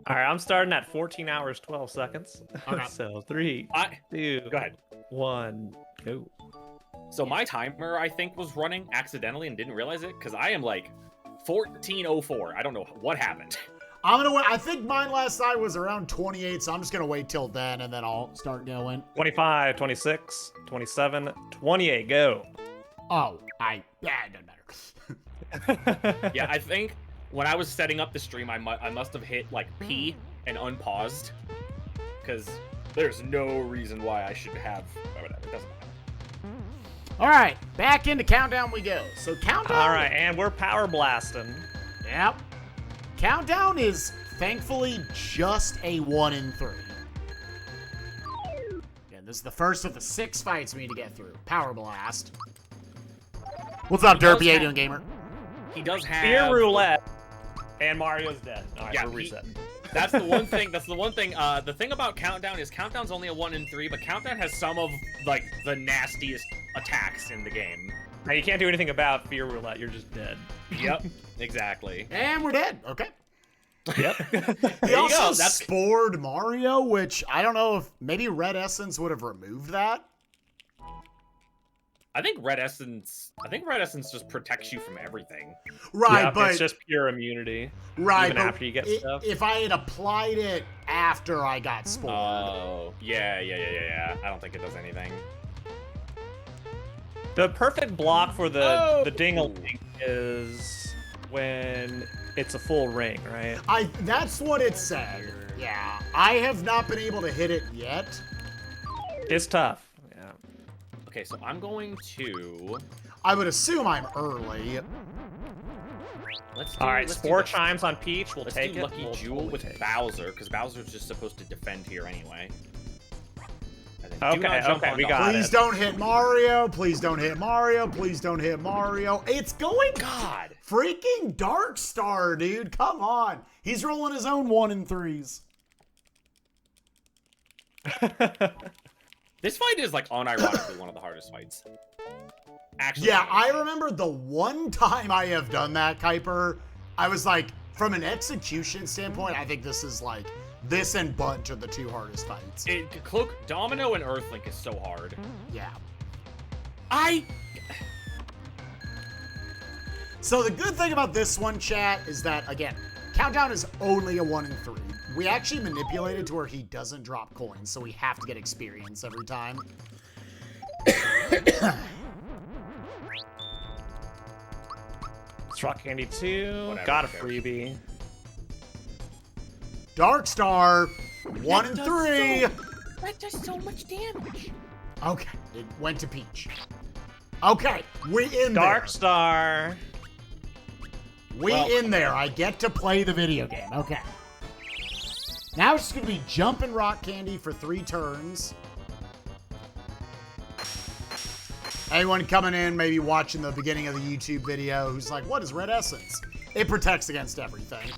All right, I'm starting at 14 hours, 12 seconds. Okay. So 3, 2, Go ahead. 1, go. So my timer, I think, was running accidentally and didn't realize it because I am like 14:04. I don't know what happened. I'm gonna wait. I think mine last night was around 28, so I'm just gonna wait till then and then I'll start going. 25, 26, 27, 28, go. Oh, yeah, it doesn't matter. Yeah, I think when I was setting up the stream, I must have hit like P and unpaused because there's no reason why I should have whatever. It doesn't matter. All right, back into countdown we go. So countdown. All right, and we're power blasting. Yep. Countdown is thankfully just a 1 in 3. Again, this is the first of the 6 fights we need to get through. Power blast. What's up, Derpy? How you doing, gamer? He does have Fear roulette, and Mario's dead. All right, Yeah, we're resetting. That's the one thing. That's the one thing. The thing about Countdown is Countdown's only a 1 in 3, but Countdown has some of like the nastiest attacks in the game. Now, you can't do anything about fear roulette. You're just dead. Yep, exactly. And we're dead. Okay. Yep. He also go. That's spored Mario, which I don't know if maybe Red Essence would have removed that. I think Red Essence just protects you from everything. Right, Yeah, but it's just pure immunity. right, even but after you get stuff. if I had applied it after I got spored, Oh, yeah. I don't think it does anything. The perfect block for the Oh! ding-a-ling is when it's a full ring, right? that's what it said. Yeah, I have not been able to hit it yet. It's tough. Yeah. Okay, so I'm going to. I would assume I'm early. Let's All right, let's spore this. chimes on Peach. We'll Let's take do it. Lucky We'll Jewel totally with take it. Bowser, because Bowser's just supposed to defend here anyway. And then do Okay, not jump okay, on we the- got Please it. don't hit Mario. Please don't hit Mario. Please don't hit Mario. It's going God. freaking Dark Star, dude. Come on. He's rolling his own 1 in 3s. This fight is like unironically one of the hardest fights. Actually. Yeah, I remember the one time I have done that, Kuiper. I was like, from an execution standpoint, I think this is like, this and Bunch are the 2 hardest fights. Cloak, Domino, and Earthlink is so hard. Yeah. So the good thing about this one, chat, is that, again, Countdown is only a 1 in 3. We actually manipulated to where he doesn't drop coins, so we have to get experience every time. Rock Candy 2. Whatever, Got a who cares? freebie. Dark Star, 1 in 3. That does so much damage. Okay, it went to Peach. Okay, we in Dark there. Star. In there. I get to play the video game. Okay. Now it's just going to be jumping rock candy for 3 turns. Anyone coming in, maybe watching the beginning of the YouTube video, who's like, what is Red Essence? It protects against everything.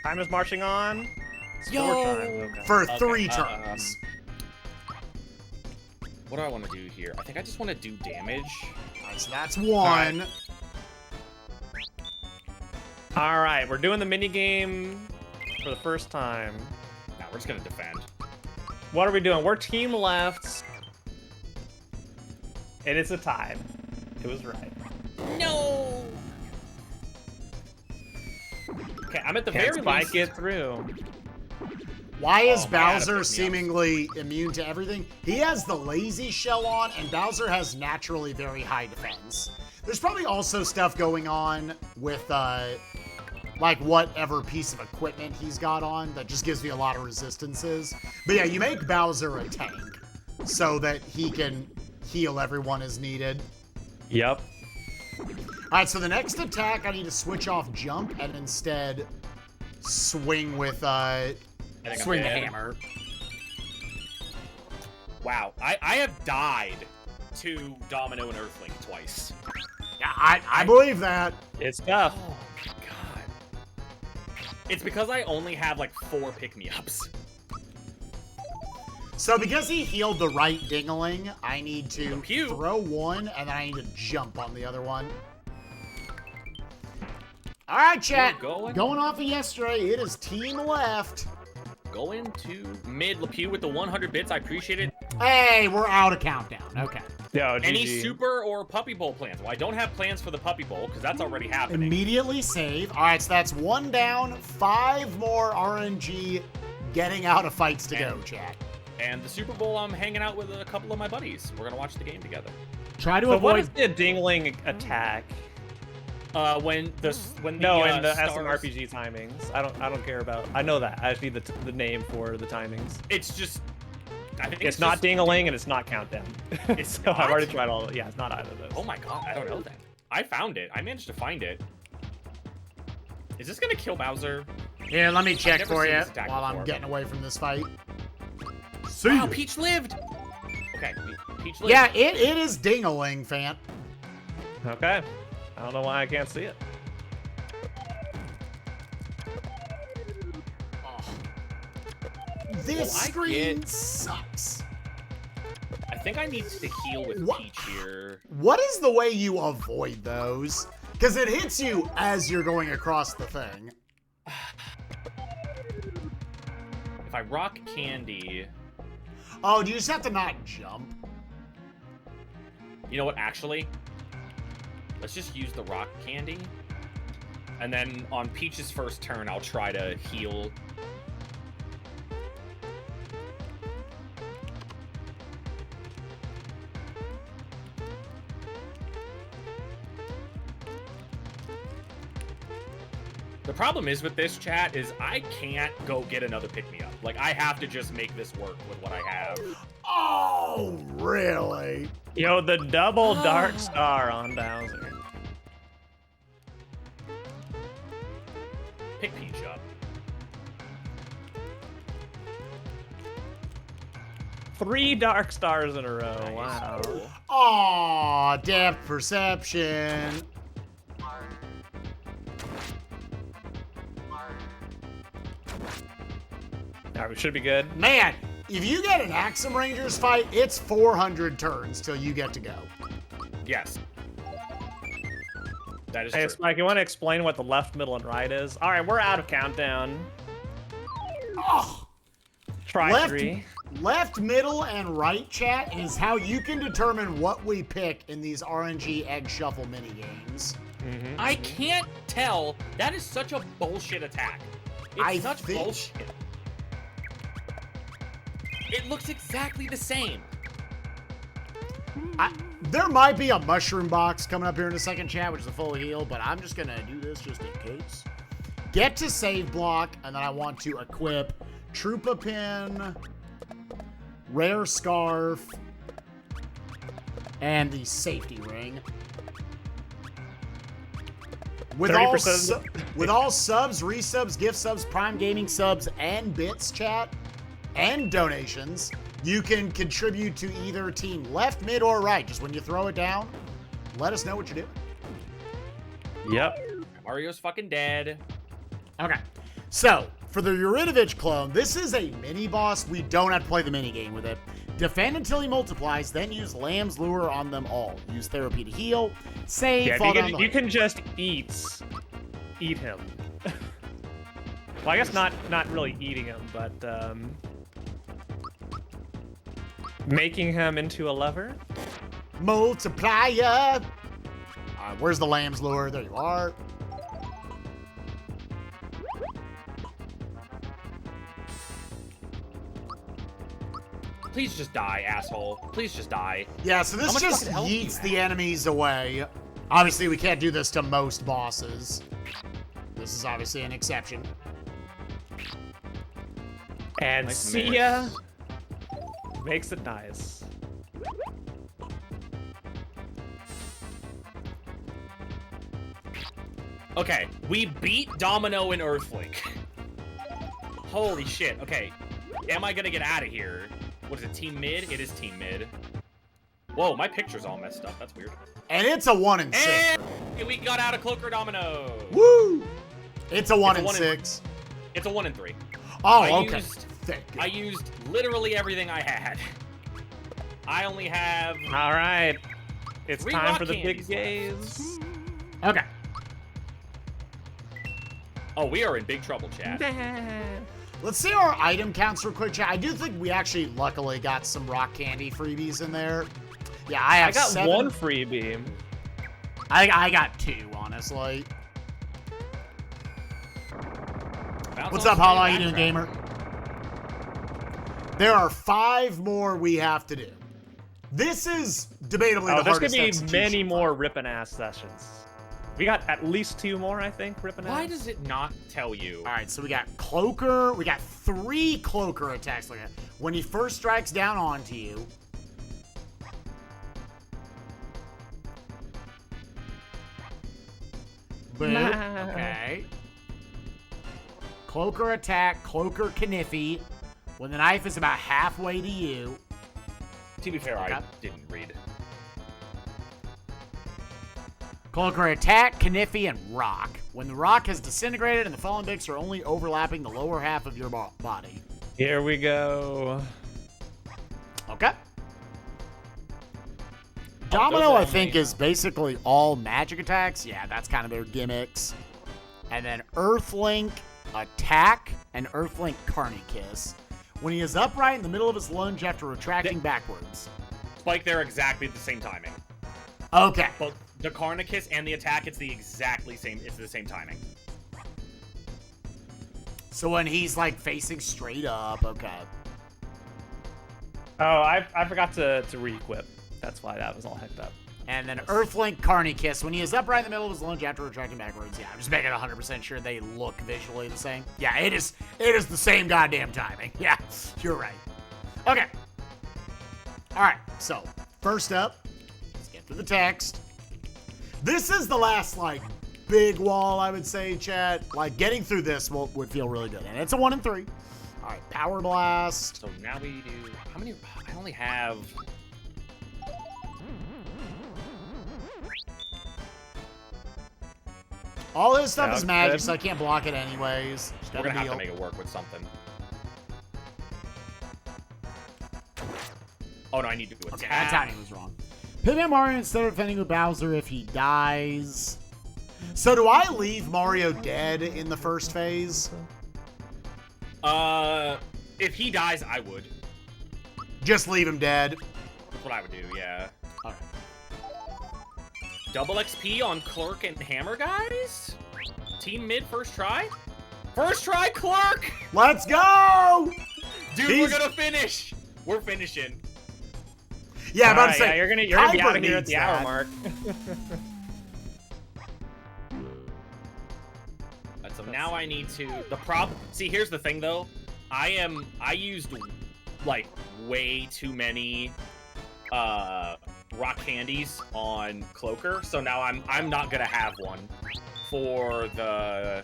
Time is marching on. It's 4 times. Okay. For Okay, 3 turns. What do I want to do here? I think I just want to do damage. Alright, so that's 1. All right, we're doing the mini game for the first time. Now we're just gonna defend. What are we doing? We're team left. And it's a tie. It was right. No. Okay, I'm at the Can't very Spike least. get through. Why is Oh, man, that Bowser pissed me off. seemingly immune to everything? He has the lazy shell on, and Bowser has naturally very high defense. There's probably also stuff going on with, like, whatever piece of equipment he's got on that just gives me a lot of resistances. But yeah, you make Bowser a tank so that he can heal everyone as needed. Yep. Alright, so the next attack, I need to switch off jump and instead swing with, I think I'm swing the dead. hammer. Wow, I have died to Domino and Earthlink twice. Yeah, I believe that. It's tough. Oh my god. It's because I only have like 4 pick-me-ups. So because he healed the right dingaling, I need to Pew. throw one, and then I need to jump on the other one. All right, chat. We're Going off of yesterday, it is team left. Going to mid. Lepew with the 100 bits. I appreciate it. Hey, we're out of countdown. Okay. Yo, Any GG. super or puppy bowl plans? Well, I don't have plans for the puppy bowl because that's already happening. Immediately save. All right, so that's 1 down, 5 more RNG getting out of fights to go, chat. And the Super Bowl, I'm hanging out with a couple of my buddies. We're gonna watch the game together. Try to So what avoid. is the dingling attack? When the No, in the stars- SMRPG timings. I don't care about. I know that. I just need the name for the timings. It's just. I think It's not just, ding-a-ling and it's not countdown. It's so I've not? already tried all. Yeah, it's not either of those. Oh my god, I don't know that. I found it. I managed to find it. Is this gonna kill Bowser? Here, let me check never for seen you this attack while I'm before. getting away from this fight. See Wow, ya. Peach lived. Okay, Peach lived. Yeah, it is ding-a-ling, fan. Okay. I don't know why I can't see it. This Well, I screen get- sucks. I think I need to heal with What? Peach here. What is the way you avoid those? Because it hits you as you're going across the thing. If I rock candy, Oh, do you just have to not jump? you know what? Actually, let's just use the rock candy, and then on Peach's first turn, I'll try to heal. The problem is with this chat is I can't go get another pick-me-up. Like, I have to just make this work with what I have. Oh, really? Yo, the double dark star on Bowser. Pick Peach up. 3 dark stars in a row. Nice. Wow. Aw, depth perception. All right, we should be good. Man, if you get an Axum Rangers fight, it's 400 turns till you get to go. Yes. That is Hey, true. Spike, you want to explain what the left, middle, and right is? All right, we're out of countdown. Oh, Try left, 3. left, middle, and right chat is how you can determine what we pick in these RNG egg shuffle mini games. I can't tell. That is such a bullshit attack. It's I such think- bullshit. It looks exactly the same. There might be a mushroom box coming up here in a second, chat, which is a full heal, but I'm just gonna do this just in case. Get to save block, and then I want to equip Troopa Pin, Rare Scarf, and the Safety Ring. With all, 30%. with all subs, resubs, gift subs, Prime Gaming subs, and bits, chat, and donations, you can contribute to either team left, mid, or right. Just when you throw it down, let us know what you're doing. Yep. Mario's fucking dead. Okay. So, for the Yurinovich Clone, this is a mini-boss. We don't have to play the mini-game with it. Defend until he multiplies, then use Lamb's Lure on them all. Use Therapy to heal. Save, Yeah, fall down the you can just eat him. Well, I guess not really eating him, but making him into a lever. Multiplier! Where's the Lamb's Lure? There you are. Please just die, asshole. Please just die. Yeah, so How this much just fucking health do you yeets the enemies away. Obviously, we can't do this to most bosses. This is obviously an exception. And Nice see mix. ya. Makes it nice. Okay, we beat Domino and Earthlink. Holy shit. Okay, am I gonna get out of here? What is it, team mid? It is team mid. Whoa, my picture's all messed up. That's weird. And it's a 1 in 6. And we got out of Cloaker Domino. Woo! It's a 1 in a 1 in 6. It's a 1 in 3. Oh, I okay. used- Thank I you. used literally everything I had. I only have... All right. It's 3 time rock for the big candies left. gaze. Okay. Oh, we are in big trouble, chat. Let's see our item counts real quick, chat. I do think we actually, luckily, got some rock candy freebies in there. Yeah, I got 7. 1 freebie. I got 2, honestly. What's up, Hollow? How you doing, gamer? There are 5 more we have to do. This is debatably the There's hardest gonna be execution many fight. more ripping ass sessions. We got at least 2 more, I think, ripping ass. Why does it not tell you? All right, so we got Cloaker. We got 3 Cloaker attacks. Like that. When he first strikes down onto you. Boom. Okay. Cloaker attack, Cloaker Kniffy. When the knife is about halfway to you. To be fair, Okay. I didn't read. Cloaker attack, Kniffy, and rock. When the rock has disintegrated and the fallen bits are only overlapping the lower half of your body. Here we go. Okay. Domino, I think, is basically all magic attacks. Yeah, that's kind of their gimmicks. And then Earthlink attack and Earthlink Carnikiss. When he is upright in the middle of his lunge after retracting backwards. Spike, they're exactly the same timing. Okay. Both the Carnikiss and the attack, it's the exactly same. It's the same timing. So when he's like facing straight up, okay. Oh, I forgot to re-equip. That's why that was all hecked up. And then Earthlink Carnikiss. When he is upright in the middle of his lunge after retracting backwards. Yeah, I'm just making 100% sure they look visually the same. Yeah, it is the same goddamn timing. Yeah, you're right. Okay. All right, so first up, let's get through the text. This is the last, like, big wall, I would say, chat. Like, getting through this would feel really good. And it's a 1 and 3. All right, Power Blast. So now we do... How many... I only have... All his stuff is Sounds magic, good. so I can't block it anyways. Just We're gotta gonna have deal. to make it work with something. Oh no, I need to do Okay, attack. that timing was wrong. Pivot Mario instead of defending with Bowser if he dies. So do I leave Mario dead in the first phase? If he dies, I would. Just leave him dead. That's what I would do, yeah. Alright. Double XP on Clerk and Hammer, guys? Team mid, first try? First try, Clerk! Let's go! Dude, He's- we're gonna finish! We're finishing. Yeah, I'm about to Alright, say, yeah, you're gonna be out Kyber of here at needs the hour that. mark. So now I need to... See, here's the thing, though. I used, like, way too many, rock candies on Cloaker, so now I'm not gonna have one for the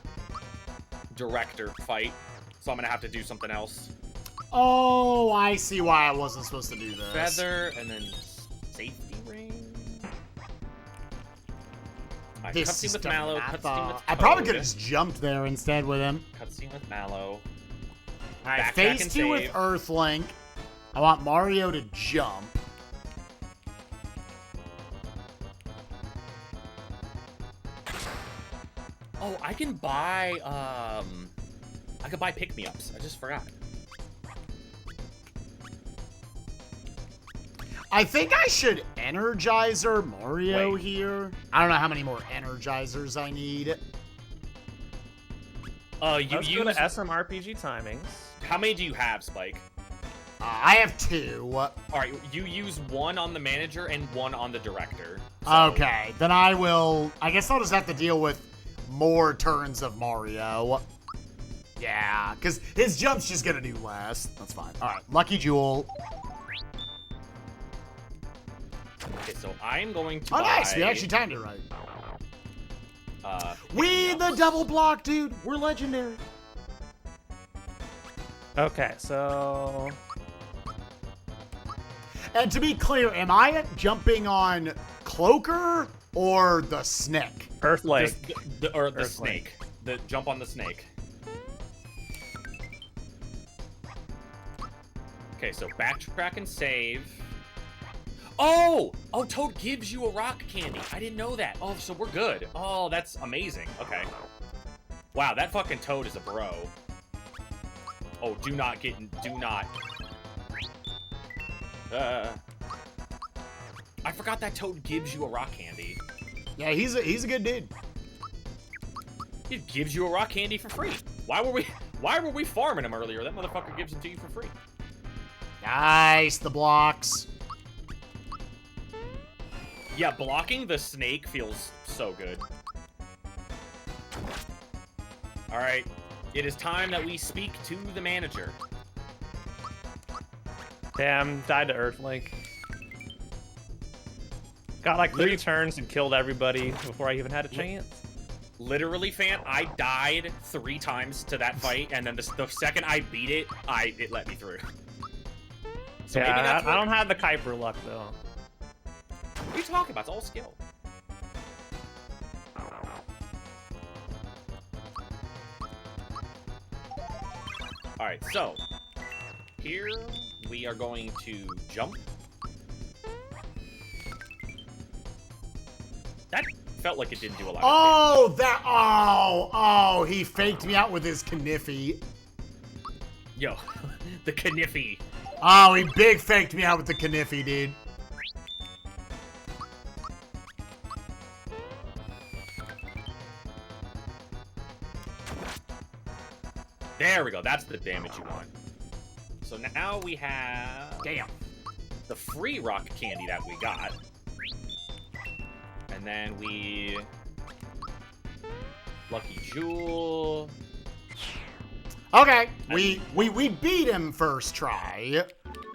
director fight, so I'm gonna have to do something else. Oh, I see why I wasn't supposed to do this. Feather, and then safety ring. Alright, This cutscene is with dumb Mallow, math. cutscene with I probably Toad, could have just jumped there instead with him. cutscene with Mallow. Alright, Backtrack phase and 2 with save. Earthlink. I want Mario to jump. Oh, I can buy, I could buy pick-me-ups. I just forgot. I think I should Energizer Mario Wait. here. I don't know how many more Energizers I need. You Let's go to use... SMRPG timings. How many do you have, Spike? I have 2. Alright, you use one on the manager and one on the director. So- Okay, then I guess I'll just have to deal with more turns of Mario. Yeah, because his jump's just gonna do less. That's fine. Alright, Lucky Jewel. Okay, so I'm going to Oh, buy... nice. We actually timed it right. We the pick-me-ups. double block, dude. We're legendary. Okay, so And to be clear, am I jumping on Cloaker or the Snake? Earthlink. The Earthling. snake. The jump on the snake. Okay, so backtrack and save. Oh! Oh, Toad gives you a rock candy. I didn't know that. Oh, so we're good. Oh, that's amazing. Okay. Wow, that fucking Toad is a bro. Oh, do not. I forgot that Toad gives you a rock candy. Yeah, he's a good dude. It gives you a rock candy for free. Why were we farming him earlier? That motherfucker gives them to you for free. Nice, the blocks. Yeah, blocking the snake feels so good. Alright, it is time that we speak to the manager. Damn, died to Earthlink. Got like 3 turns and killed everybody before I even had a chance. Literally, fan, I died 3 times to that fight, and then the second I beat it, it let me through. So maybe Yeah, that's I don't have the Kuiper luck though. What are you talking about? It's all skill. Alright, so here we are going to jump. That felt like it didn't do a lot of damage. Oh, he faked me out with his Kniffy. Yo, the Kniffy. Oh, he big faked me out with the Kniffy, dude. There we go. That's the damage you want. So now we have... Damn. The free rock candy that we got. And then we... Lucky Jewel. Okay, we beat him first try.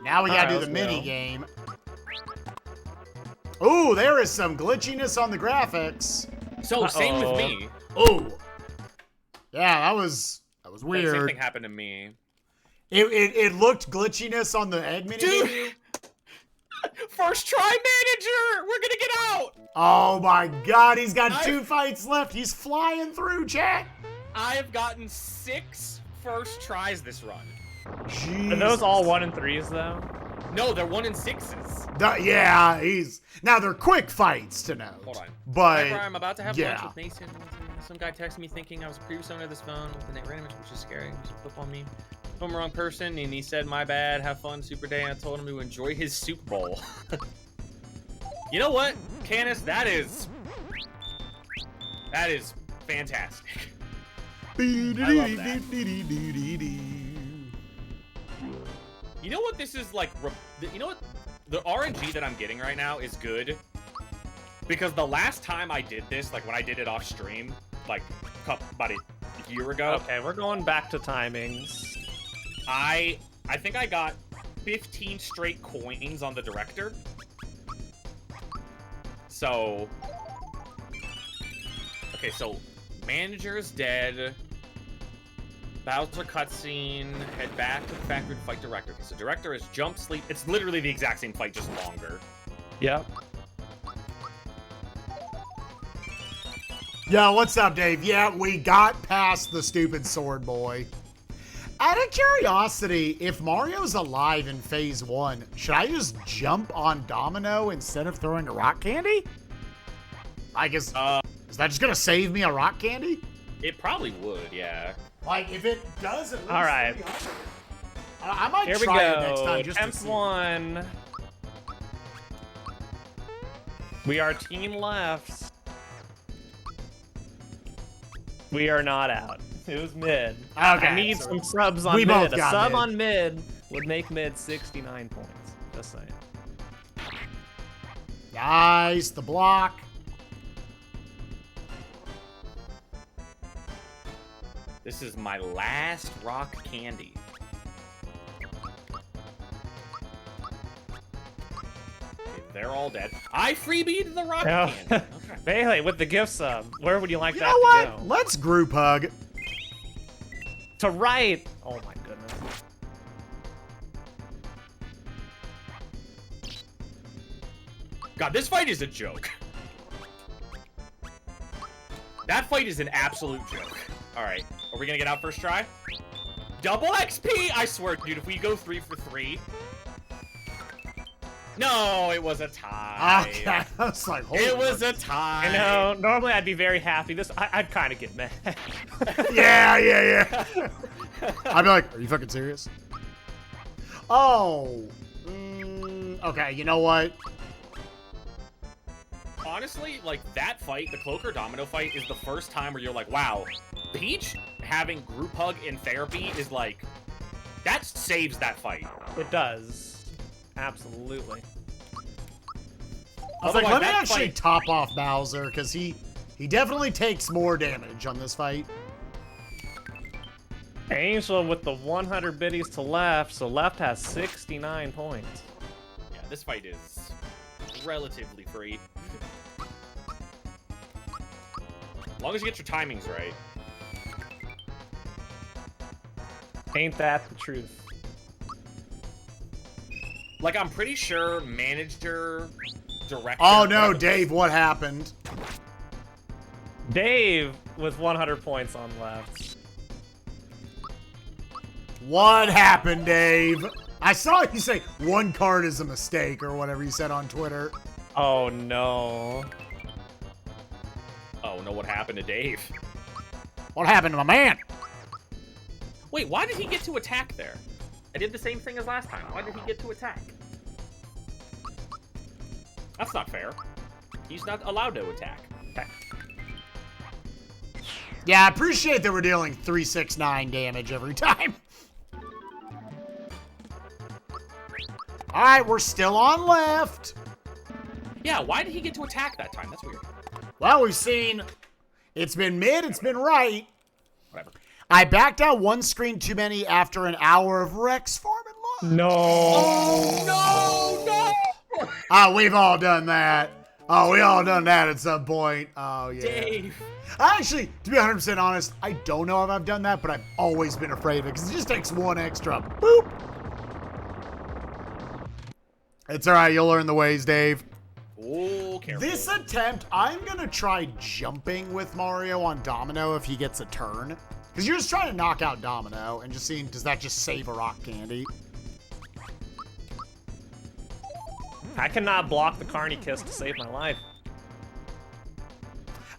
Now we gotta do the mini game. Ooh, there is some glitchiness on the graphics. So, same with me. Ooh. Yeah, that was weird. Same thing happened to me. It looked glitchiness on the egg mini game. Dude! First try manager! We're gonna get out! Oh my god, he's got 2 fights left. He's flying through, chat. I have gotten 6 first tries this run. Jeez. Are those all 1 and 3s though? No, they're 1 and 6s. Yeah, now they're quick fights to know. Hold on. But Whenever I'm about to have yeah. lunch with Mason, some guy texted me thinking I was a previous owner of this phone with the name random, which is scary. He was a flip on me. I'm the wrong person, and he said, "My bad. Have fun, Super Day." And I told him to enjoy his soup bowl. You know what, Canis? That is fantastic. I love that. You know what this is like? You know what? The RNG that I'm getting right now is good. Because the last time I did this, like when I did it off stream, like about a year ago. Okay, we're going back to timings. I think I got 15 straight coins on the director. So... Okay, so... Manager's dead. Bowser cutscene. Head back to the factory to fight director. Okay, so director is jump, sleep. It's literally the exact same fight, just longer. Yep. Yo, what's up, Dave? Yeah, we got past the stupid sword boy. Out of curiosity, if Mario's alive in phase 1, should I just jump on Domino instead of throwing a rock candy? Like, is that just gonna save me a rock candy? It probably would, yeah. Like, if it does, at least all right. I might Here we try go. it next time just to Attempt see. 1. We are team left. We are not out. It was mid. Okay, I need so some subs on we mid. both A got sub mid. on mid would make mid 69 points. Just saying. Nice, the block. This is my last rock candy. Okay, they're all dead. I freebied the rock Yeah. candy. Okay. Bailey, with the gift sub, where would you like You that know to what? go? Let's group hug. To right. Oh my goodness. God, this fight is a joke. That fight is an absolute joke. Alright, are we gonna get out first try? Double XP! I swear, dude, if we go 3 for 3... No, it was a tie. Okay, I was like, holy It was a Lord. tie. I know. Normally, I'd be very happy. I'd kind of get mad. Yeah. I'd be like, are you fucking serious? Oh. Okay, you know what? Honestly, like, that fight, the Cloaker Domino fight, is the first time where you're like, wow, Peach having group hug in therapy is like, that saves that fight. It does. Absolutely. I was like, let me that actually fight- top off Bowser, because he definitely takes more damage on this fight. Angel with the 100 biddies to left, so left has 69 points. Yeah, this fight is relatively free. As long as you get your timings right. Ain't that the truth? Like, I'm pretty sure manager, director... Oh no, whatever- Dave, what happened? Dave with 100 points on left. What happened, Dave? I saw you say one card is a mistake or whatever you said on Twitter. Oh no. Oh no, what happened to Dave? What happened to my man? Wait, why did he get to attack there? I did the same thing as last time. Why did he get to attack? That's not fair. He's not allowed to attack. Yeah, I appreciate that we're dealing 369 damage every time. All right, we're still on left. Yeah, why did he get to attack that time? That's weird. Well, we've seen it's been mid, it's been right. Whatever. I backed out one screen too many after an hour of Rex farm and No. Oh, no! Oh, we've all done that. Oh, we all done that at some point. Oh, yeah. Dave. Actually, to be 100% honest, I don't know if I've done that, but I've always been afraid of it because it just takes one extra. Boop. It's all right. You'll learn the ways, Dave. Oh, careful. This attempt, I'm going to try jumping with Mario on Domino if he gets a turn. Because you're just trying to knock out Domino and just seeing, does that just save a rock candy? I cannot block the Carney Kiss to save my life.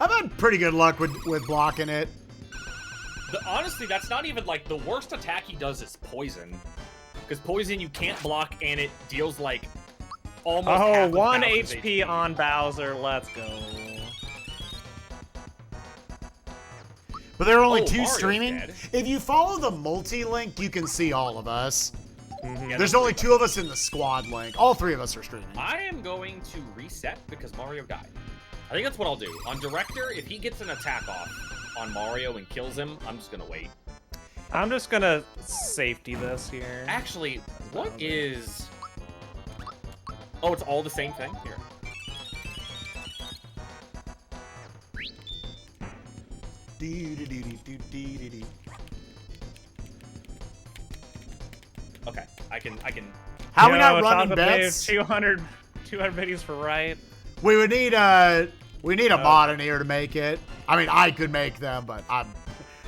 I've had pretty good luck with blocking it. Honestly, that's not even, like, the worst attack he does is poison. Because poison you can't block, and it deals, like, almost Oh, half of 1 Bowser's HP on Bowser. Let's go. But there are only Oh, two Mario's streaming. dead. If you follow the multi-link, you can see all of us. Yeah, There's that's only pretty two of us in the squad link. All three of us are streaming. I am going to reset because Mario died. I think that's what I'll do. On Director, if he gets an attack off on Mario and kills him, I'm just gonna wait. I'm just gonna safety this here. Actually, what is... Oh, it's all the same thing? Here. Okay, I can... How are we Yo, not running Chocolate Dave, bets? 200 videos for right. We would need a mod in here to make it. I mean, I could make them, but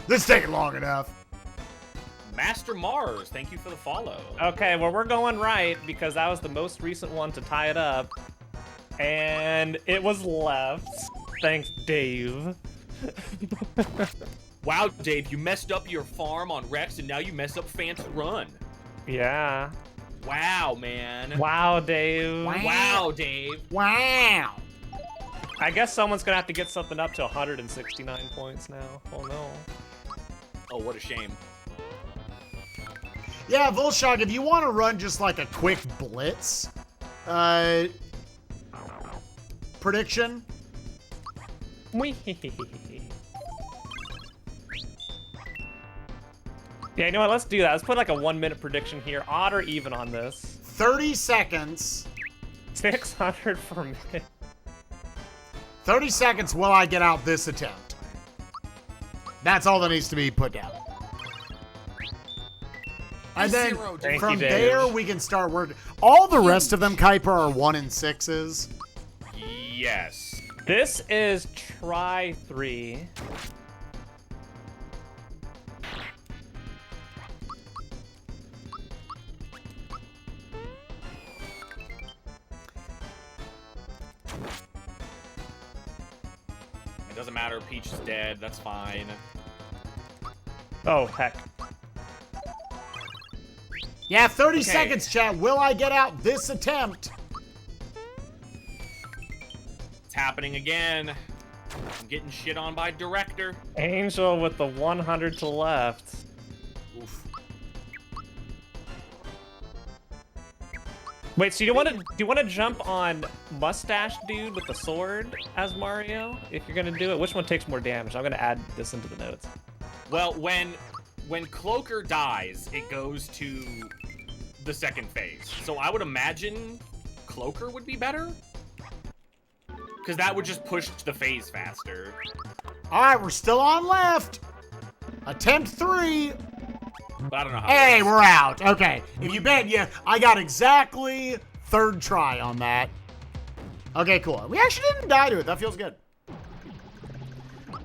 this is taking long enough. Master Mars, thank you for the follow. Okay, well, we're going right because that was the most recent one to tie it up. And it was left. Thanks, Dave. Wow, Dave, you messed up your farm on Rex, and now you mess up Fancy Run. Yeah. Wow, man. Wow, Dave. Wow, Dave. Wow. I guess someone's gonna have to get something up to 169 points now. Oh no. Oh, what a shame. Yeah, Volshog, if you want to run just like a quick blitz prediction. Yeah, you know what? Let's do that. Let's put like a 1-minute prediction here. Odd or even on this. 30 seconds. 600 for a minute. 30 seconds will I get out this attempt. That's all that needs to be put down. And then Thank from you, Dave. there, we can start working. All the rest of them, Kuiper, are 1 and 6s. Yes. This is try 3. It doesn't matter. Peach is dead. That's fine. Oh, heck. Yeah, 30 Okay. seconds, chat. Will I get out this attempt? It's happening again. I'm getting shit on by director. Angel with the 100 to left. Oof. Wait, so do you want to jump on Mustache Dude with the sword as Mario? If you're gonna do it, which one takes more damage? I'm gonna add this into the notes. Well, when Cloaker dies, it goes to the second phase. So I would imagine Cloaker would be better. Because that would just push the phase faster. All right, we're still on left. Attempt 3. But I don't know how. Hey, it we're out. Okay, if you bet, yeah, I got exactly third try on that. Okay, cool. We actually didn't die to it. That feels good.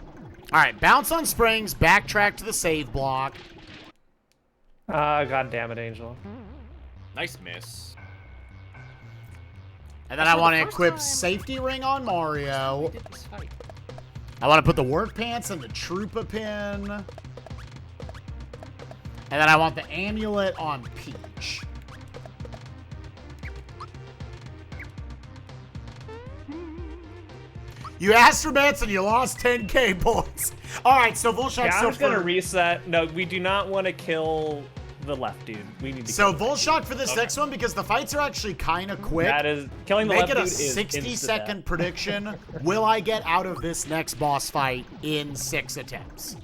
All right, bounce on springs, backtrack to the save block. God damn it, Angel. Nice miss. And then I want to the first equip time- safety ring on Mario. We did this fight. I want to put the work pants and the Troopa pin. And then I want the amulet on Peach. You asked for bets and you lost 10k points. All right, so Volshock's Yeah, I'm still just gonna for... reset. No, we do not want to kill the left dude. We need to So kill Volshock for this next one, because the fights are actually kind of quick. that is killing the Make left it a dude is 60-second prediction. Will I get out of this next boss fight in 6 attempts?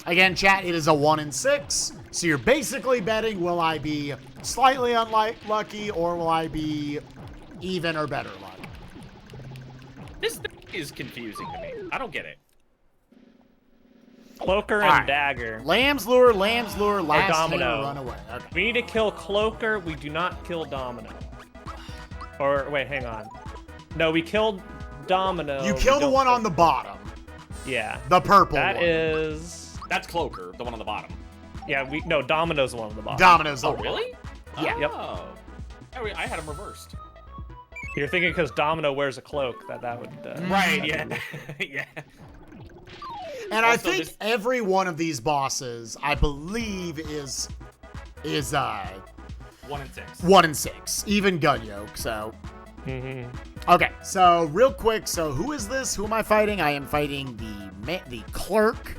Again, chat, it is a 1 in 6. So you're basically betting, will I be slightly unlucky or will I be even or better luck? This thing is confusing to me. I don't get it. Cloaker and Alright. Dagger. Lamb's Lure, Lamb's Lure, last Domino. hammer, run away. Okay. We need to kill Cloaker. We do not kill Domino. Or wait, hang on. No, we killed Domino. You We kill the don't one kill- on the bottom. Yeah. The purple That one. is. That's Cloaker, the one on the bottom. Yeah. No, Domino's the one on the bottom. Domino's the Oh, one. really? Yeah. Yep. Oh. I had him reversed. You're thinking because Domino wears a cloak that would. Right, yeah. Yeah. And I Also, think this- every one of these bosses, I believe, is 1 in 6. 1 in 6. Even Gunyoke, so. Mhm. Okay, so real quick, so who is this? Who am I fighting? I am fighting the clerk.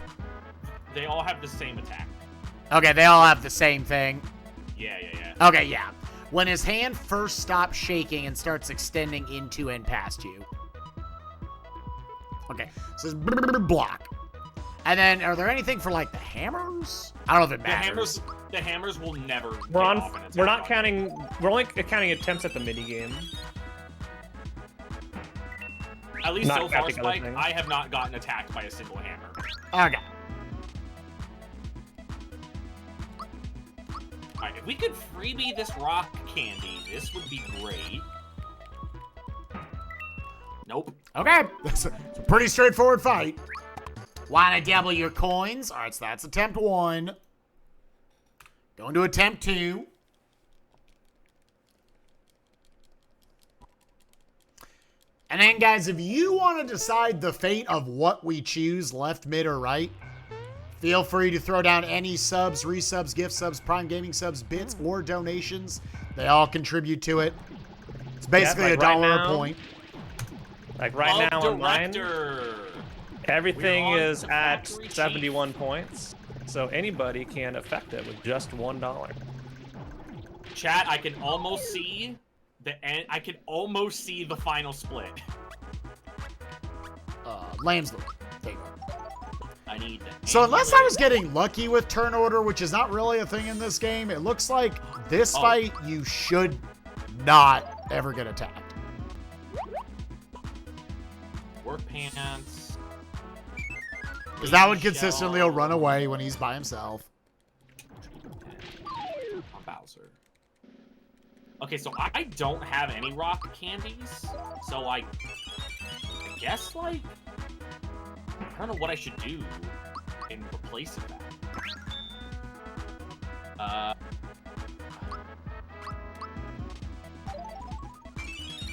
They all have the same attack. Okay, they all have the same thing. Yeah. Okay, yeah. When his hand first stops shaking and starts extending into and past you. Okay, so it's block. And then, are there anything for like the hammers? I don't know if it matters. The hammers will never. We're get on. off an attack We're not on counting. We're only counting attempts at the mini game. you. At least not so far, counting other Spike, things. I have not gotten attacked by a single hammer. Okay. Alright, if we could freebie this rock candy, this would be great. Nope. Okay, it's a pretty straightforward fight. Wanna double your coins? All right, so that's attempt 1. Going to attempt 2. And then, guys, if you want to decide the fate of what we choose, left, mid, or right, feel free to throw down any subs, resubs, gift subs, Prime Gaming subs, bits, or donations. They all contribute to it. It's basically like a dollar right a now. point. Like right now on mine, Director. everything We're on is to at Factory Chief. 71 points. So anybody can affect it with just $1. Chat, I can almost see the end. I can almost see the final split. Lamb's Lure. There you go. I need that. So unless I was getting lucky with turn order, which is not really a thing in this game, it looks like this fight you should not ever get attacked. Work pants. Because that one consistently will run away when he's by himself. Bowser. Okay, so I don't have any rock candies, so I guess, like, I don't know what I should do in replace of that.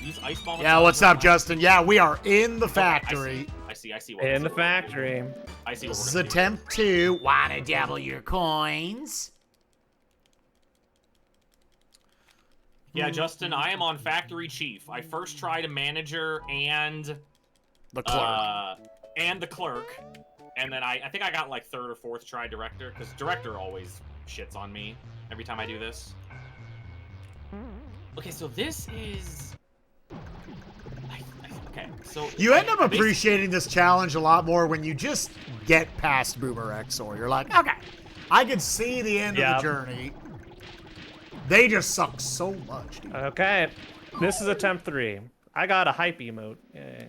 Use Ice Bomb. Yeah, what's up, Justin? Yeah, we are in the factory. Okay, I see. In the factory. I see what This is we're gonna attempt 2. Wanna double your coins? Yeah, Justin, I am on Factory Chief. I first tried a manager and The clerk. and the clerk, and then I think I got like 3rd or 4th try director, because director always shits on me every time I do this. Okay, so this is. Okay, so You end up appreciating this challenge a lot more when you just get past Boomer Exor. You're like, okay, I can see the end of the journey. They just suck so much, dude. Okay, this is attempt 3. I got a hype emote. Yay.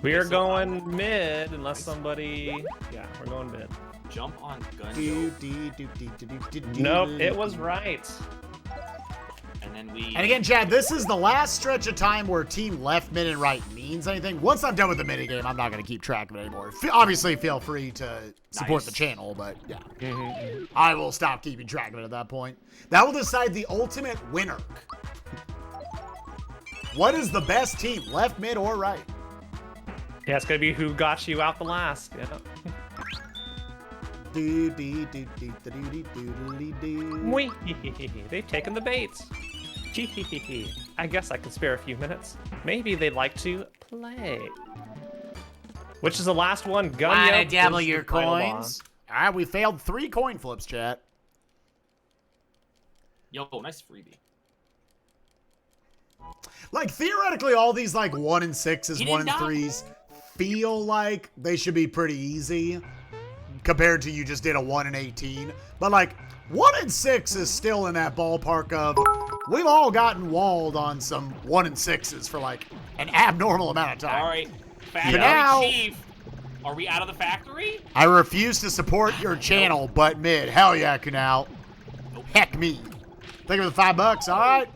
We are going mid unless somebody. Yeah, we're going mid. Jump on gun. Nope, it was right. And then we. And again, Chad, this is the last stretch of time where team left, mid, and right means anything. Once I'm done with the minigame, I'm not going to keep track of it anymore. Obviously, feel free to support the channel, but yeah. I will stop keeping track of it at that point. That will decide the ultimate winner. What is the best team, left, mid, or right? Yeah, it's going to be who got you out the last. Yeah. Wee. They've taken the baits. I guess I can spare a few minutes. Maybe they'd like to play. Which is the last one? Wanna double your coins? All right, we failed 3 coin flips, chat. Yo, nice freebie. Like, theoretically, all these, like, 1 and 6s, 1 and 3s feel like they should be pretty easy compared to you just did a 1 and 18. But, like, 1 and 6 is still in that ballpark of we've all gotten walled on some 1 and 6s for, like, an abnormal amount of time. All right, Factory now, Chief. Are we out of the factory? I refuse to support your channel, but mid. Hell yeah, Kunal. Heck me. Think of the $5, all right?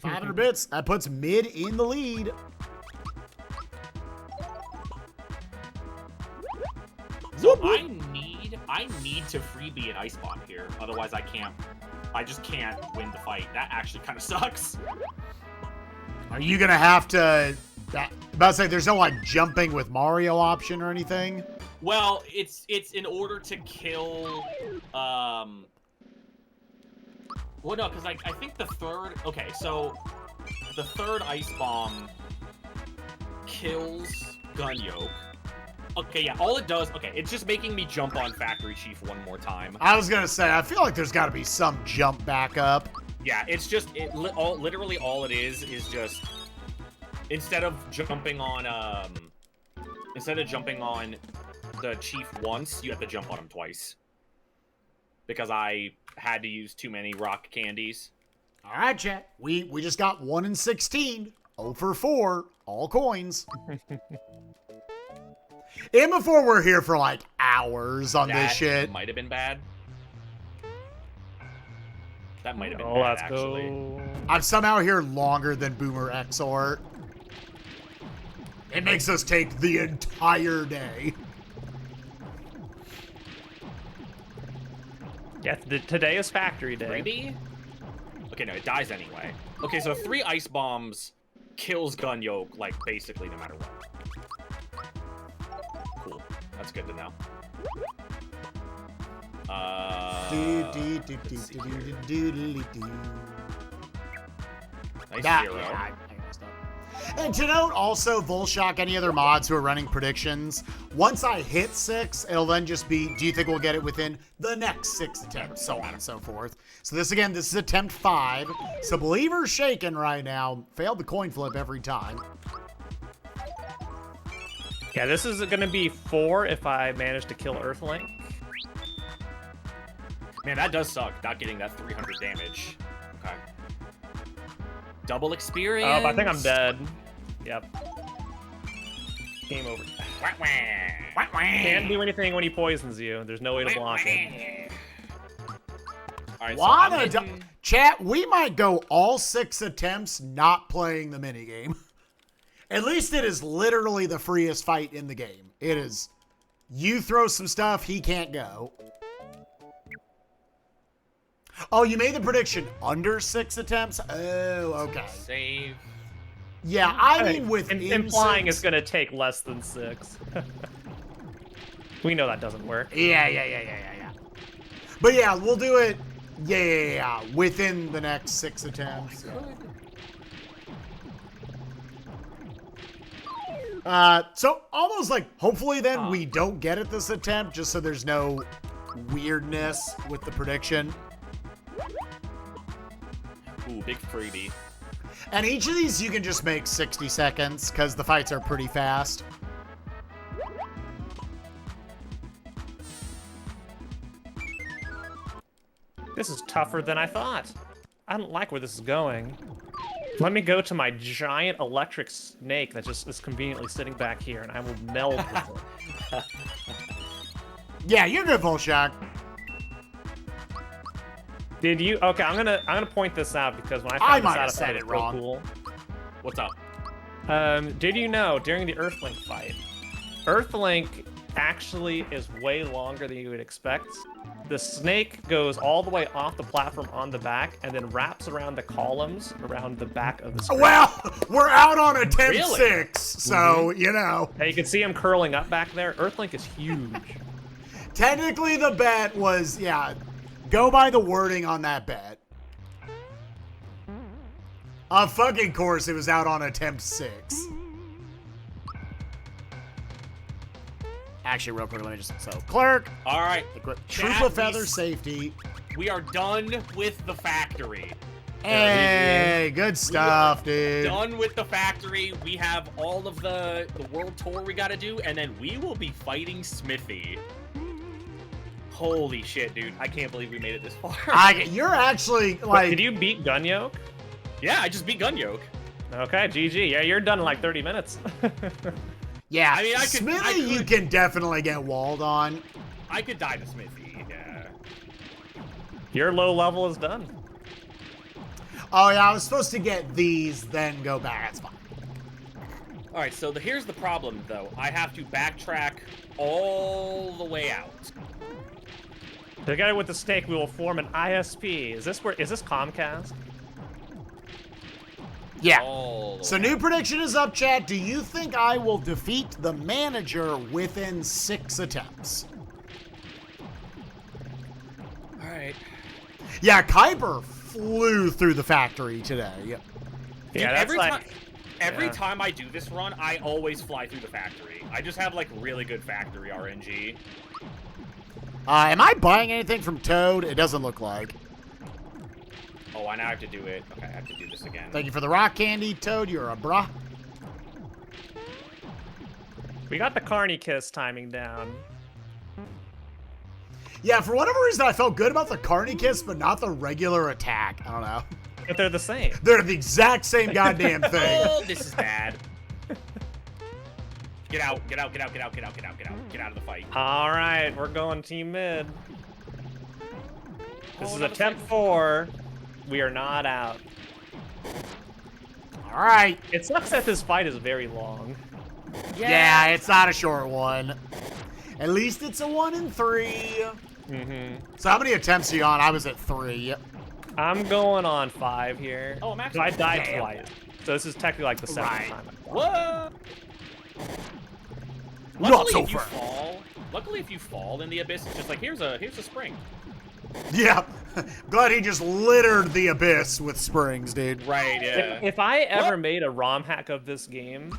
500 bits. That puts mid in the lead. So I need to freebie an ice bomb here. Otherwise I just can't win the fight. That actually kind of sucks. Are you gonna have to about to say there's no like jumping with Mario option or anything? Well, it's in order to kill well, no, because I think the 3rd... Okay, so the 3rd ice bomb kills Gun Yoke. Okay, yeah, all it does... Okay, it's just making me jump on Factory Chief one more time. I was gonna say, I feel like there's gotta be some jump back up. Yeah, it's just... literally all it is just... Instead of jumping on the Chief once, you have to jump on him twice. Because I had to use too many rock candies. All right, chat. We just got 1 and 16. 0 for 4. All coins. And before we're here for like hours on this shit. That might have been bad. That might have been bad, Let's actually. go. I'm somehow here longer than Boomer Exor. It makes us take the entire day. Yeah, today is factory day. Freebie? Okay, no, it dies anyway. Okay, so 3 ice bombs kills Gun Yoke, like, basically no matter what. Cool. That's good to know. Nice 0. And to note also, Volshock, any other mods who are running predictions, once I hit 6, it'll then just be, do you think we'll get it within the next 6 attempts, so on and so forth. So this is attempt 5. So Believer's shaking right now. Failed the coin flip every time. Yeah, this is going to be 4 if I manage to kill Earthlink. Man, that does suck, not getting that 300 damage. Okay. Double experience. Oh, I think I'm dead. Yep. Game over. Can't do anything when he poisons you. There's no way to block it. All right, so Chat, we might go all 6 attempts not playing the minigame. At least it is literally the freest fight in the game. It is, you throw some stuff, he can't go. Oh, you made the prediction under 6 attempts? Oh, okay. Save. Yeah, I mean within implying 6. it's gonna take less than 6. We know that doesn't work. Yeah. But yeah, we'll do it. Yeah. Within the next 6 attempts. So almost like, hopefully then we don't get it this attempt, just so there's no weirdness with the prediction. Ooh, big freebie. And each of these you can just make 60 seconds, because the fights are pretty fast. This is tougher than I thought. I don't like where this is going. Let me go to my giant electric snake that just is conveniently sitting back here, and I will meld with it. Yeah, you're good, Volshak. Did you? Okay, I'm gonna point this out because when I found this out, I thought it was real cool. What's up? Did you know during the Earthlink fight, Earthlink actually is way longer than you would expect. The snake goes all the way off the platform on the back and then wraps around the columns around the back of the screen. Well, we're out on attempt Really? 6, so, you know. Now you can see him curling up back there. Earthlink is huge. Technically, the bet was, yeah, go by the wording on that bet. Of fucking course, it was out on attempt 6. Actually, real quick, let me just, so, clerk. All right. Troop of feather safety. We are done with the factory. Hey, good stuff, dude. Done with the factory. We have all of the world tour we got to do, and then we will be fighting Smithy. Holy shit, dude. I can't believe we made it this far. You're actually, like... Did you beat Gunyoke? Yeah, I just beat Gunyoke. Okay, GG. Yeah, you're done in like 30 minutes. Yeah, I mean, Smithy, you can definitely get walled on. I could die to Smithy, yeah. Your low level is done. Oh, yeah, I was supposed to get these, then go back. That's fine. All right, so here's the problem, though. I have to backtrack all the way out. Together with the snake, we will form an ISP. Is this Comcast? Yeah. All the So way new out. prediction is up, chat. Do you think I will defeat the manager within 6 attempts? All right. Yeah, Kuiper flew through the factory today. Yep. Dude, Yeah, that's every like... time, every yeah. time I do this run, I always fly through the factory. I just have, like, really good factory RNG. Am I buying anything from Toad? It doesn't look like. Oh, I now have to do it. Okay, I have to do this again. Thank you for the rock candy, Toad. You're a brah. We got the Carney Kiss timing down. Yeah, for whatever reason, I felt good about the Carney Kiss, but not the regular attack. I don't know. But they're the same. They're the exact same goddamn thing. Oh, this is bad. Get out, get out, get out, get out, get out, get out, get out. Get out of the fight. All right, we're going team mid. This is another attempt fight. 4. We are not out. All right. It sucks that this fight is very long. Yeah, it's not a short one. At least it's a 1 in 3. Mm-hmm. So how many attempts are you on? I was at 3. I'm going on 5 here. Oh, I'm So actually. I died Damn. twice. So this is technically like the second Right. time. What? Not Luckily, so if you far. fall, luckily if you fall in the abyss, it's just like here's a spring. Yeah. Glad he just littered the abyss with springs, dude. Right. Yeah. If I ever What? made a ROM hack of this game,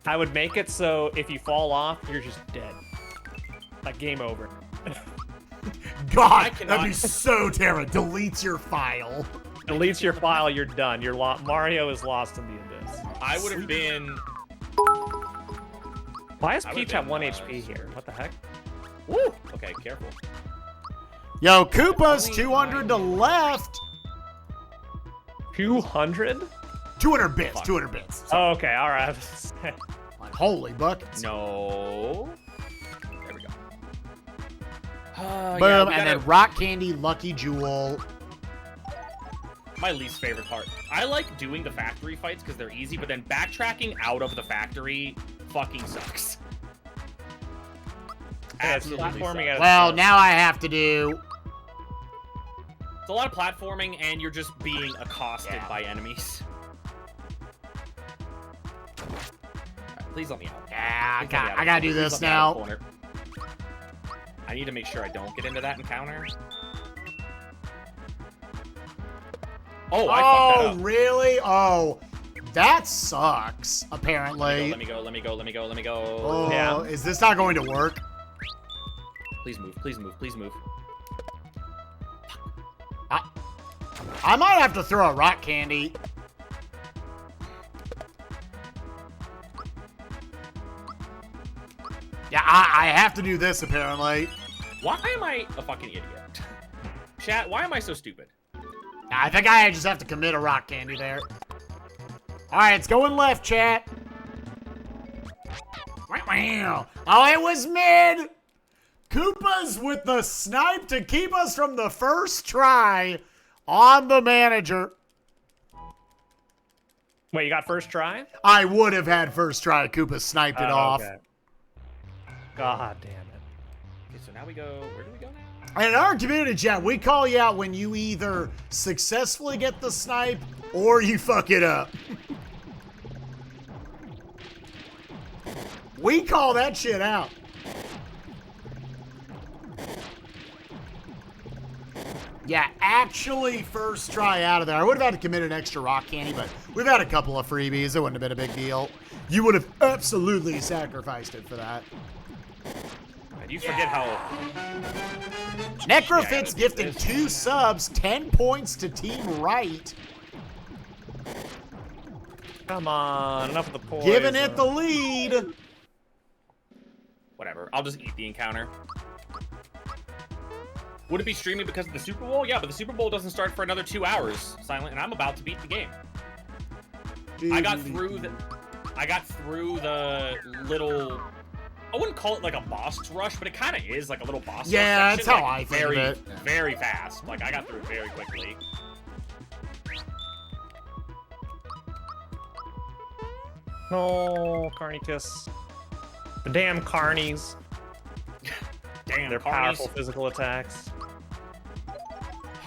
I would make it so if you fall off, you're just dead. Like game over. God, cannot- that'd be so terrible. Deletes your file. Deletes your file, you're done. Mario is lost in the abyss. I would have been. Why is I Peach would've at been, 1 HP here? What the heck? Woo. Okay, careful. Yo, Koopa's 200 to left. 200? 200 bits, Fuck. 200 bits. Oh, okay, all right. Like, holy buckets. No. There we go. Boom, Yeah, and we gotta- then rock candy, lucky jewel. my least favorite part. I like doing the factory fights because they're easy, but then backtracking out of the factory fucking sucks. Yeah, it's Absolutely platforming sucks. at Well, its now I have to do It's a lot of platforming, and you're just being accosted by enemies. Right, please let me out. Yeah, Please let me out. I gotta do Please this let me out of the now. corner. I need to make sure I don't get into that encounter. Oh, I fucked that up. Really? Oh, that sucks, apparently. Let me go. Oh, Yeah. is this not going to work? Please move. I might have to throw a rock candy. Yeah, I have to do this, apparently. Why am I a fucking idiot? Chat, why am I so stupid? I think I just have to commit a rock candy there. Alright, it's going left, chat. Oh, it was mid! Koopa's with the snipe to keep us from the first try on the manager. Wait, you got first try? I would have had first try. Koopa sniped it off. Okay. God damn it. Okay, so now we go. Where do we go now? In our community chat, we call you out when you either successfully get the snipe or you fuck it up. We call that shit out. Yeah, actually first try out of there. I would have had to commit an extra rock candy, but we've had a couple of freebies. It wouldn't have been a big deal. You would have absolutely sacrificed it for that. And you forget how... Necrofit's gifting 2 subs, 10 points to Team Right. Come on, enough of the poison. Giving it the lead. Whatever, I'll just eat the encounter. Would it be streaming because of the Super Bowl? Yeah, but the Super Bowl doesn't start for another 2 hours, Silent, and I'm about to beat the game. I got through the little... I wouldn't call it like a boss rush, but it kind of is like a little boss rush. Yeah, that's how like, I think of it. Very fast. Like, I got through it very quickly. No, Carnicus. The damn Carnies. Damn, Their powerful physical attacks.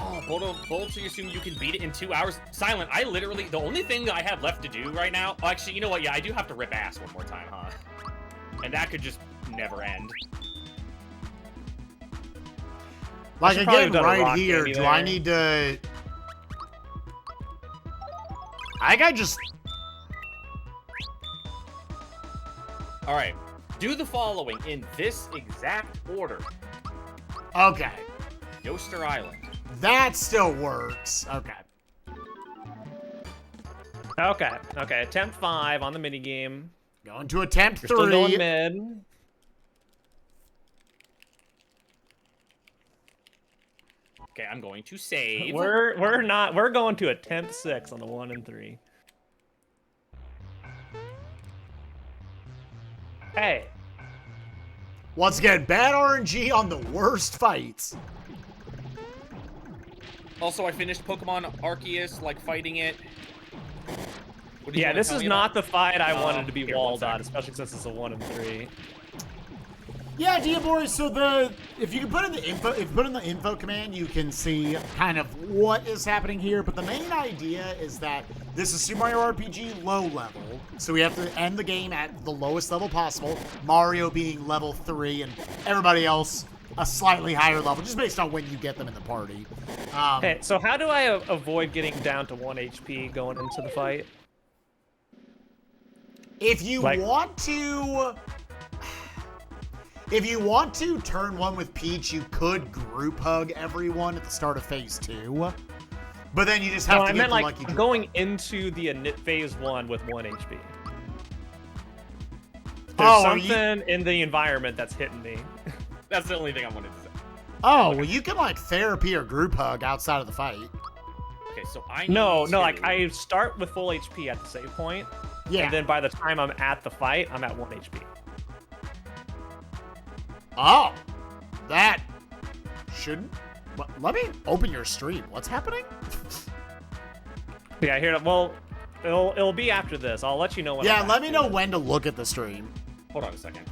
Oh, bullets, you assume you can beat it in 2 hours? Silent, I literally... The only thing I have left to do right now... Oh, actually, you know what? Yeah, I do have to rip ass one more time, huh? And that could just never end. Like, again, done a right rock here, candy do there. I need to... I think I just... Alright. Do the following in this exact order. Okay. Yoster Island. That still works. Okay. Okay. Attempt 5 on the minigame. Going to attempt You're 3. still going mid. Okay, I'm going to save. We're going to attempt 6 on the 1 and 3. Hey. Once again, bad RNG on the worst fights. Also, I finished Pokemon Arceus, like, fighting it. What do you Yeah, wanna this tell is me not about? the fight I wanted to be Here, one walled sec. on, especially since it's a 1 and 3. Yeah, Diabori, so if you put in the info command, you can see kind of what is happening here, but the main idea is that this is Super Mario RPG low level, so we have to end the game at the lowest level possible, Mario being level 3 and everybody else a slightly higher level, just based on when you get them in the party. Hey, so how do I avoid getting down to 1 HP going into the fight? If you want to turn 1 with Peach, you could group hug everyone at the start of phase 2. But then you just have No, to I get meant the like lucky group going hug. into the phase 1 with 1 HP. There's Oh, are something in the environment that's hitting me. That's the only thing I wanted to say. Oh, well, you can like therapy or group hug outside of the fight. Okay, so I need No, to... like I start with full HP at the save point, Yeah. and then by the time I'm at the fight, I'm at 1 HP. Oh, that shouldn't. Let me open your stream. What's happening? Yeah, here. Well, it'll be after this. I'll let you know when. Yeah, I'm let back me to know it. when to look at the stream. Hold on a second.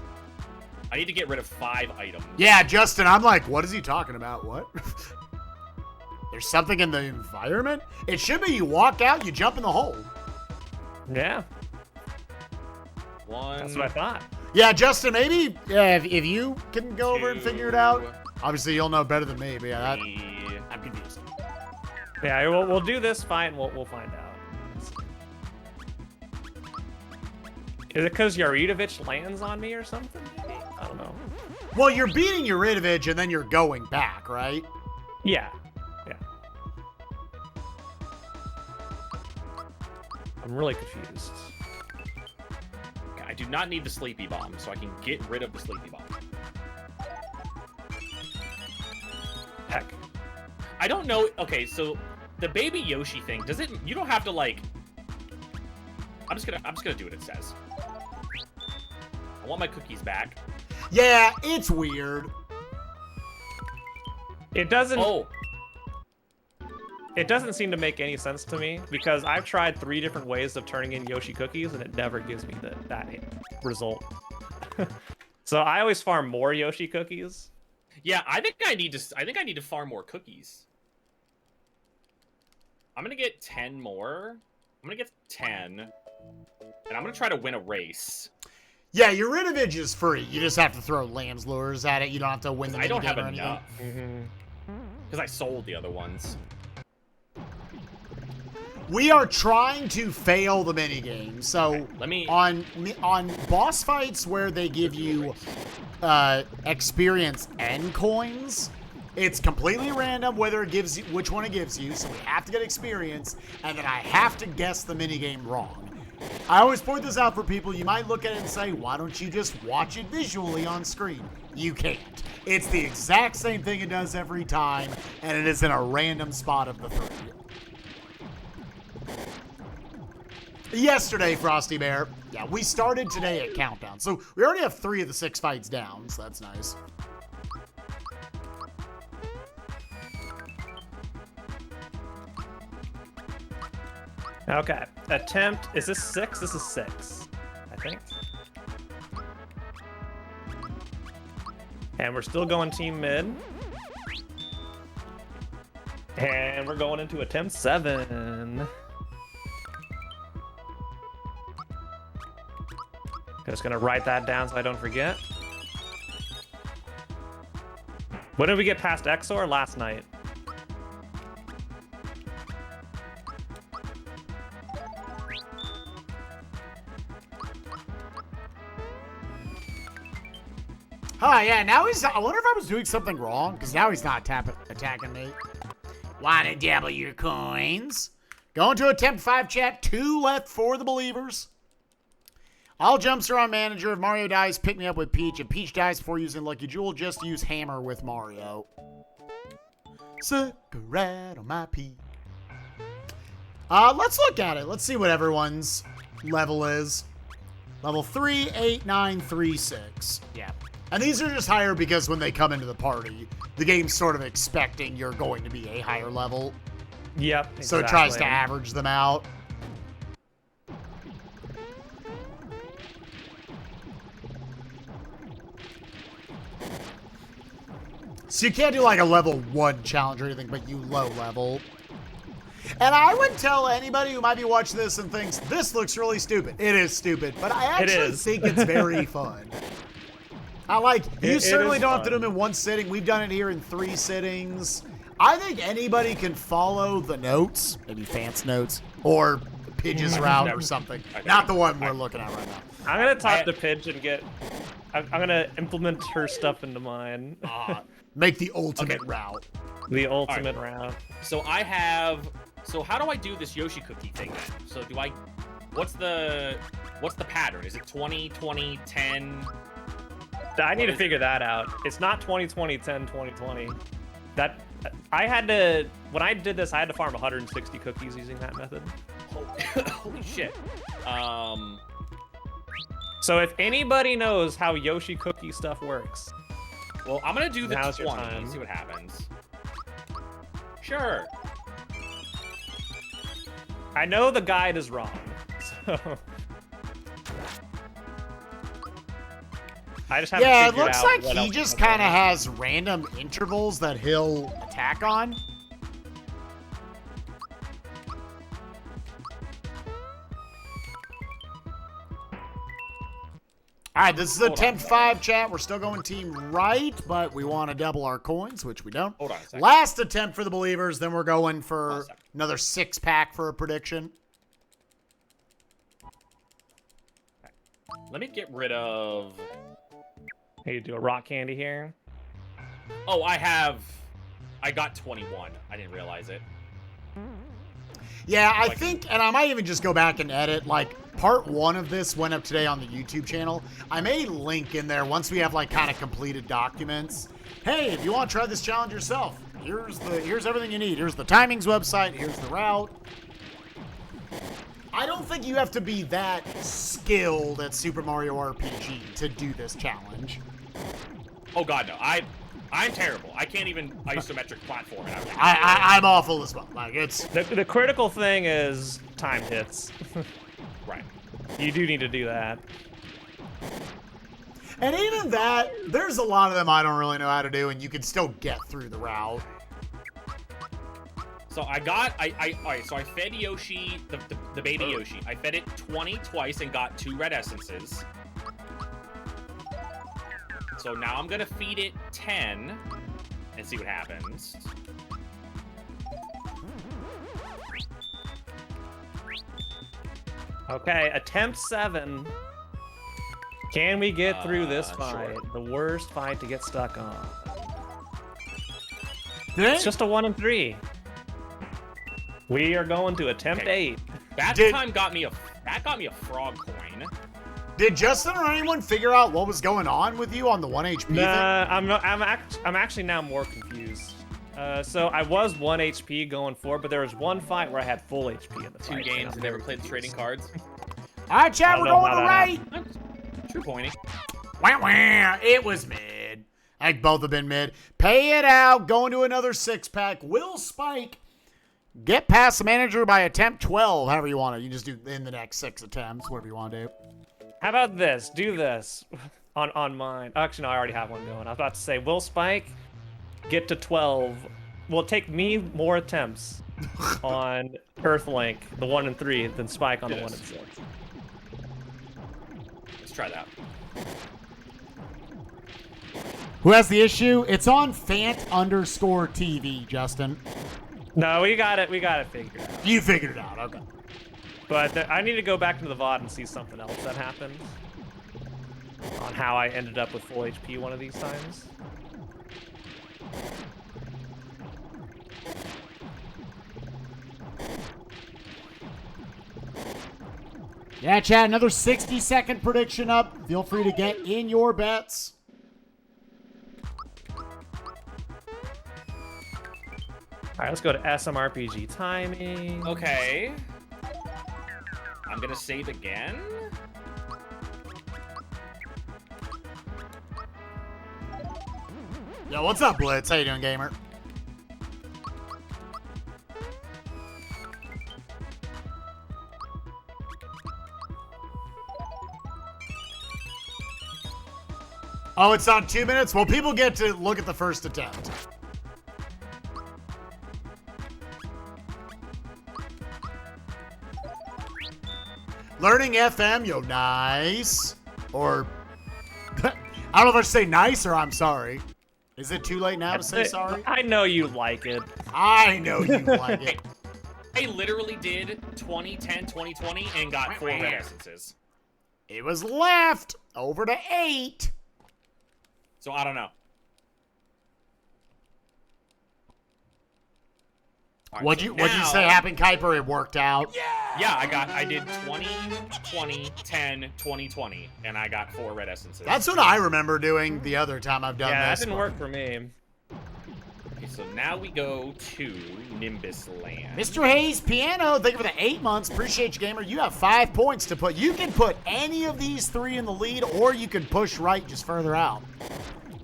I need to get rid of 5 items. Yeah, Justin, I'm like, what is he talking about? What? There's something in the environment? It should be you walk out, you jump in the hole. Yeah, One. that's what I thought. Yeah, Justin, maybe if you can go over and figure it out. Obviously, you'll know better than me, but yeah, I'm confused. Yeah, we'll do this fight and we'll find out. Is it because Yurinovich lands on me or something? I don't know. Well, you're beating Yurinovich and then you're going back, right? Yeah. Yeah. I'm really confused. Okay, I do not need the sleepy bomb, so I can get rid of the sleepy bomb. Heck. I don't know. Okay, so the baby Yoshi thing, does it? You don't have to like. I'm just gonna do what it says. I want my cookies back. Yeah, it's weird. It doesn't. Oh. It doesn't seem to make any sense to me because I've tried 3 different ways of turning in Yoshi cookies and it never gives me that result. So I always farm more Yoshi cookies. Yeah, I think I need to farm more cookies. I'm gonna get 10 more. I'm gonna get 10, and I'm gonna try to win a race. Yeah, Yurinovich is free. You just have to throw lamb's lures at it. You don't have to win the I don't have minigame or anything. enough because I sold the other ones. We are trying to fail the minigame. So Let me on boss fights where they give you experience and coins, it's completely random whether it gives you which one it gives you. So we have to get experience, and then I have to guess the minigame wrong. I always point this out for people. You might look at it and say, why don't you just watch it visually on screen? You can't. It's the exact same thing it does every time, and it is in a random spot of the 3. Yesterday, Frosty Bear. Yeah, we started today at Countdown. So we already have 3 of the 6 fights down, so that's nice. Okay. Attempt. Is this 6? This is 6, I think. And we're still going team mid. And we're going into attempt 7. Just gonna write that down so I don't forget. When did we get past Exor? Last night. Oh, yeah, now he's... I wonder if I was doing something wrong, because now he's not attacking me. Wanna double your coins? Going to attempt 5, chat. 2 left for the believers. All jumps are on manager. If Mario dies, pick me up with Peach. If Peach dies before using Lucky Jewel, just use Hammer with Mario. Suck a rat on my pee. Let's look at it. Let's see what everyone's level is. Level 3, 8, 9, 3, 6. Yeah. And these are just higher because when they come into the party, the game's sort of expecting you're going to be a higher level. Yep. So it tries to average them out. So you can't do like a level 1 challenge or anything, but you low level. And I would tell anybody who might be watching this and thinks, this looks really stupid. It is stupid, but I actually think it's very fun. I like, you certainly don't have to do them in 1 sitting. We've done it here in 3 sittings. I think anybody can follow the notes, maybe Fance notes, or Pidge's route or something. Not the one we're looking at right now. I'm gonna talk to Pidge and get... I'm gonna implement her stuff into mine. Make the ultimate route. The ultimate route. So I have. So how do I do this Yoshi cookie thing then? So do I? What's the pattern? Is it 20, 20, 10? I need to figure that out. It's not 20, 20, 10, 20, 20. That I had to. When I did this, I had to farm 160 cookies using that method. Holy shit. So if anybody knows how Yoshi cookie stuff works, well, I'm gonna do the now's 20. your time. See what happens. Sure. I know the guide is wrong, so I just haven't Yeah, it figured looks out like what he else just to do. kind of has random intervals that he'll attack on. All right, this is Hold on. attempt 5, chat. We're still going team right, but we want to double our coins, which we don't. Hold on a second. Last attempt for the believers, then we're going for a second. another 6-pack for a prediction. Let me get rid of... Hey, you do a rock candy here. Oh, I got 21. I didn't realize it. Yeah, I think, and I might even just go back and edit, like, part 1 of this went up today on the YouTube channel. I may link in there once we have, like, kind of completed documents. Hey, if you want to try this challenge yourself, here's everything you need. Here's the timings website, here's the route. I don't think you have to be that skilled at Super Mario RPG to do this challenge. Oh god, no. I'm terrible. I can't even isometric platform. I'm awful as well. Like, it's... The critical thing is time hits. Right. You do need to do that. And even that, there's a lot of them I don't really know how to do, and you can still get through the route. So so I fed Yoshi, the baby Yoshi. I fed it 20 twice and got 2 red essences. So now I'm gonna feed it 10 and see what happens. Okay, attempt 7. Can we get through this fight? Sure. The worst fight to get stuck on. Did It's just a 1 and 3. We are going to attempt Okay. 8. That time got me a frog coin. Did Justin or anyone figure out what was going on with you on the 1 HP thing? Nah, I'm actually now more confused. So I was 1 HP going forward, but there was one fight where I had full HP in the 2 fight. games and never played the trading cards. All right, chat, we're don't know going to how that right. True pointing. Wah, wah, it was mid. I think both have been mid. Pay it out. Going to another 6-pack. Will Spike get past the manager by attempt 12? However you want to. You just do in the next 6 attempts, whatever you want to do. How about this? Do this on mine. Actually, no, I already have one going. I was about to say, will Spike get to 12? Will it take me more attempts on Earthlink, the 1 and 3, than Spike on the 1 and 6? Let's try that. Who has the issue? It's on Fant_TV, Justin. No, we got it. We got it figured out. You figured it out. Okay. But I need to go back into the VOD and see something else that happened on how I ended up with full HP one of these times. Yeah, chat, another 60-second prediction up. Feel free to get in your bets. All right, let's go to SMRPG timing. Okay. I'm gonna save again. Yo, what's up, Blitz? How you doing, gamer? Oh, it's on 2 minutes? Well, people get to look at the first attempt. Learning FM, yo, nice. Or, I don't know if I should say nice or I'm sorry. Is it too late now to say sorry? I know you like it. I know you like it. I literally did 20, 10, 20, 20, and got 4 red essences. It was left over to 8. So I don't know. All right, What'd you say happened, Kuiper? It worked out. Yeah, I did 20, 20, 10, 20, 20, and I got 4 red essences. That's what I remember doing the other time I've done Yeah, this. that didn't work for me. Okay, so now we go to Nimbus Land. Mr. Hayes Piano, thank you for the 8 months. Appreciate you, gamer. You have 5 points to put. You can put any of these 3 in the lead, or you can push right just further out.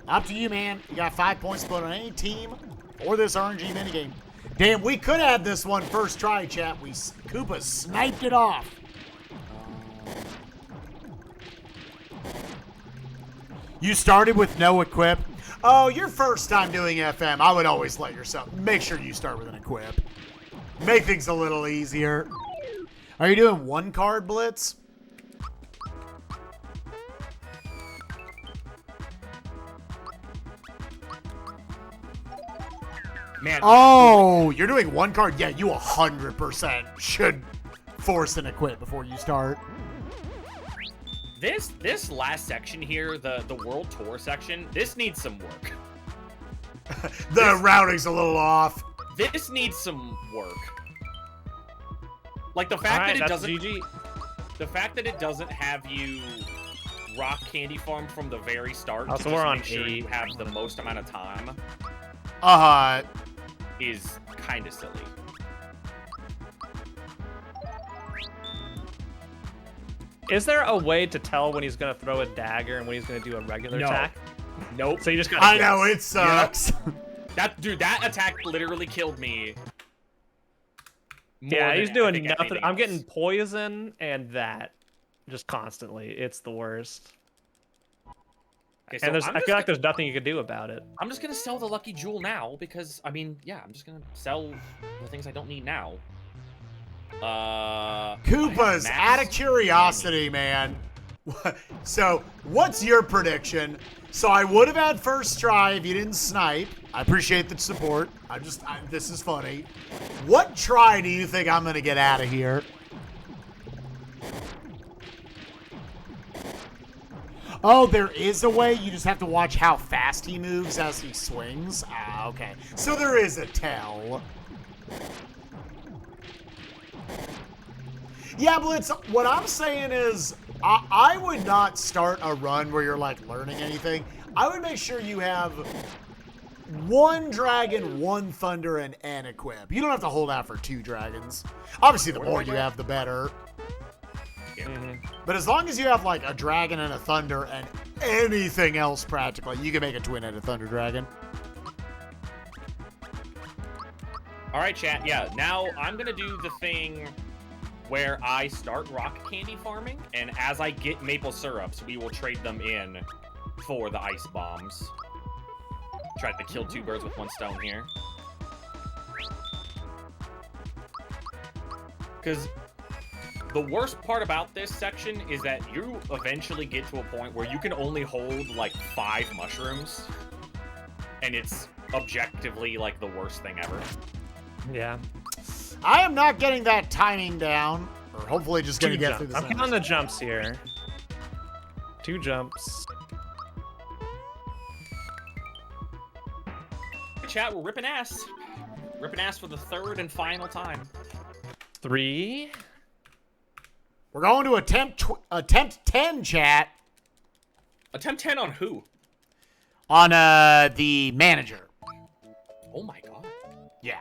Up to you, man. You got 5 points to put on any team or this RNG minigame. Damn, we could have this one first try, chat. Koopa sniped it off. You started with no equip. Oh, your first time doing FM, I would always let yourself. Make sure you start with an equip. Make things a little easier. Are you doing 1 card blitz? Man. Oh, you're doing one card? Yeah, you 100% should force an equip before you start. This last section here, the World Tour section, this needs some work. The routing's a little off. This needs some work. Like the fact that it doesn't. GG. The fact that it doesn't have you rock candy farm from the very start. Also, to we're just on make sure 8. you have the most amount of time. Is kind of silly. Is there a way to tell when he's gonna throw a dagger and when he's gonna do a regular attack? Nope. So you just gotta I guess. know, it sucks. That attack literally killed me. Yeah, he's I doing think nothing. anything I'm else. getting poison and that just constantly. It's the worst. Okay, so And I'm I just feel like there's nothing you can do about it. I'm just gonna sell the lucky jewel now because I mean, yeah, I'm just gonna sell the things I don't need now. Koopas, Max out of curiosity, man. So, what's your prediction? So I would have had first try if you didn't snipe. I appreciate the support. This is funny. What try do you think I'm gonna get out of here? Oh, there is a way. You just have to watch how fast he moves as he swings. Ah, okay. So there is a tell. Yeah, Blitz, what I'm saying is I would not start a run where you're, like, learning anything. I would make sure you have one dragon, one thunder, and an equip. You don't have to hold out for 2 dragons. Obviously, the more you have, the better. But as long as you have, like, a dragon and a thunder and anything else practically, you can make a twin-headed thunder dragon. All right, chat. Yeah, now I'm gonna do the thing where I start rock candy farming, and as I get maple syrups, we will trade them in for the ice bombs. Try to kill 2 birds with 1 stone here. Because the worst part about this section is that you eventually get to a point where you can only hold like 5 mushrooms, and it's objectively like the worst thing ever. Yeah. I am not getting that timing down, or hopefully just going to get through the I'm counting the jumps here. 2 jumps. Chat, we're ripping ass. Ripping ass for the 3rd and final time. 3. We're going to attempt 10, chat. Attempt 10 on who? On the manager. Oh my god. Yeah.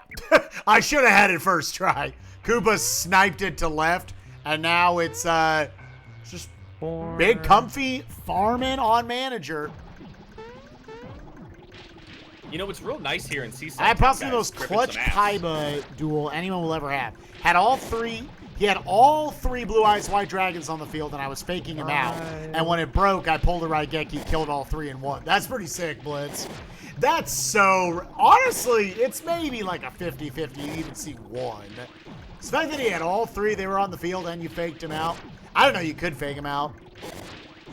I should have had it first try. Koopa sniped it to left, and now it's just 4. big comfy farming on manager. You know what's real nice here in Seaside? I have possibly the guys, most ripping clutch some ass. Kaiba duel anyone will ever have. He had all 3 blue eyes white dragons on the field, and I was faking him out. And when it broke, I pulled a Raigeki, killed all 3 in 1. That's pretty sick, Blitz. That's so... Honestly, it's maybe like a 50-50. You even see 1. The fact that he had all 3, they were on the field, and you faked him out. I don't know, you could fake him out.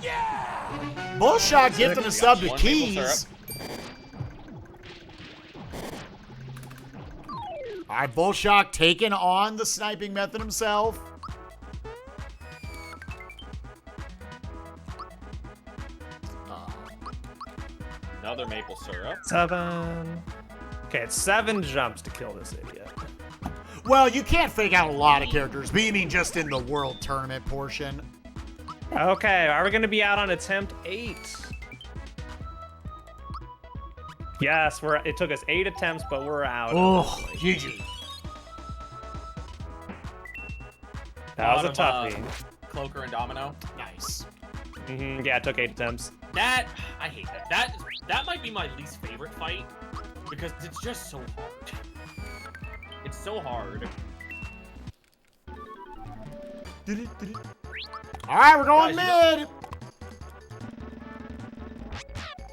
Yeah! Bullshot gifting a sub to one maple Keys. All right, Bullshock taking on the sniping method himself. Another maple syrup. 7. Okay, it's 7 jumps to kill this idiot. Well, you can't fake out a lot of characters, but you mean just in the world tournament portion. Okay, are we going to be out on attempt 8? Yes, it took us 8 attempts, but we're out. Oh, GG. That was a Bottom, toughie. Cloaker and Domino. Nice. Yeah, it took 8 attempts. That, I hate that. That might be my least favorite fight because it's just so hard. It's so hard. All right, we're going Guys, mid.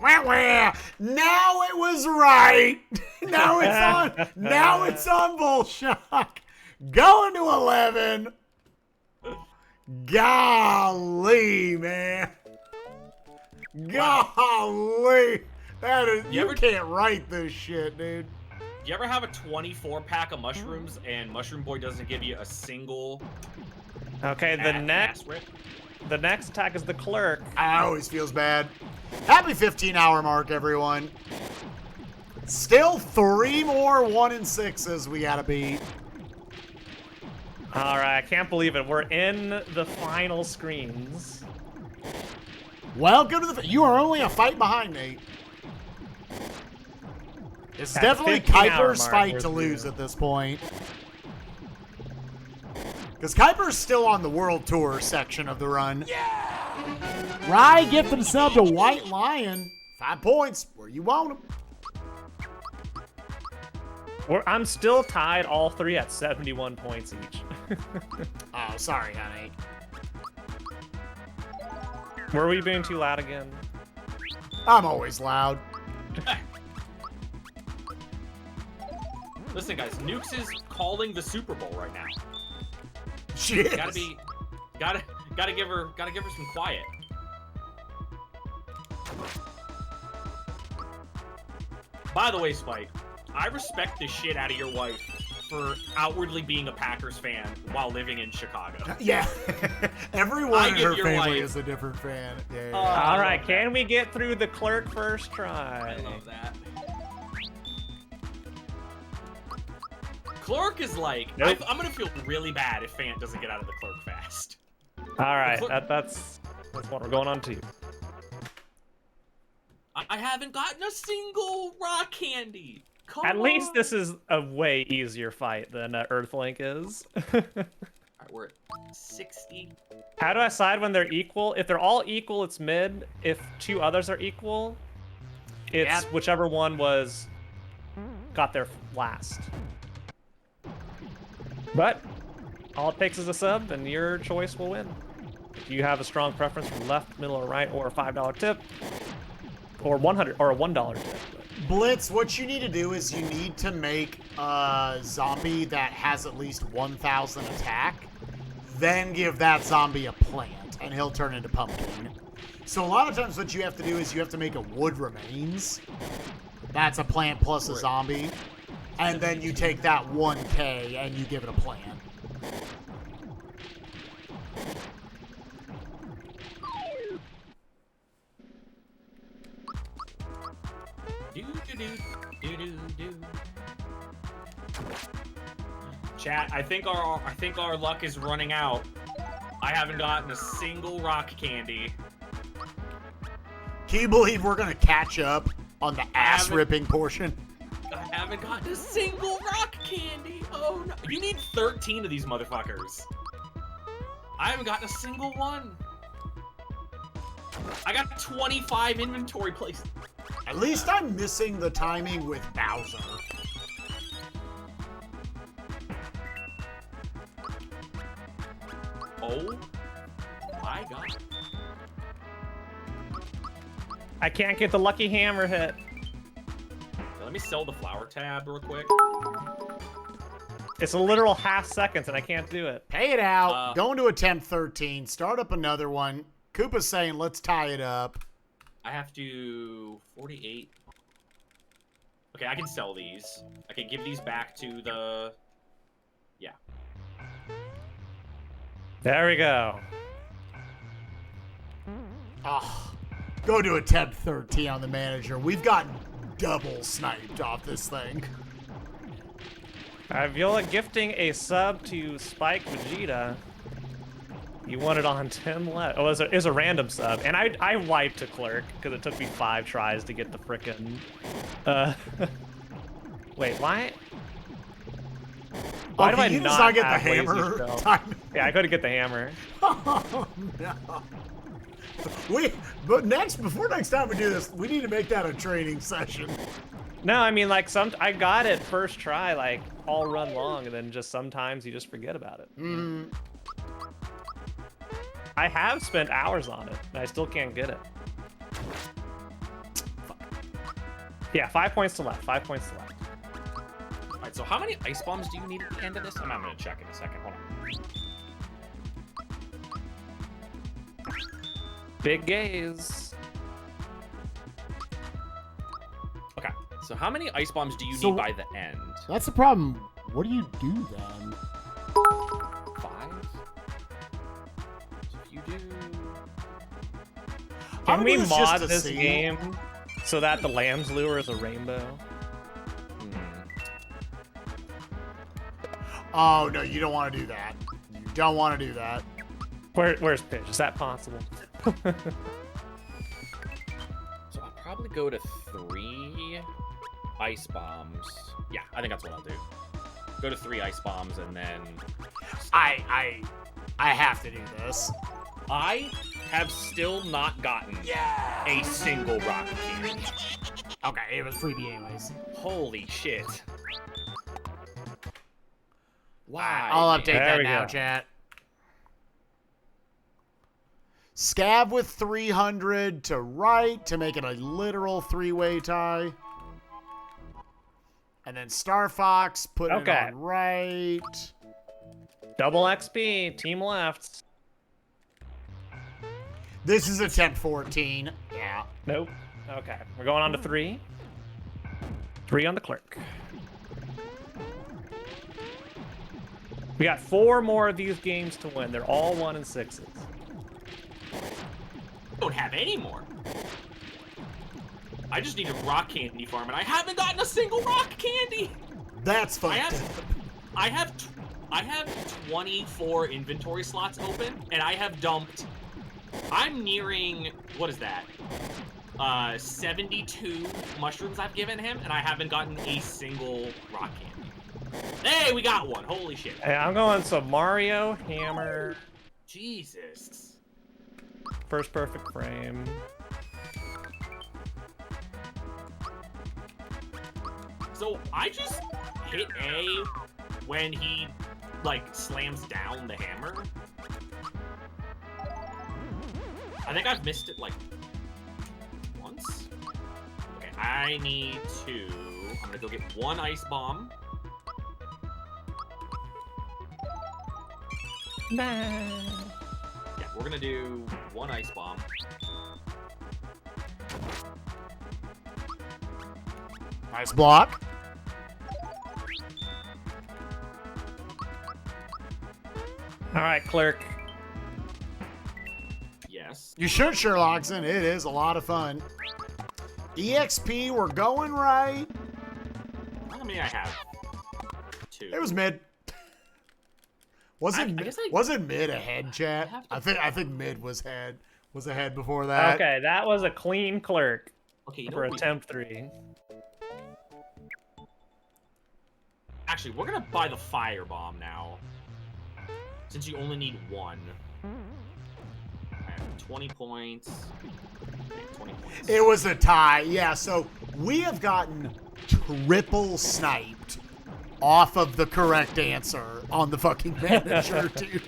Wah, wah. Now it was right. Now it's on. Now it's on Bullshock. Going to 11. Golly, man. Golly. That is, you can't write this shit, dude. you ever have a 24-pack of mushrooms and Mushroom Boy doesn't give you a single Okay, ass rip? the next attack is the clerk. I always feels bad. Happy 15-hour mark, everyone. Still 3 more 1 and 6s we gotta beat. All right, I can't believe it. We're in the final screens. Welcome to the... You are only a fight behind, Nate. It's At the definitely 15-hour Kuiper's mark, fight we're to lose through. at this point. Because Kuiper's still on the World Tour section of the run. Yeah! Rye gift himself to White Lion. 5 points where you want him. I'm still tied all three at 71 points each. Oh, sorry, honey. Were we being too loud again? I'm always loud. Listen, guys, Nukes is calling the Super Bowl right now. She is. Gotta give her some quiet. By the way, Spike, I respect the shit out of your wife for outwardly being a Packers fan while living in Chicago. Yeah. Everyone in give her your family wife- is a different fan. Yeah, yeah. All I right, love can we get through the clerk first try? I love that. Clerk is like, Nope. I'm gonna feel really bad if Fant doesn't get out of the Clerk fast. All right, Clerk- that's what we're going on to. I haven't gotten a single rock candy. Come At least on. this is a way easier fight than Earthlink is. Alright, we're at 60. How do I decide when they're equal? If they're all equal, it's mid. If 2 others are equal, it's Yeah. whichever one got there last. But all it takes is a sub, and your choice will win. If you have a strong preference for left, middle, or right, or a $5 tip, or $100 or a $1 tip. Blitz, what you need to do is you need to make a zombie that has at least 1,000 attack, then give that zombie a plant, and he'll turn into pumpkin. So a lot of times what you have to do is you have to make a wood remains. That's a plant plus a zombie. And then you take that 1K and you give it a plant. Chat, I think our luck is running out. I haven't gotten a single rock candy. Can you believe we're gonna catch up on the ass-ripping portion? I haven't gotten a single rock candy. Oh no. You need 13 of these motherfuckers. I haven't gotten a single one. I got 25 inventory places. At least I'm missing the timing with Bowser. Oh my god. I can't get the lucky hammer hit. Let me sell the flower tab real quick. It's a literal half seconds, and I can't do it. Pay it out. Going to attempt 13. Start up another one. Koopa's saying, let's tie it up. I have to 48. Okay, I can sell these. I can give these back to the... Yeah. There we go. Oh, go to attempt 13 on the manager. We've gotten double sniped off this thing. Viola gifting a sub to Spike Vegeta. You want it on 10 left. Oh, it was a random sub. And I wiped to Clerk because it took me 5 tries to get the frickin'... Wait, why? Why do I you not just not get the have lazy hammer spell? time? Yeah, I couldn't get the hammer. Oh, no. But before next time we do this, we need to make that a training session. No, I mean, like, I got it first try, like, all run long, and then just sometimes you just forget about it. I have spent hours on it, and I still can't get it. Yeah, 5 points to left, 5 points to left. Alright, so how many ice bombs do you need at the end of this? I'm gonna check in a second. Hold on. Big gaze. Okay, So how many ice bombs do you So- need by the end? That's the problem. What do you do then? 5? So if you do... Can we this just mod to this see. game so that the lamb's lure is a rainbow? Oh, no, you don't want to do that. You don't want to do that. Where's Pitch? Is that possible? So I'll probably go to 3 ice bombs. Yeah, I think that's what I'll do. Go to 3 ice bombs and then... I have to do this. I have still not gotten a single rock candy. Okay, it was freebie anyways. Holy shit. Why? I'll update There that we now, go. chat. Scab with 300 to right to make it a literal 3-way tie. And then Star Fox putting it Okay. on right. Double XP, team left. This is attempt 14. Yeah. Nope. Okay, we're going on to 3. 3 on the clerk. We got 4 more of these games to win. They're all 1 and 6s. Don't have any more. I just need a rock candy farm, and I haven't gotten a single rock candy. That's I fun. have 24 inventory slots open, and I have dumped. I'm nearing, what is that? 72 mushrooms I've given him, and I haven't gotten a single rock candy. Hey, we got one. Holy shit. Hey, I'm going so Mario, Hammer, Jesus. first perfect frame. So I just hit A when he, like, slams down the hammer. I think I've missed it, like, once. Okay, I need to... I'm gonna go get 1 ice bomb. Yeah, we're gonna do 1 ice bomb. Nice block. All right, clerk. Yes. You should, Sherlockson. It is a lot of fun. EXP, we're going right. How many I have? 2. It was mid. Wasn't I guess I- wasn't mid ahead, chat? have to- I think mid was ahead before that. Okay, that was a clean clerk Okay, you know for what we- attempt 3. Actually, we're gonna buy the fire bomb now. Since you only need 1. I have 20 points. Okay, 20 points. It was a tie. Yeah, so we have gotten triple sniped off of the correct answer on the fucking manager, dude.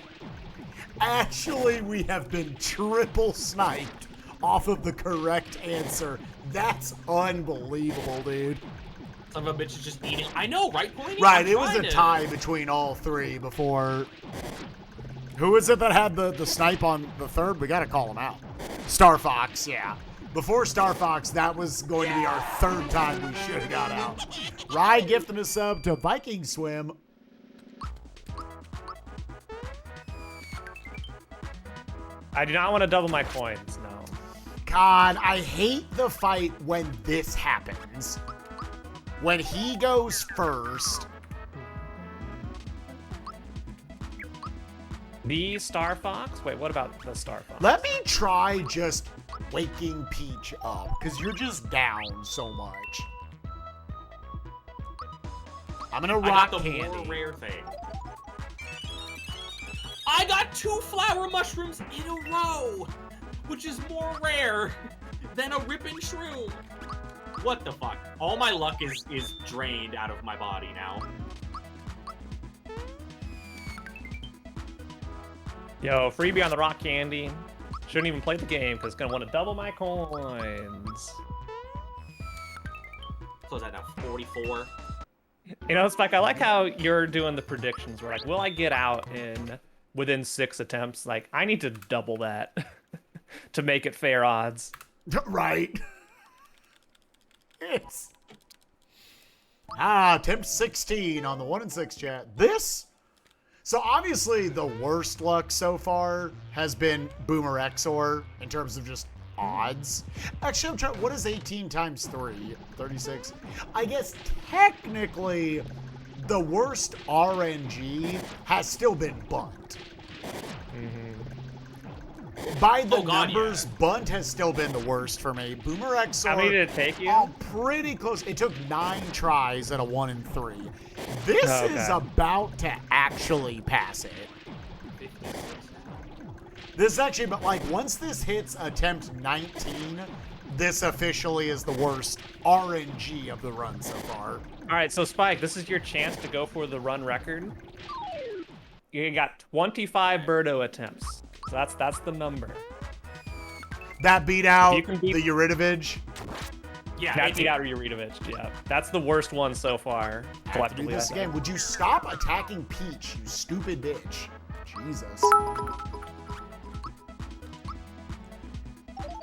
Actually, we have been triple sniped off of the correct answer. That's unbelievable, dude. Son of a bitch is just eating. I know, right, Pointy? Right, I'm it was a trying to- tie between all 3 before. Who was it that had the snipe on the third? We gotta call him out. Star Fox, yeah. Before Star Fox, that was going to be our 3rd time we should have got out. Rye gifting a sub to Viking Swim. I do not want to double my coins, no. God, I hate the fight when this happens. When he goes first. The Star Fox? Wait, what about the Star Fox? Let me try just waking Peach up, because you're just down so much. I'm gonna I rock got the candy. more rare thing. I got 2 flower mushrooms in a row, which is more rare than a ripping shroom. What the fuck? All my luck is drained out of my body now. Yo, freebie on the rock candy. Shouldn't even play the game because it's gonna want to double my coins. So is that now 44? You know, Spike, I like how you're doing the predictions. Where like, will I get out within 6 attempts? Like, I need to double that to make it fair odds. Right. It's Attempt 16 on the 1 and 6 chat. So obviously the worst luck so far has been Boomer XOR in terms of just odds. Actually, I'm trying, what is 18 times 3? 36? I guess technically the worst RNG has still been Bunt. By the numbers, Bunt has still been the worst for me. Boomer XOR. How many did it take you? Oh, pretty close. It took 9 tries at a 1 and 3. This is about to actually pass it. This is actually, but like once this hits attempt 19, this officially is the worst RNG of the run so far. All right, so Spike, this is your chance to go for the run record. You got 25 Birdo attempts. So that's the number. That beat out the Yurinovich. Yeah, that beat out Yurinovich. Yeah, that's the worst one so far. I have to do this again. Would you stop attacking Peach, you stupid bitch? Jesus.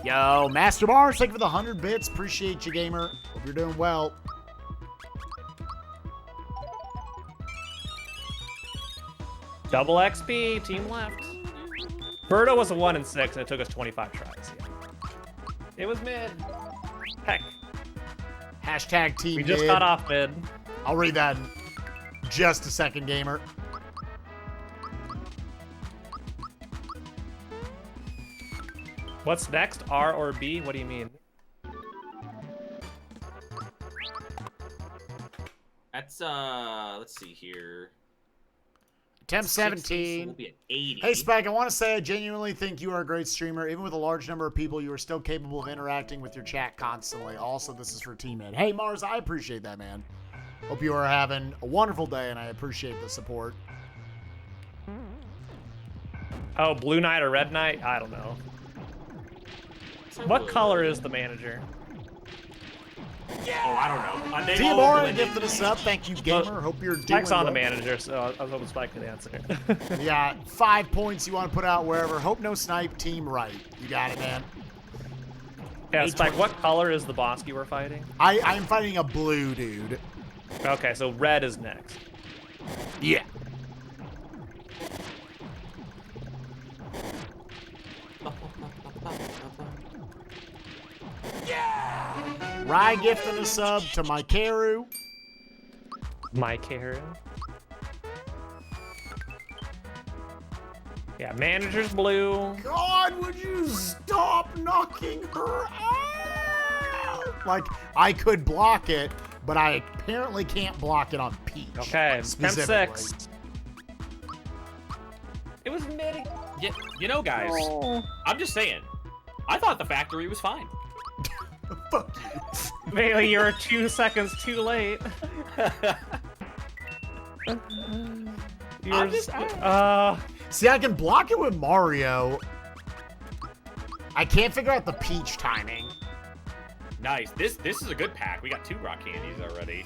Yo, Master Mars, thank you for the 100 bits. Appreciate you, gamer. Hope you're doing well. Double XP, team left. Birdo was a 1 and 6, and it took us 25 tries. Yeah. It was mid. Heck. Hashtag team We just mid. got off mid. I'll read that in just a second, gamer. What's next? R or B? What do you mean? That's let's see here. Attempt 16, so 17. we'll be at 80. Hey, Spike, I want to say I genuinely think you are a great streamer. Even with a large number of people, you are still capable of interacting with your chat constantly. Also, this is for Team Ed. Hey, Mars, I appreciate that, man. Hope you are having a wonderful day, and I appreciate the support. Oh, Blue Knight or Red Knight? I don't know. What color is the manager? Oh, I don't know. Team Orange gifted us up. Thank you, gamer. Hope you're doing Spike's on well. the manager, so I was hoping Spike could answer. You got 5 points you want to put out wherever. Hope no snipe. Team right. You got it, man. Yeah, Spike, what color is the boss you were fighting? I'm fighting a blue dude. Okay, so red is next. Yeah. Rye gifting a sub to my Karu. My Karen. Yeah, manager's blue. God, would you stop knocking her out? Like, I could block it, but I apparently can't block it on Peach. Okay, specifically. 10-6. It was mid. Yeah, you know, guys, I'm just saying. I thought the factory was fine. Fuck you. Maybe you were 2 seconds too late. See, I can block it with Mario. I can't figure out the Peach timing. Nice. This is a good pack. We got 2 rock candies already.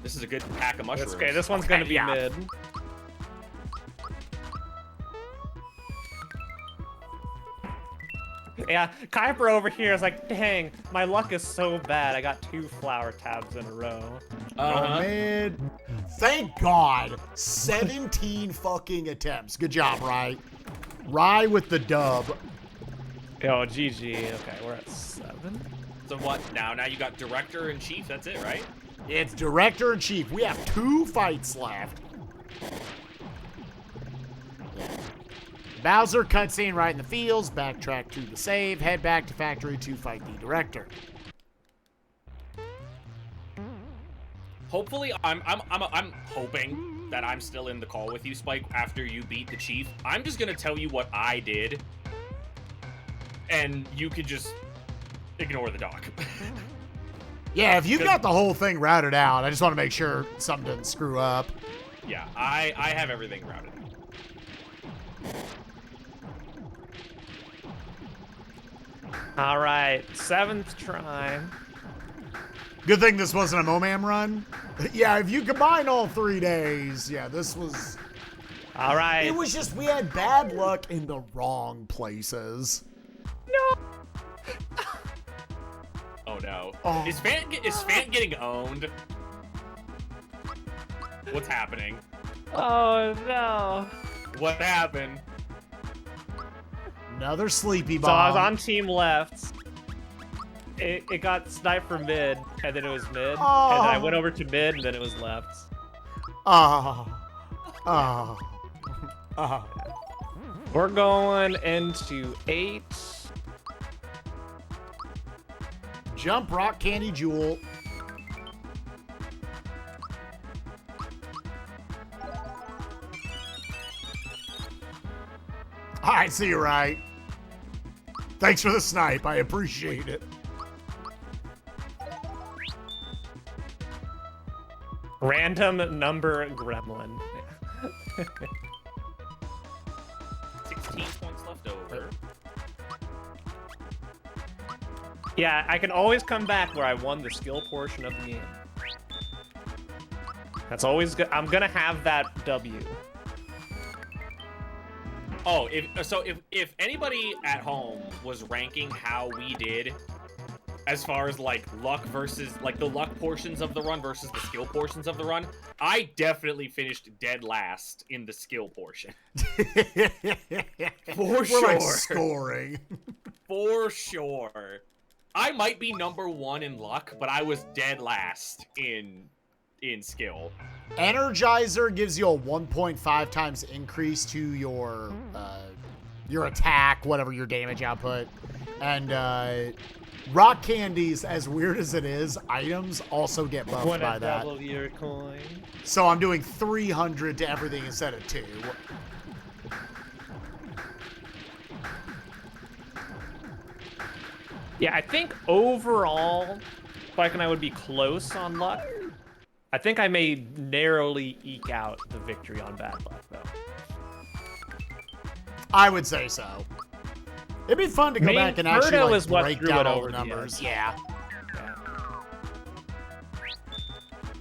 This is a good pack of mushrooms. Okay, this one's gonna be mid. Yeah, Kuiper over here is like, dang, my luck is so bad. I got 2 flower tabs in a row. Oh, man. Thank God. 17 fucking attempts. Good job, Rye. Rye with the dub. Yo, GG. Okay, we're at 7. So what now? Now you got director and chief. That's it, right? It's Director in Chief. We have 2 fights left. Bowser cutscene right in the fields. Backtrack to the save. Head back to factory to fight the director. Hopefully, I'm hoping that I'm still in the call with you, Spike, after you beat the chief. I'm just gonna tell you what I did, and you can just ignore the doc. Yeah, if you got the whole thing routed out, I just want to make sure something doesn't screw up. Yeah, I have everything routed. All right, 7th try. Good thing this wasn't a Momam run. Yeah, if you combine all 3 days, yeah, this was... All right. It was just, we had bad luck in the wrong places. No. Oh Oh no. Oh. Is Fant getting owned? What's happening? Oh no. What happened? Another sleepy So I was bomb. on team left. It got sniped from mid, and then it was mid, Oh. and then I went over to mid, and then it was left. Oh. Oh. Oh. We're going into 8. Jump, rock, candy, jewel. I see you right. Thanks for the snipe. I appreciate it. Random number gremlin. 16 points left over. Yeah, I can always come back where I won the skill portion of the game. That's always good. I'm gonna have that W. Oh, if anybody at home was ranking how we did as far as like luck versus like the luck portions of the run versus the skill portions of the run, I definitely finished dead last in the skill portion. We're sure. like scoring. For sure. I might be number 1 in luck, but I was dead last in skill. Energizer gives you a 1.5 times increase to your attack, whatever your damage output. And rock candies, as weird as it is, items also get buffed Wanna by that. double your coin? So I'm doing 300 to everything instead of 2. Yeah, I think overall, Spike and I would be close on luck. I think I may narrowly eke out the victory on bad luck, though. I would say so. It'd be fun to go Main back and actually Birdo like, is what break threw down it all over the the numbers. edge. Yeah.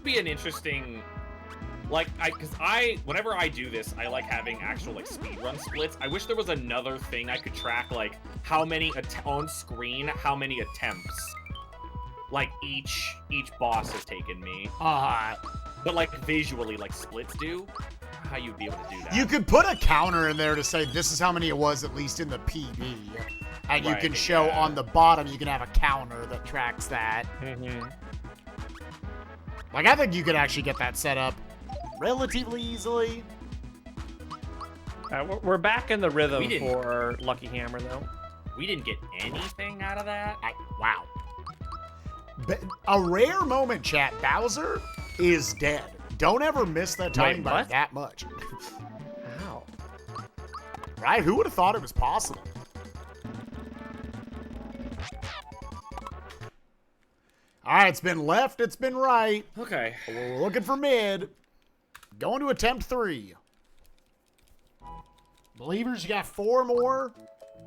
Be an interesting, like, whenever I do this, I like having actual like speedrun splits. I wish there was another thing I could track, like how many on screen, how many attempts, like each boss has taken me. But like visually, like splits do. How you'd be able to do that? You could put a counter in there to say this is how many it was, at least in the PB. And you Right, can show yeah. on the bottom, you can have a counter that tracks that. Mm-hmm. Like, I think you could actually get that set up relatively easily. We're back in the rhythm We didn't- for Lucky Hammer, though. We didn't get anything out of that. Wow. A rare moment, chat. Bowser is dead. Don't ever miss that timing by what? that much. Wow. Right? Who would have thought it was possible? All right, it's been left, it's been right. Okay. We're looking for mid. Going to attempt 3. Believers, you got 4 more.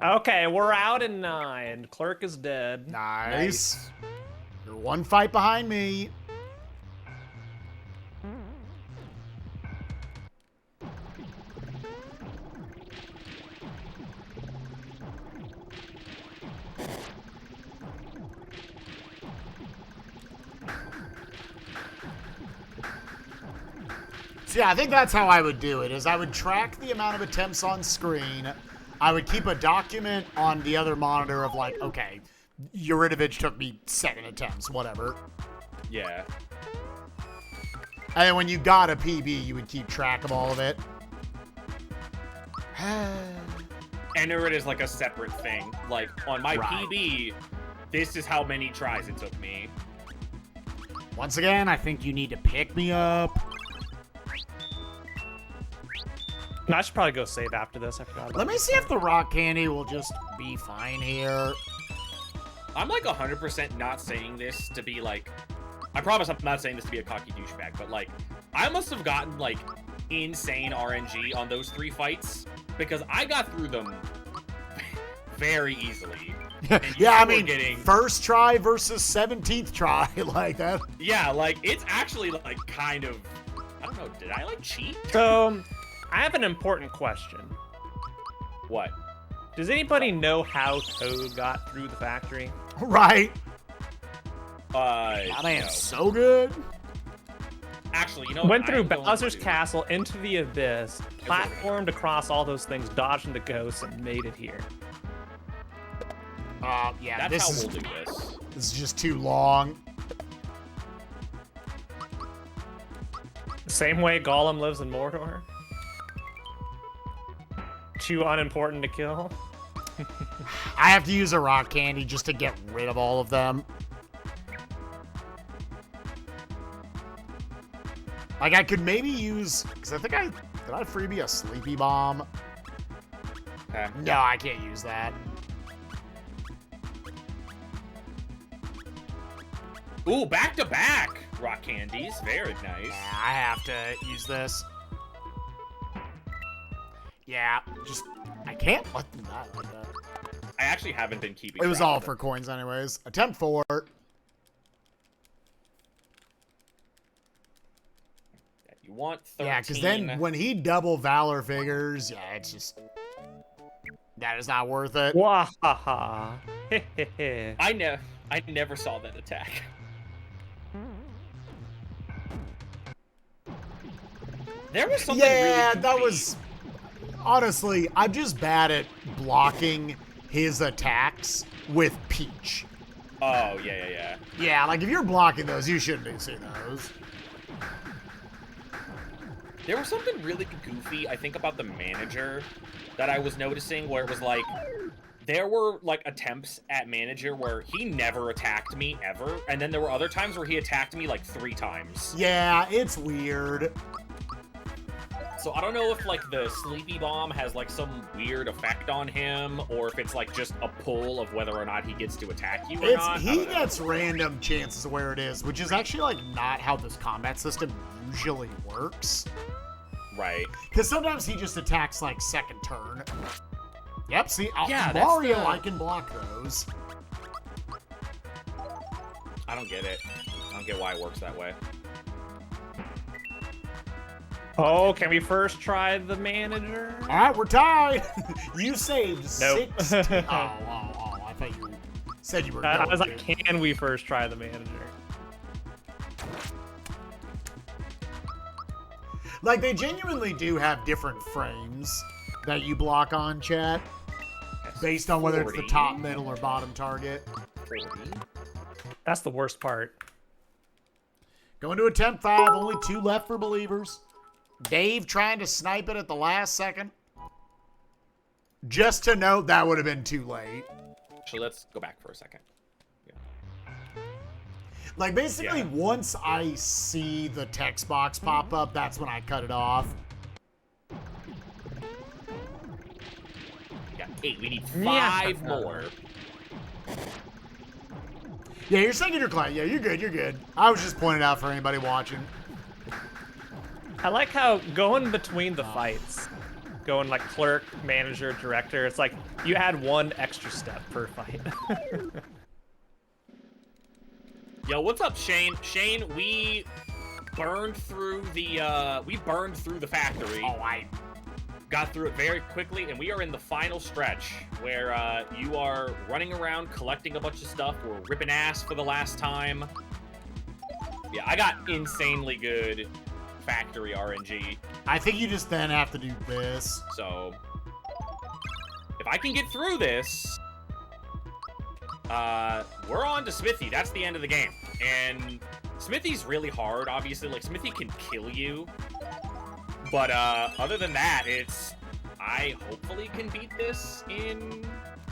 Okay, we're out in 9. Clerk is dead. Nice. You're 1 fight behind me. So yeah, I think that's how I would do it, is I would track the amount of attempts on screen. I would keep a document on the other monitor of like, okay, Yurinovich took me 7 attempts, whatever. Yeah. And then when you got a PB, you would keep track of all of it. Enter it as like a separate thing. Like on my Right. PB, this is how many tries it took me. Once again, I think you need to pick me up. No, I should probably go save after this. I forgot about Let me see if the rock candy will just be fine here. I'm like 100% not saying this to be like, I promise I'm not saying this to be a cocky douchebag, but like, I must have gotten like insane RNG on those 3 fights because I got through them very easily. And you Yeah, I were mean, getting, first try versus 17th try, like that. yeah, like it's actually like kind of, I don't know, did I like cheat? So, I have an important question. What? Does anybody know how Toad got through the factory? Right. That man's no. so good. Actually, you know what? Went I through am going Bowser's to- castle, into the abyss, platformed across all those things, dodged the ghosts, and made it here. Yeah, That's how this we'll do this. is just too long. Same way Gollum lives in Mordor. Too unimportant to kill. I have to use a rock candy just to get rid of all of them. Like, I could maybe use... Because I think did I freebie a Sleepy Bomb? Okay. No, I can't use that. Ooh, back to back rock candies. Very nice. Yeah, I have to use this. Yeah, just... I can't let them die like that. I actually haven't been keeping. It was track all of for coins anyways. Attempt 4. Yeah, you want 13. Yeah, because then when he double Valor figures, yeah, it's just... That is not worth it. Wahaha. I never saw that attack. There was something Yeah, really that goofy. was... Honestly, I'm just bad at blocking his attacks with Peach. Oh, yeah. Yeah, like if you're blocking those, you shouldn't be seeing those. There was something really goofy, I think, about the manager that I was noticing, where it was like, there were like attempts at manager where he never attacked me ever, and then there were other times where he attacked me like 3 times. Yeah, it's weird. So I don't know if like the Sleepy Bomb has like some weird effect on him, or if it's like just a pull of whether or not he gets to attack you or not. He gets random chances of where it is, which is actually like not how this combat system usually works. Right. Because sometimes he just attacks like second turn. Yep, see, Yeah, that's Mario, the- I can block those. I don't get it. I don't get why it works that way. Oh, can we first try the manager? All right, we're tied. You saved Nope. 16. Oh, I thought you said you were going I was like, to. can we first try the manager? Like, they genuinely do have different frames that you block on, chat, based on whether it's the 40. top, middle, or bottom target. 40. That's the worst part. Going to attempt 5, only 2 left for believers. Dave trying to snipe it at the last second. Just to note, that would have been too late. Actually, let's go back for a second. Like, basically, Yeah. once I see the text box pop up, that's when I cut it off. Yeah, 8. We need Yeah. 5 more. Yeah, you're second your client. Yeah, you're good, you're good. I was just pointing out for anybody watching. I like how going between the fights, going like clerk, manager, director, it's like you add 1 extra step per fight. Yo, what's up, Shane? Shane, we burned through the factory. Oh, I Got through it very quickly, and we are in the final stretch where you are running around collecting a bunch of stuff. We're ripping ass for the last time. Yeah, I got insanely good factory RNG, think you just then have to do this. so if I can get through this, we're on to Smithy. That's the end of the game. And Smithy's really hard, obviously. Like, Smithy can kill you. But, other than that, I hopefully can beat this in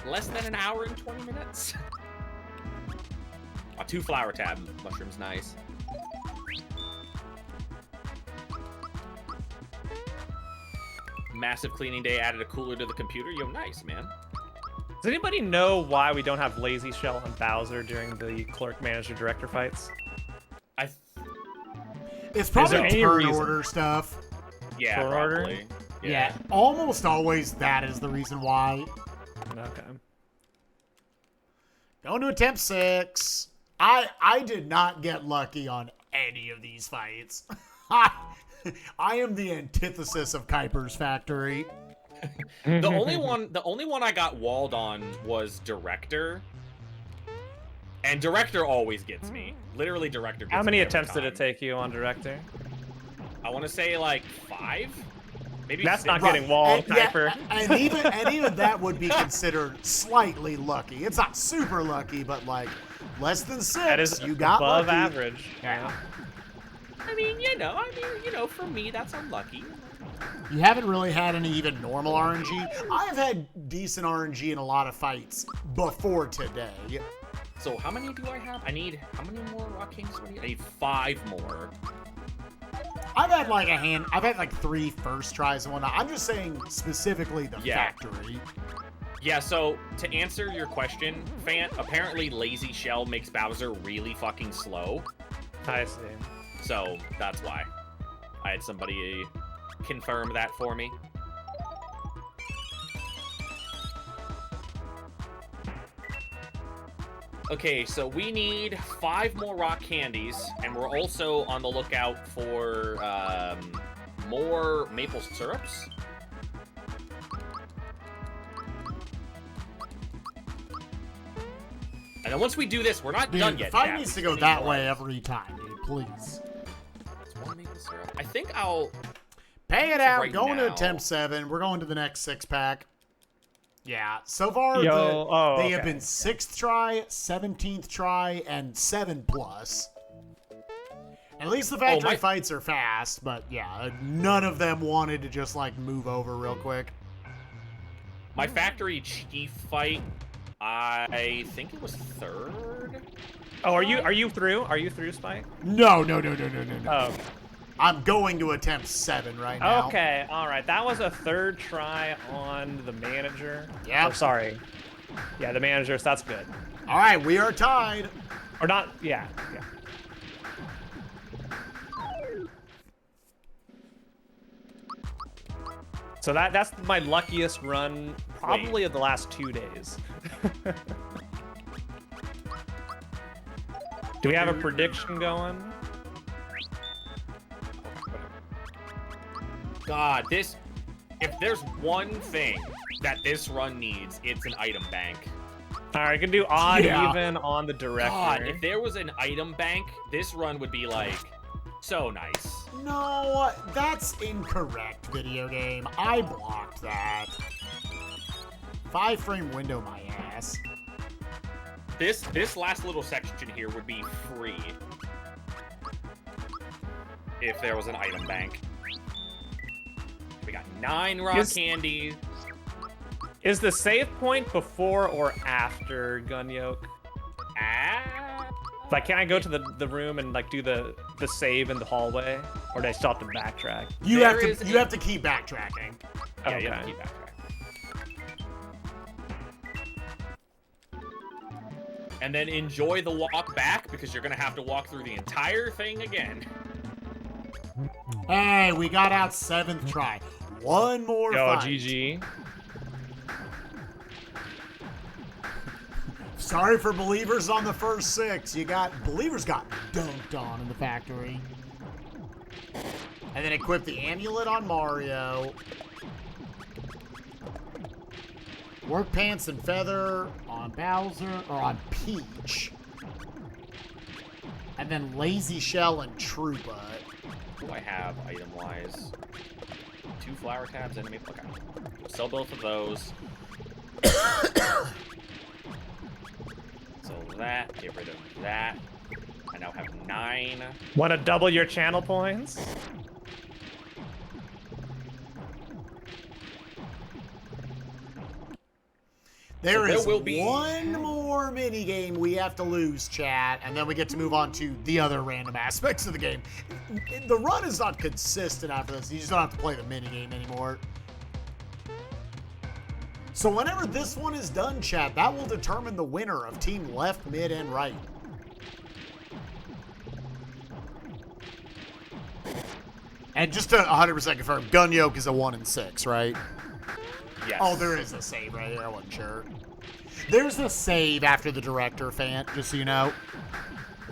less than an hour and 20 minutes. 2 flower tab mushrooms, nice. Massive cleaning day, added a cooler to the computer. Yo, nice, man. Does anybody know why we don't have Lazy Shell on Bowser during the clerk, manager, director fights? It's probably there any turn reason? order stuff. Yeah, For order? probably. Yeah, almost always that is the reason why. Okay. Going to attempt 6. I did not get lucky on any of these fights. I am the antithesis of Kuiper's factory. The only one I got walled on was director. And director always gets me. Literally, director gets me. How many every attempts did time. it take you on director? I want to say like 5. Maybe That's 6. not getting walled, Kuiper. And even that would be considered slightly lucky. It's not super lucky, but like less than 6. That is you got above lucky. average. Yeah. I mean, for me, that's unlucky. You haven't really had any even normal RNG. I've had decent RNG in a lot of fights before today. So how many do I have? How many more Rock Kings do I need? I need 5 more. I've had like 3 first tries and whatnot. I'm just saying specifically the factory. Yeah, so to answer your question, Fant, apparently Lazy Shell makes Bowser really fucking slow. I see. So that's why. I had somebody confirm that for me. Okay, so we need 5 more rock candies, and we're also on the lookout for more maple syrups. And then once we do this, we're not done yet. The fight Jack. needs to go that way every time, dude. Please. It's 1 maple syrup. I think I'll pay it out. Right going to now. attempt 7. We're going to the next 6-pack. Yeah, so far they have been 6th try, 17th try, and 7+. At least the factory fights are fast, but yeah, none of them wanted to just like move over real quick. My factory chief fight, I think it was 3rd. Oh, are you through? Are you through, Spike? No. Oh, okay. I'm going to attempt 7 right now. Okay, all right. That was a 3rd try on the manager. Yeah. Oh, sorry. Yeah, the manager. So that's good. All right, we are tied. Or not? Yeah. So that's my luckiest run, probably of the last 2 days. Do we have a prediction going? God, if there's one thing that this run needs, it's an item bank. All right, I can do odd even on the director. God, if there was an item bank, this run would be like so nice. No, that's incorrect, video game. I blocked that. 5-frame window, my ass. This last little section here would be free if there was an item bank. We got 9 rock candies. Is the save point before or after Gun Yoke? Like, can I go to the room and like do the save in the hallway, or do I still have to backtrack? You have to keep backtracking. Yeah, Okay. you have to keep backtracking. And then enjoy the walk back, because you're gonna have to walk through the entire thing again. Hey, we got out 7th try. 1 more fight. GG. Sorry for believers on the first 6. Believers got dunked on in the factory. And then equip the amulet on Mario. Work pants and feather on Bowser, or on Peach. And then lazy shell and Troopa. What do I have item-wise? 2 flower tabs and a maple. Okay. We'll sell both of those. So that, get rid of that. I now have 9. Want to double your channel points? There will be 1 more mini game we have to lose, chat, and then we get to move on to the other random aspects of the game. The run is not consistent after this. You just don't have to play the mini game anymore. So whenever this one is done, chat, that will determine the winner of team left, mid, and right. And just to 100% confirm, Gun Yoke is a 1 and 6, right? Yes. Oh, there is a save right there. I wasn't sure. There's a save after the director, Fant, just so you know.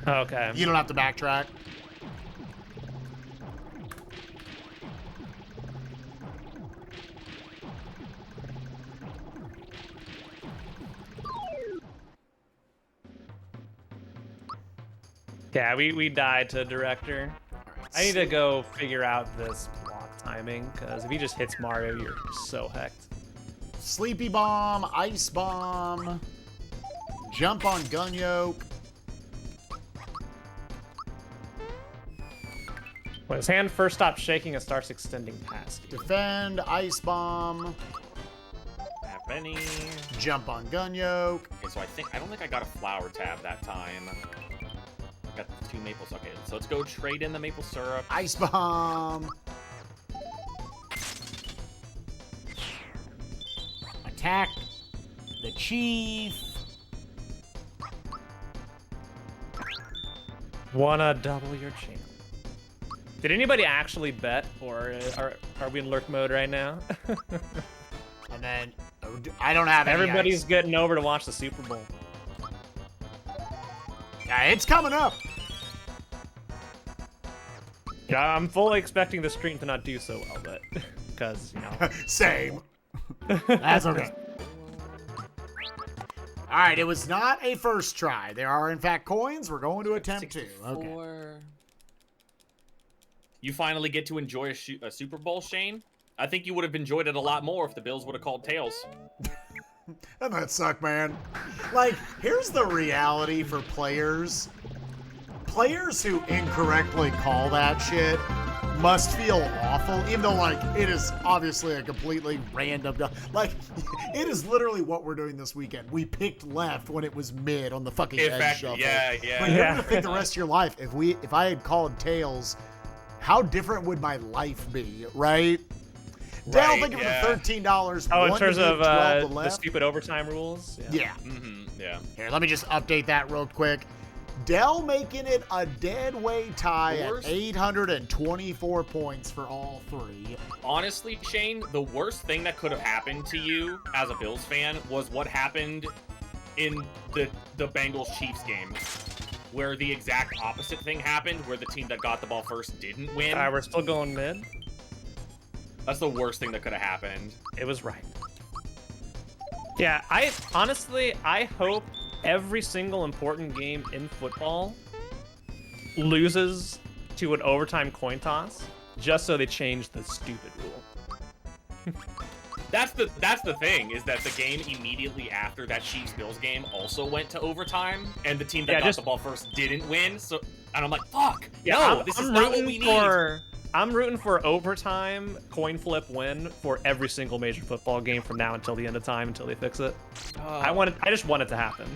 Okay. You don't have to backtrack. Yeah, we died to director. Alright, I need to go figure out this block timing, because if he just hits Mario, you're so hecked. Sleepy Bomb, Ice Bomb, Jump on Gun Yoke. When his hand first stops shaking, it starts extending past you. Defend, Ice Bomb, Happening. Jump on Gun Yoke. Okay, so I don't think I got a flower tab that time. Got the 2 maples. Okay, so let's go trade in the maple syrup. Ice Bomb. Attack the Chief. Wanna double your chance. Did anybody actually bet, or are we in lurk mode right now? And then, I don't have any Everybody's ice. getting over to watch the Super Bowl. Yeah, it's coming up. Yeah, I'm fully expecting the stream to not do so well, but because, you know. Same. That's okay. All right, it was not a first try. There are, in fact, coins. We're going to attempt to. Okay. 64. You finally get to enjoy a Super Bowl, Shane. I think you would have enjoyed it a lot more if the Bills would have called tails. Doesn't that suck, man? Like, here's the reality for players. Players who incorrectly call that shit must feel awful, even though, like, it is obviously a completely random... Like, it is literally what we're doing this weekend. We picked left when it was mid on the fucking edge shuffle. Yeah. But you're gonna think the rest of your life, if I had called tails, how different would my life be, right? Dale, Right, think of yeah. it $13. Oh, in 1 terms to of 12 to the left. stupid overtime rules? Yeah. Yeah. Here, let me just update that real quick. Dell making it a dead weight tie at Worst? 824 points for all 3. Honestly, Shane, the worst thing that could have happened to you as a Bills fan was what happened in the Bengals-Chiefs game, where the exact opposite thing happened, where the team that got the ball first didn't win. We're still going mid. That's the worst thing that could have happened. It was right. Yeah, I hope every single important game in football loses to an overtime coin toss, just so they change the stupid rule. That's the thing, is that the game immediately after that Chiefs-Bills game also went to overtime, and the team that got the ball first didn't win, so... And I'm like, fuck! Yeah, no, this is not what we need! I'm rooting for overtime coin flip win for every single major football game from now until the end of time, until they fix it. I just want it to happen.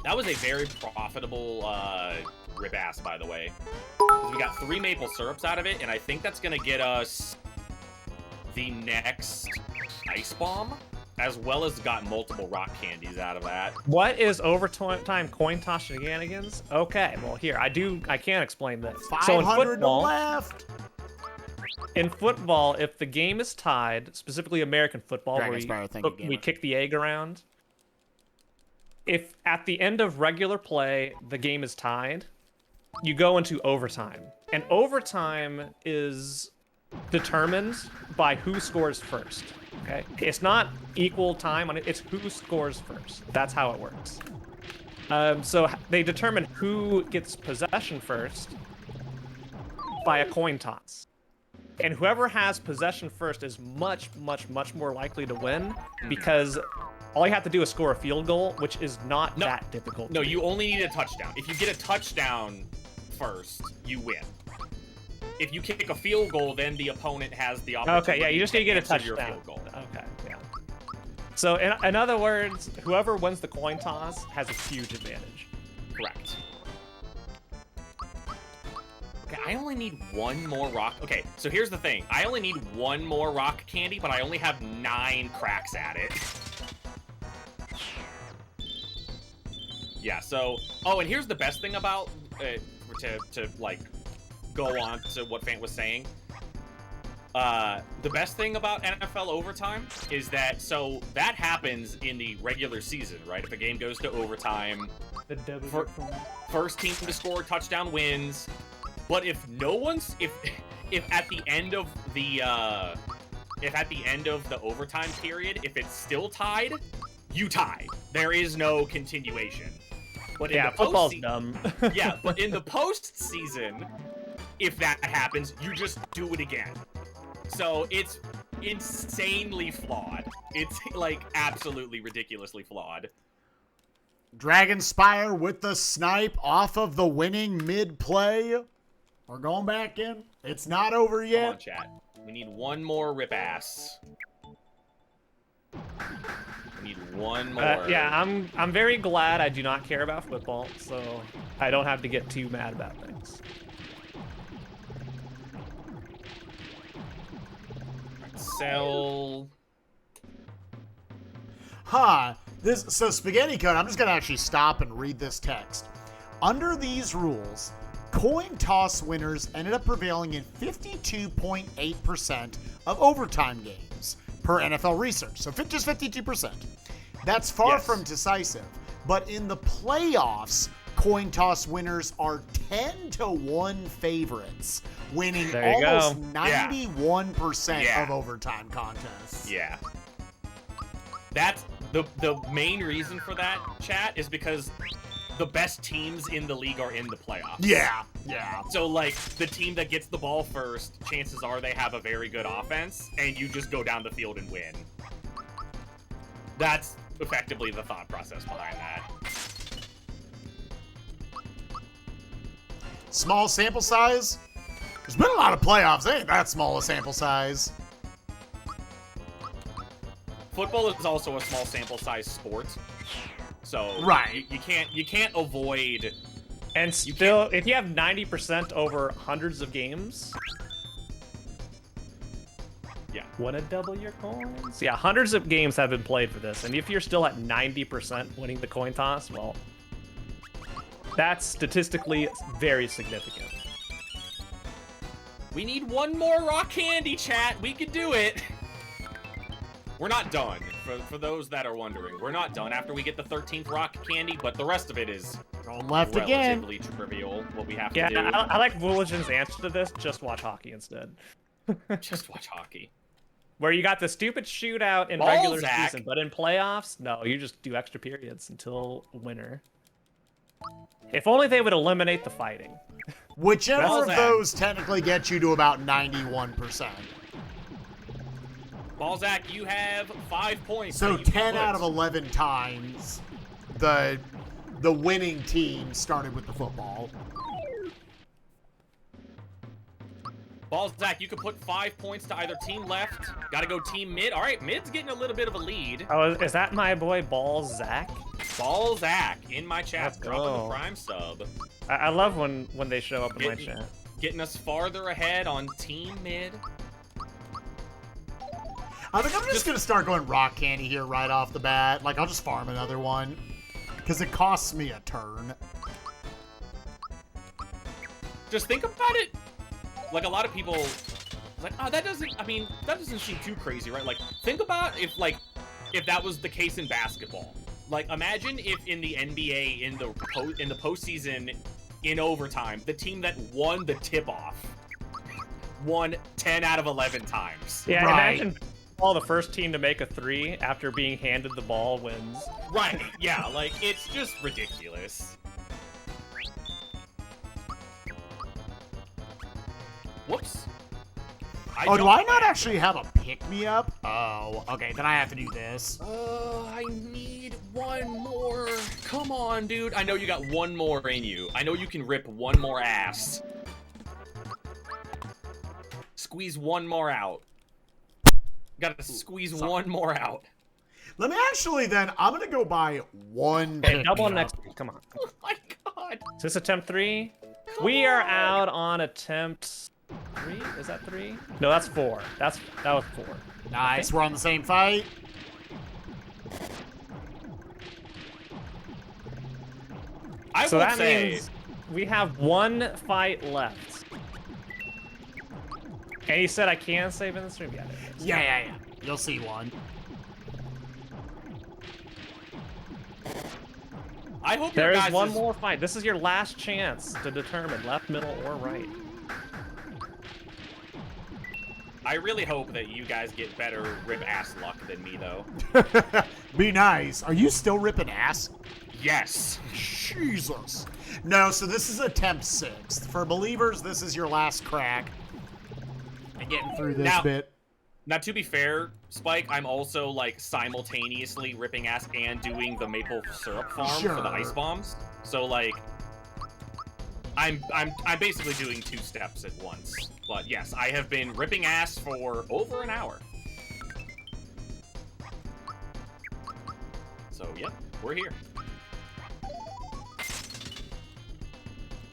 That was a very profitable rip-ass, by the way. We got 3 maple syrups out of it, and I think that's gonna get us the next ice bomb, as well as got multiple rock candies out of that. What is overtime coin toss shenanigans? Okay, well here, I can't explain this. 500 to left. In football, if the game is tied, specifically American football, Dragon where Sparrow, we kick the egg around, if at the end of regular play, the game is tied, you go into overtime. And overtime is determined by who scores first. Okay, it's not equal time on it, it's who scores first. That's how it works. So they determine who gets possession first by a coin toss. And whoever has possession first is much, much, much more likely to win, because all you have to do is score a field goal, which is not that difficult. No, you only need a touchdown. If you get a touchdown first, you win. If you kick a field goal, then the opponent has the opportunity. Okay, yeah, you just need to get a answer your touchdown. field goal. Okay, yeah. So in other words, whoever wins the coin toss has a huge advantage. Correct. Okay, I only need 1 more rock. Okay, so here's the thing. I only need 1 more rock candy, but I only have 9 cracks at it. Yeah, so... Oh, and here's the best thing about... to like, go on to what Fant was saying. The best thing about NFL overtime is that... So, that happens in the regular season, right? If a game goes to overtime... First team to score a touchdown wins. But if no one's... If at the end of the... if at the end of the overtime period, if it's still tied, you tie. There is no continuation. But in Yeah, the football's postseason, dumb. yeah, but in the postseason, if that happens, you just do it again. So it's insanely flawed. It's like absolutely ridiculously flawed. Dragonspire with the snipe off of the winning mid-play. We're going back in. It's not over Come yet. on, chat. We need one more rip ass. We need one more. Yeah, I'm very glad I do not care about football, so I don't have to get too mad about things. Sell. Huh. So Spaghetti Code, I'm just going to actually stop and read this text. Under these rules, coin toss winners ended up prevailing in 52.8% of overtime games per NFL research. So just 52%. That's far from decisive. But in the playoffs, coin toss winners are 10-1 favorites, winning almost 91% of overtime contests. Yeah. That's the main reason for that, chat, is because the best teams in the league are in the playoffs. Yeah. So, like, the team that gets the ball first, chances are they have a very good offense, and you just go down the field and win. That's effectively the thought process behind that. Small sample size? There's been a lot of playoffs. It ain't that small a sample size. Football is also a small sample size sport. So you can't avoid. And still, if you have 90% over hundreds of games, yeah, wanna double your coins? Yeah, hundreds of games have been played for this, and if you're still at 90% winning the coin toss, well, that's statistically very significant. We need one more rock candy, chat. We can do it. We're not done. For those that are wondering, we're not done after we get the 13th rock candy, but the rest of it is left relatively trivial. What we have to do. Yeah, I like Wooligen's answer to this. Just watch hockey instead. Just watch hockey. Where you got the stupid shootout in regular season, but in playoffs, no, you just do extra periods until winner. If only they would eliminate the fighting. Whichever of those technically gets you to about 91%. Balzac, you have 5 points. So 10 out of 11 times, the winning team started with the football. Balzac, you could put 5 points to either team left. Gotta go team mid. All right, mid's getting a little bit of a lead. Oh, is that my boy Balzac? Balzac in my chat, dropping the prime sub. I love when they show up in my chat. Getting us farther ahead on team mid. I think I'm just going to start going rock candy here right off the bat. Like, I'll just farm another one. Because it costs me a turn. Just think about it. Like, a lot of people... Like, oh, that doesn't... I mean, that doesn't seem too crazy, right? Like, think about if that was the case in basketball. Like, imagine if in the NBA, in the postseason, in overtime, the team that won the tip-off won 10 out of 11 times. Yeah, imagine... the first team to make a 3 after being handed the ball wins. Right, yeah, like, it's just ridiculous. Whoops. Do I not actually have a pick-me-up? Oh, okay, then I have to do this. I need one more. Come on, dude. I know you got one more in you. I know you can rip one more ass. Squeeze one more out. Gotta squeeze one more out. Let me actually then, I'm gonna go buy one. Okay, double next. Come on. Oh my god. Is this attempt 3? We are out on attempt 3? Is that 3? No, that's 4. That was 4. Nice, we're on the same fight. So that means we have one fight left. And he said I can save in the stream. Yeah. You'll see one. I hope there is one more fight. This is your last chance to determine left, middle, or right. I really hope that you guys get better rip ass luck than me, though. Be nice. Are you still ripping ass? Yes. Jesus. No, so this is attempt 6. For believers, this is your last crack. And getting through this bit. Now, to be fair, Spike, I'm also, like, simultaneously ripping ass and doing the maple syrup farm for the ice bombs. So, like, I'm basically doing 2 steps at once. But yes, I have been ripping ass for over an hour. So, yep, we're here.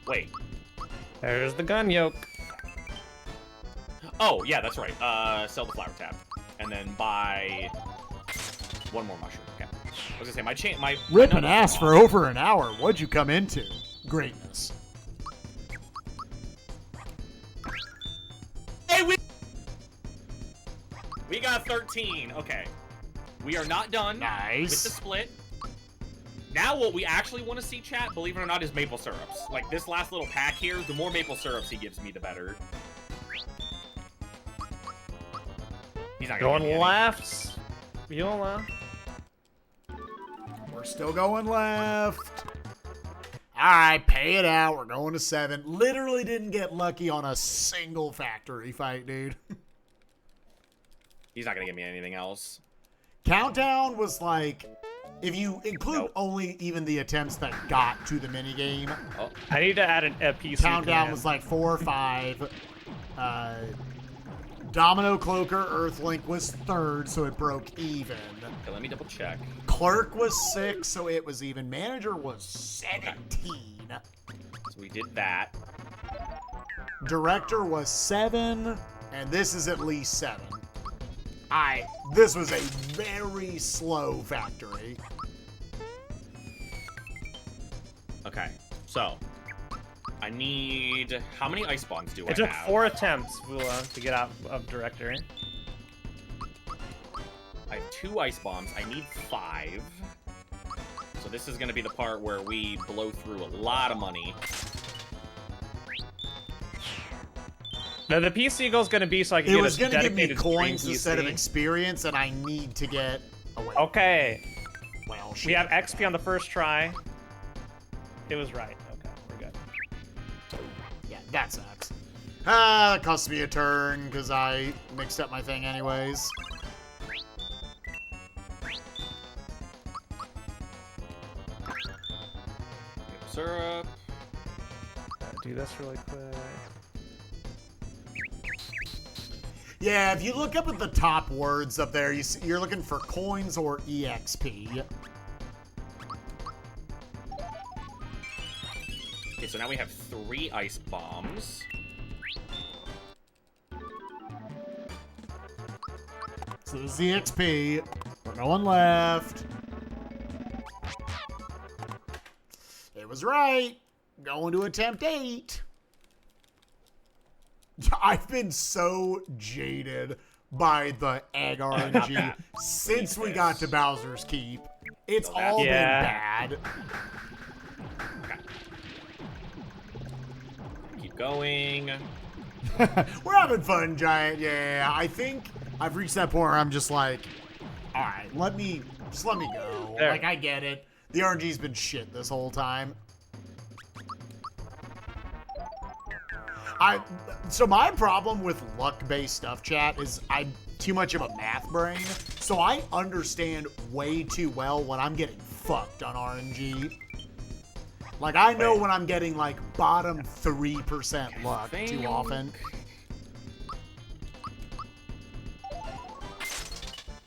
Wait. There's the gun yoke. Oh, yeah, that's right. Sell the flower tab. And then buy 1 more mushroom. Okay. I was gonna say, my ripping ass for over an hour. What'd you come into? Greatness. Hey, we got 13. Okay. We are not done with the split. Now what we actually want to see, chat, believe it or not, is maple syrups. Like, this last little pack here, the more maple syrups he gives me, the better. He's not gonna going left. Viola. We're still going left. Alright, pay it out. We're going to 7. Literally didn't get lucky on a single factory fight, dude. He's not gonna give me anything else. Countdown was like, if you include only even the attempts that got to the minigame. Oh. I need to add a PC. Countdown was like 4 or 5. Domino Cloaker Earthlink was 3rd, so it broke even. Okay, let me double check. Clerk was 6, so it was even. Manager was 17. So we did that. Director was 7, and this is at least 7. This was a very slow factory. Okay, so I need, how many ice bombs do I have? It took 4 attempts, Vula, to get out of director. I have 2 ice bombs. I need 5. So this is going to be the part where we blow through a lot of money. Now the PC goal is going to be so I can get a dedicated. It was going to give me coins PC. instead of experience, and I need to get away. Okay. Well, shit. We have XP on the first try. It was right. Okay, we're good. Yeah, that sucks. That cost me a turn because I mixed up my thing anyways. Syrup. Do this really quick. Yeah, if you look up at the top words up there, you're looking for coins or EXP. Okay, so now we have 3 ice bombs. So this is the XP. We're going left. It was right. Going to attempt 8. I've been so jaded by the egg RNG since we got to Bowser's Keep. It's all been bad. Okay. Keep going. We're having fun, Giant. Yeah, I think I've reached that point where I'm just like, all right, let me go. There. Like, I get it. The RNG's been shit this whole time. So my problem with luck-based stuff, chat, is I'm too much of a math brain. So I understand way too well when I'm getting fucked on RNG. Like, I know when I'm getting, like, bottom 3% luck too often.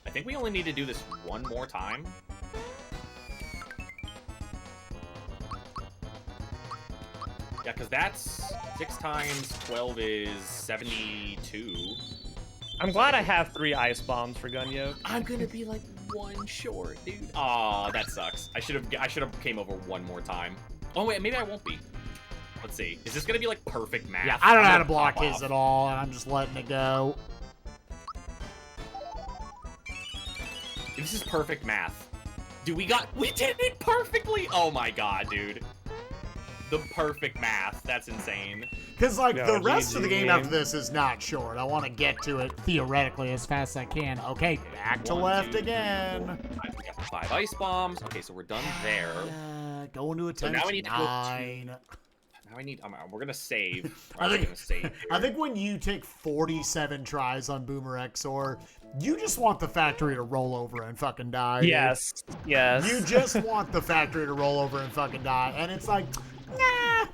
I think we only need to do this 1 more time. Yeah, because that's 6 times 12 is 72. I'm glad I have 3 ice bombs for gun yoke. I'm gonna be like 1 short, dude. Aw, that sucks. I should have came over 1 more time. Oh wait, maybe I won't be. Let's see. Is this gonna be like perfect math? Yeah, I don't know how to block his at all, and I'm just letting it go. This is perfect math. Dude, we did it perfectly! Oh my god, dude. the perfect math. That's insane. Because, like, No, the rest of the game GG. after this is not short. I want to get to it theoretically as fast as I can. Okay, back to 1, left 2, 3, again. 4, 5. We got the 5 ice bombs. Okay, so we're done there. Going to attempt now we need to go to- 9. Now I need. We're gonna save. I think- Gonna save I here. think when you take 47 tries on Boomer XOR, you just want the factory to roll over and fucking die. dude. Yes. Yes. You just want the factory to roll over and fucking die. And it's like, nah.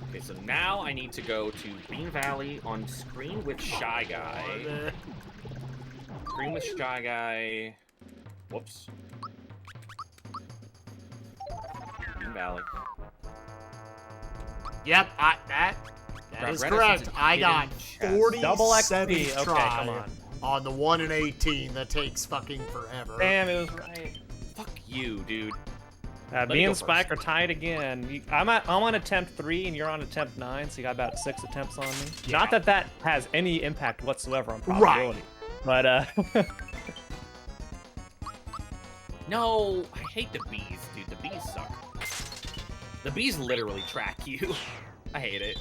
Okay, so now I need to go to Bean Valley on screen with Shy Guy. Screen with Shy Guy. Whoops. Bean Valley. Yep, that Grab is red correct. essence, I get got in chest. 47 Double XP. Okay, try come on. the 1 in 18 that takes fucking forever. Damn, it was right. Fuck you, dude. Me me go and Spike first. are tied again. I'm on attempt 3 and you're on attempt 9, so you got about 6 attempts on me. Yeah. Not that that has any impact whatsoever on Right. probability. But No, I hate the bees, dude. The bees suck. The bees literally track you. I hate it.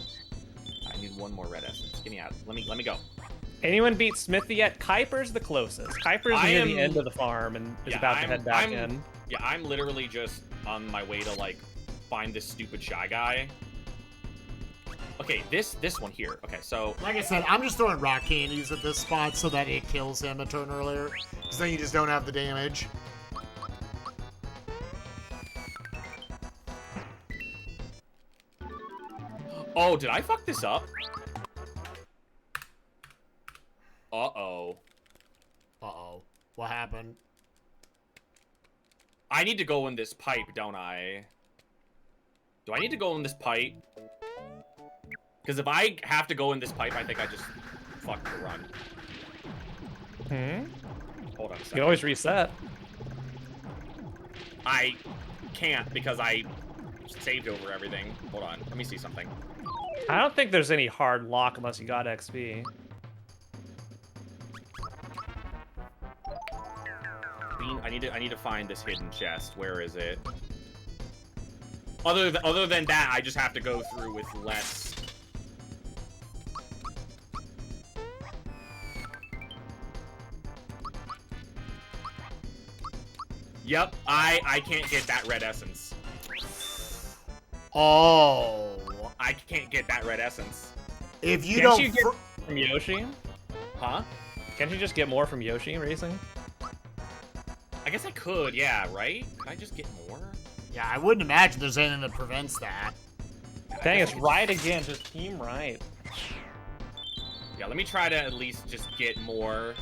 I need one more red essence. Get me out. Let me go. anyone beat Smithy yet? Kuiper's the closest. Kuiper's I near am- the end of the farm and is Yeah, about to I'm- head back I'm- in. Yeah, I'm literally just on my way to like find this stupid Shy Guy. Okay, this one here. Okay, so Like I said, I'm just throwing rock candies at this spot so that it kills him a turn earlier. Because then you just don't have the damage. oh, did I fuck this up? Uh-oh. Uh-oh. What happened? I need to go in this pipe, don't I? Do I need to go in this pipe? Because if I have to go in this pipe, I think I just fucked the run. Hold on a You second. can always reset. I can't because I saved over everything. Hold on. Let me see something. I don't think there's any hard lock unless you got XP. Bean, I need to find this hidden chest. Where is it? Other than that, I just have to go through with less. Yep, I can't get that red essence. Oh. I can't get that red essence. If you Can't don't... you get from Yoshi? Huh? Can't you just get more from Yoshi racing? I guess I could, yeah, right? Can I just get more? Yeah, I wouldn't imagine there's anything that prevents that. Dang, I it's guess I right again. Just team right. Yeah, let me try to at least just get more.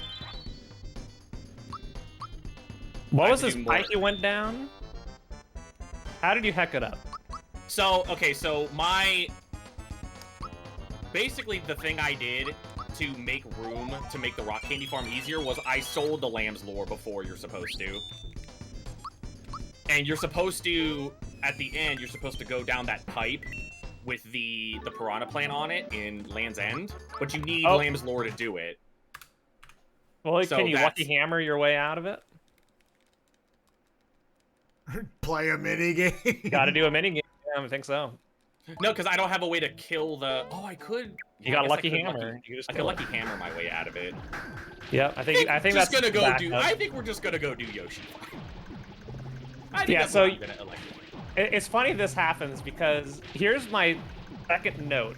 What I was have this to do more. spike you went down? How did you heck it up? So, okay, so basically the thing I did to make room to make the rock candy farm easier was I sold the lamb's lore before you're supposed to. And you're supposed to, at the end, you're supposed to go down that pipe with the piranha plant on it in Land's End, but you need lamb's lore to do it. Well, So can you that's- lucky hammer your way out of it? Play a minigame. Got to do a mini game. Yeah, I think so. No, because I don't have a way to kill the... Oh, I could... You I got a guess I lucky could hammer. You can just I could kill lucky it. hammer my way out of it. Yeah, I think just that's gonna go back do. up. I think we're just gonna go do Yoshi. I think Yeah, that's so what I'm gonna elect. It's funny this happens because here's my second note.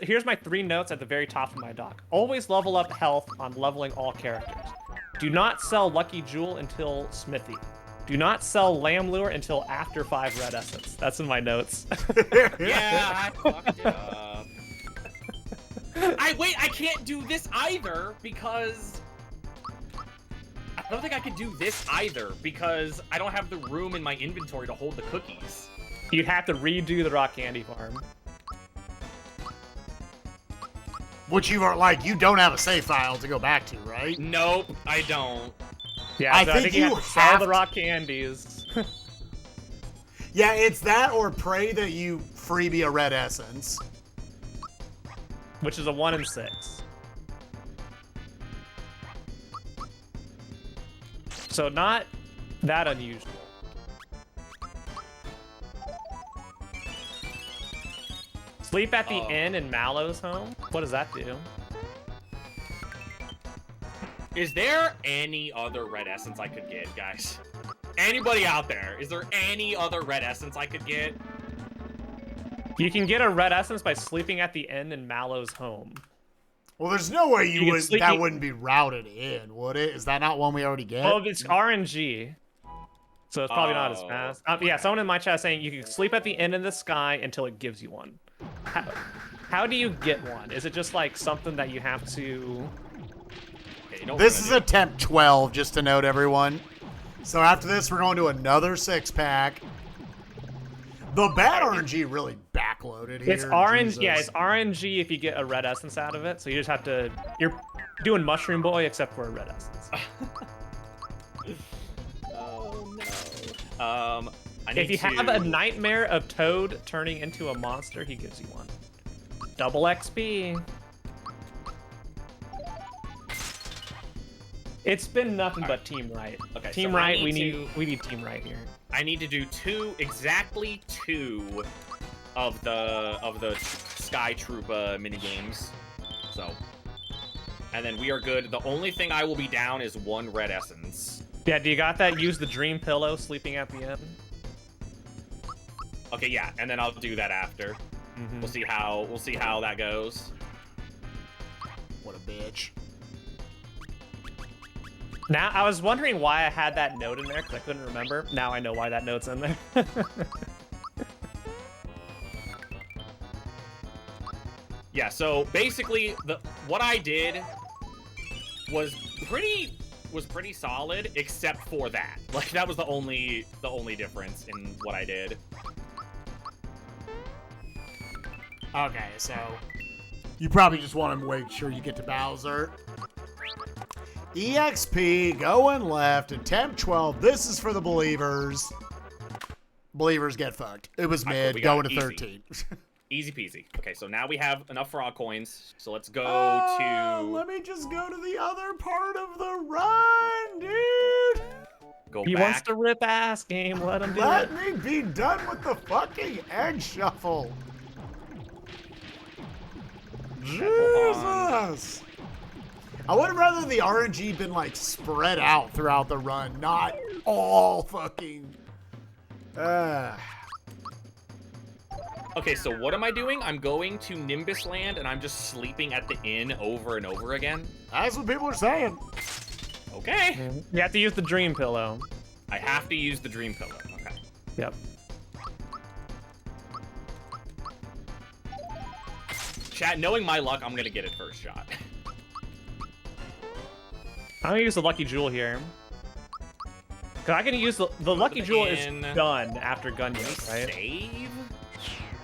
Here's my 3 notes at the very top of my doc. Always level up health on leveling all characters. Do not sell Lucky Jewel until Smithy. Do not sell Lamb Lure until after 5 red essence. That's in my notes. Yeah, I fucked it up. I can't do this either because I don't think I can do this either because I don't have the room in my inventory to hold the cookies. You'd have to redo the rock candy farm. Which you are like, you don't have a save file to go back to, right? Nope, I don't. Yeah, I so think you you have to sell have the to- rock candies. Yeah, it's that or pray that you freebie a red essence. Which is a 1 in 6. So not that unusual. Sleep at the inn in Mallow's home? What does that do? Is there any other red essence I could get, guys? Anybody out there? Is there any other red essence I could get? You can get a red essence by sleeping at the inn in Mallow's home. Well, there's no way You can would sleep- that wouldn't be routed in, would it? Is that not one we already get? Well, it's RNG. So it's probably not as Oh, fast. Yeah, someone in my chat saying you can sleep at the inn in the sky until it gives you one. How do you get one? Is it just like something that you have to... Okay, you know what This we're is gonna attempt 12, just to note, everyone. So after this, we're going to another 6-pack. The bad RNG really backloaded here. It's RNG. Yeah, Jesus. it's RNG if you get a red essence out of it. So you just have to... You're doing Mushroom Boy except for a red essence. do. Oh no. I need If you to... have a nightmare of Toad turning into a monster, he gives you one. Double XP. It's been nothing but Team Right. Okay, Team so I Right, need we need Team Right here. I need to do exactly two of the Sky Troop mini games. So, and then we are good. The only thing I will be down is one red essence. Yeah, do you got that? Use the dream pillow sleeping at the end. Okay, yeah, and then I'll do that after. Mhm. We'll see how that goes. What a bitch. Now, I was wondering why I had that note in there because I couldn't remember. Now I know why that note's in there. Yeah, so basically what I did was pretty solid, except for that. Like that was the only difference in what I did. Okay, so you probably just want to make sure you get to Bowser. EXP going left, attempt 12. This is for the believers. Believers get fucked. It was Alright, cool, mid, we got going to easy. 13. Easy peasy. Okay, so now we have enough frog coins. So let's go Let me just go to the other part of the run, dude. go He back. wants to rip ass, game. Let him do Let it. me be done with the fucking egg shuffle. Jesus. I would have rather the RNG been like spread out throughout the run, not all fucking. Okay, so what am I doing? I'm going to Nimbus Land and I'm just sleeping at the inn over and over again. That's what people are saying. Okay. You have to use the dream pillow. I have to use the dream pillow. Okay. Yep. Chat, knowing my luck, I'm gonna get it first shot. I'm gonna use the lucky jewel here. Cause I can use the lucky jewel is in. done after gun Can we use, right? save?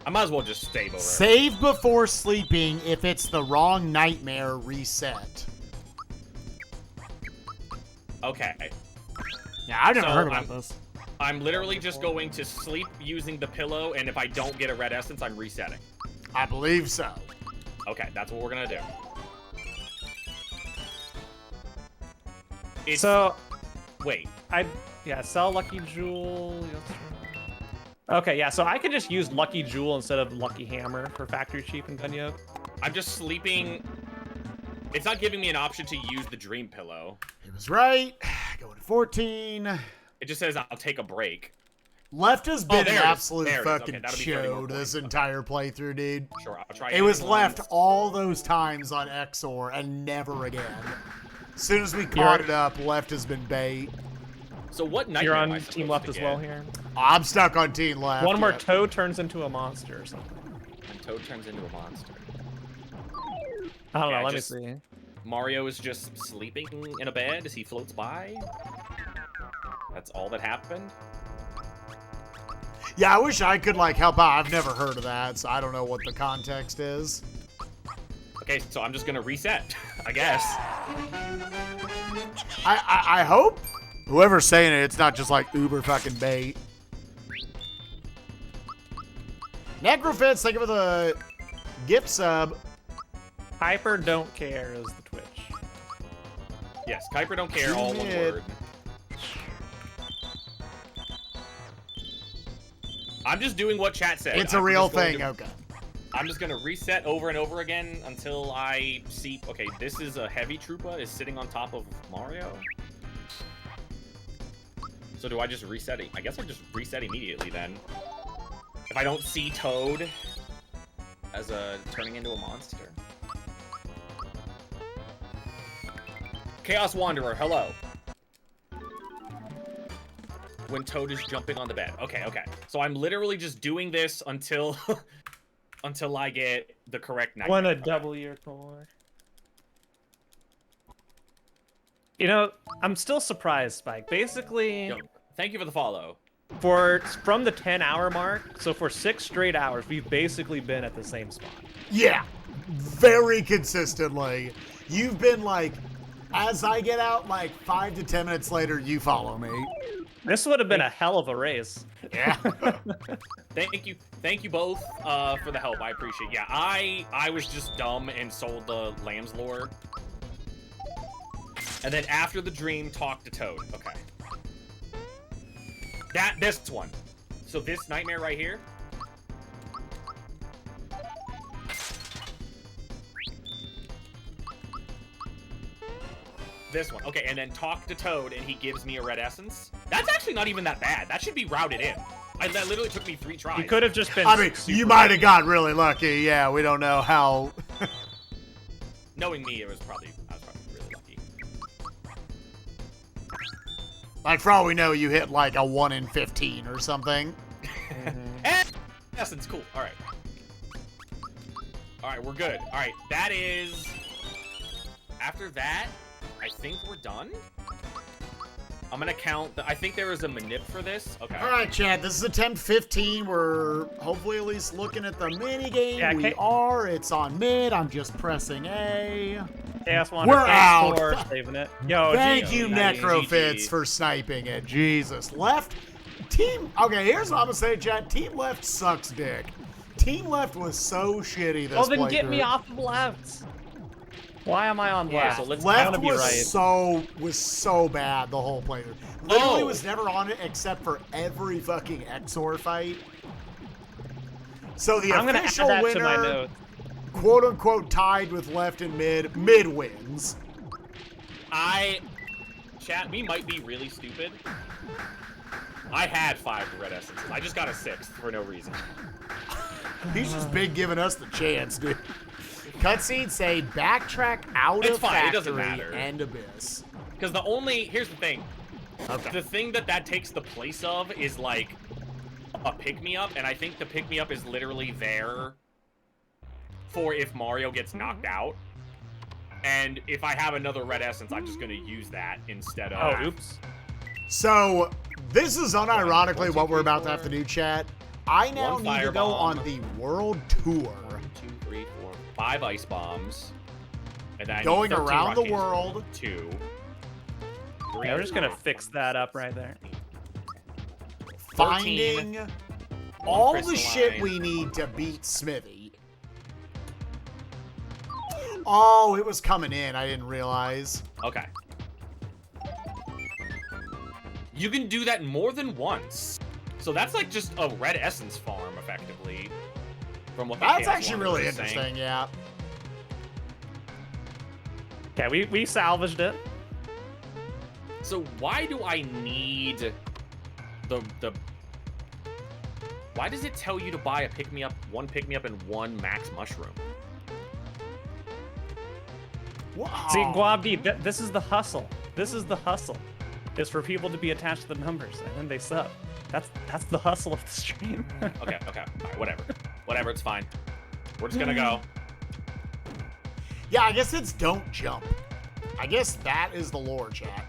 I might as well just save over. Save before sleeping if it's the wrong nightmare reset. Okay. Yeah, I've never So heard about this. I'm literally just going to sleep using the pillow, and if I don't get a red essence, I'm resetting. I believe so. Okay, that's what we're gonna do. It's, So wait. sell lucky jewel. Okay, yeah, so I can just use lucky jewel instead of lucky hammer for factory chief and gun yoke. I'm just sleeping. It's not giving me an option to use the dream pillow. He was right. Going to 14. It just says I'll take a break. Left has been there an it is. absolute There it is. Okay, fucking that'll be 30 more chode this points. entire playthrough, dude. Sure, I'll try. It was anything left once. all those times on XOR and never again. As soon as we caught it up, left has been bait. So what nightmare You're am I on supposed team to left as well get? here. I'm stuck on team left. One where yeah. Toad turns into a monster or something. And Toad turns into a monster. I don't Yeah, know, let just- me see. Mario is just sleeping in a bed as he floats by. That's all that happened. Yeah, I wish I could like help out. I've never heard of that, so I don't know what the context is. Okay, so I'm just gonna reset, I guess. I hope whoever's saying it, it's not just like uber fucking bait. Necrofits, thank you for the gift sub. Hyper don't care is the Twitch. Yes, Kuiper don't care, all one Shit. word. I'm just doing what chat said. It's a I'm real just going thing, to- okay. I'm just gonna reset over and over again until I see. Okay, this is a heavy Troopa is sitting on top of Mario. So do I just reset it? I guess I just reset immediately then. If I don't see Toad as turning into a monster. Chaos Wanderer, hello. When Toad is jumping on the bed. Okay, okay. So I'm literally just doing this until until I get the correct nightmare. Want to double your core. You know, I'm still surprised, Spike. Basically, Yo, thank you for the follow. from the 10-hour mark, so for 6 straight hours, we've basically been at the same spot. Yeah, very consistently. You've been like, as I get out, like 5 to 10 minutes later, you follow me. This would have been a hell of a race. Yeah. Thank you both for the help. I appreciate it. Yeah, I was just dumb and sold the Lamb's Lore. And then after the dream, talk to Toad. Okay. This one. So this nightmare right here. This one. Okay, and then talk to Toad, and he gives me a red essence. That's actually not even that bad. That should be routed in. That literally took me 3 tries. You could have just been. I mean, you might have got really lucky. Yeah, we don't know how. Knowing me, I was probably really lucky. Like, for all we know, you hit like a 1 in 15 or something. And essence, cool. All right. All right, we're good. All right, that is. After that, I think we're done. I'm gonna count. I think there is a manip for this. Okay. All right, Chad. This is attempt 15. We're hopefully at least looking at the mini game. Yeah, we are. It's on mid. I'm just pressing A. Chaos Wanderer, We're thanks out. for saving it. Yo, Thank you, nice. Necrofits, GG. for sniping it. Jesus. Left team. Okay, here's what I'm gonna say, Chad. Team left sucks dick. Team left was so shitty this Well, then get me playthrough. off of left. Why am I on Yeah, left? so let's- I left wanna be was right. so bad the whole playthrough. Literally Oh. was never on it except for every fucking Exor fight. So the I'm gonna add official that winner, to my notes. quote unquote, tied with left and mid. Mid wins. Chat, we might be really stupid. I had 5 red essences. I just got a 6th for no reason. He's just big giving us the chance, dude. Cutscenes say backtrack out It's of fine, it doesn't factory matter. and abyss. Because here's the thing. Okay. The thing that takes the place of is like a pick-me-up, and I think the pick-me-up is literally there for if Mario gets knocked out. And if I have another red essence, I'm just gonna use that instead of. Oh, oops. So this is unironically 1, 2, what we're 3, about to have to do, chat. I now One need to go firebomb. on the world tour. 1, 2, 3, 4, 5 ice bombs. And then I need Going 13 around the rockets. world. 2. Yeah, we're just gonna fix that up right there. Finding all the shit crystalline. we need to beat Smithy. Oh, it was coming in. I didn't realize. Okay. You can do that more than once. So that's like just a red essence farm, effectively. From what the That's Chaos actually Wanderer really is saying. interesting, yeah. Yeah, we salvaged it. So why do I need the why does it tell you to buy a pick-me-up, 1 pick-me-up, and 1 max mushroom? Wow. See, Guabdi, this is the hustle. This is the hustle. Is for people to be attached to the numbers, and then they sub. That's the hustle of the stream. Okay, okay. Alright, whatever. Whatever, it's fine. We're just gonna go. Yeah, I guess it's don't jump. I guess that is the lore, chat.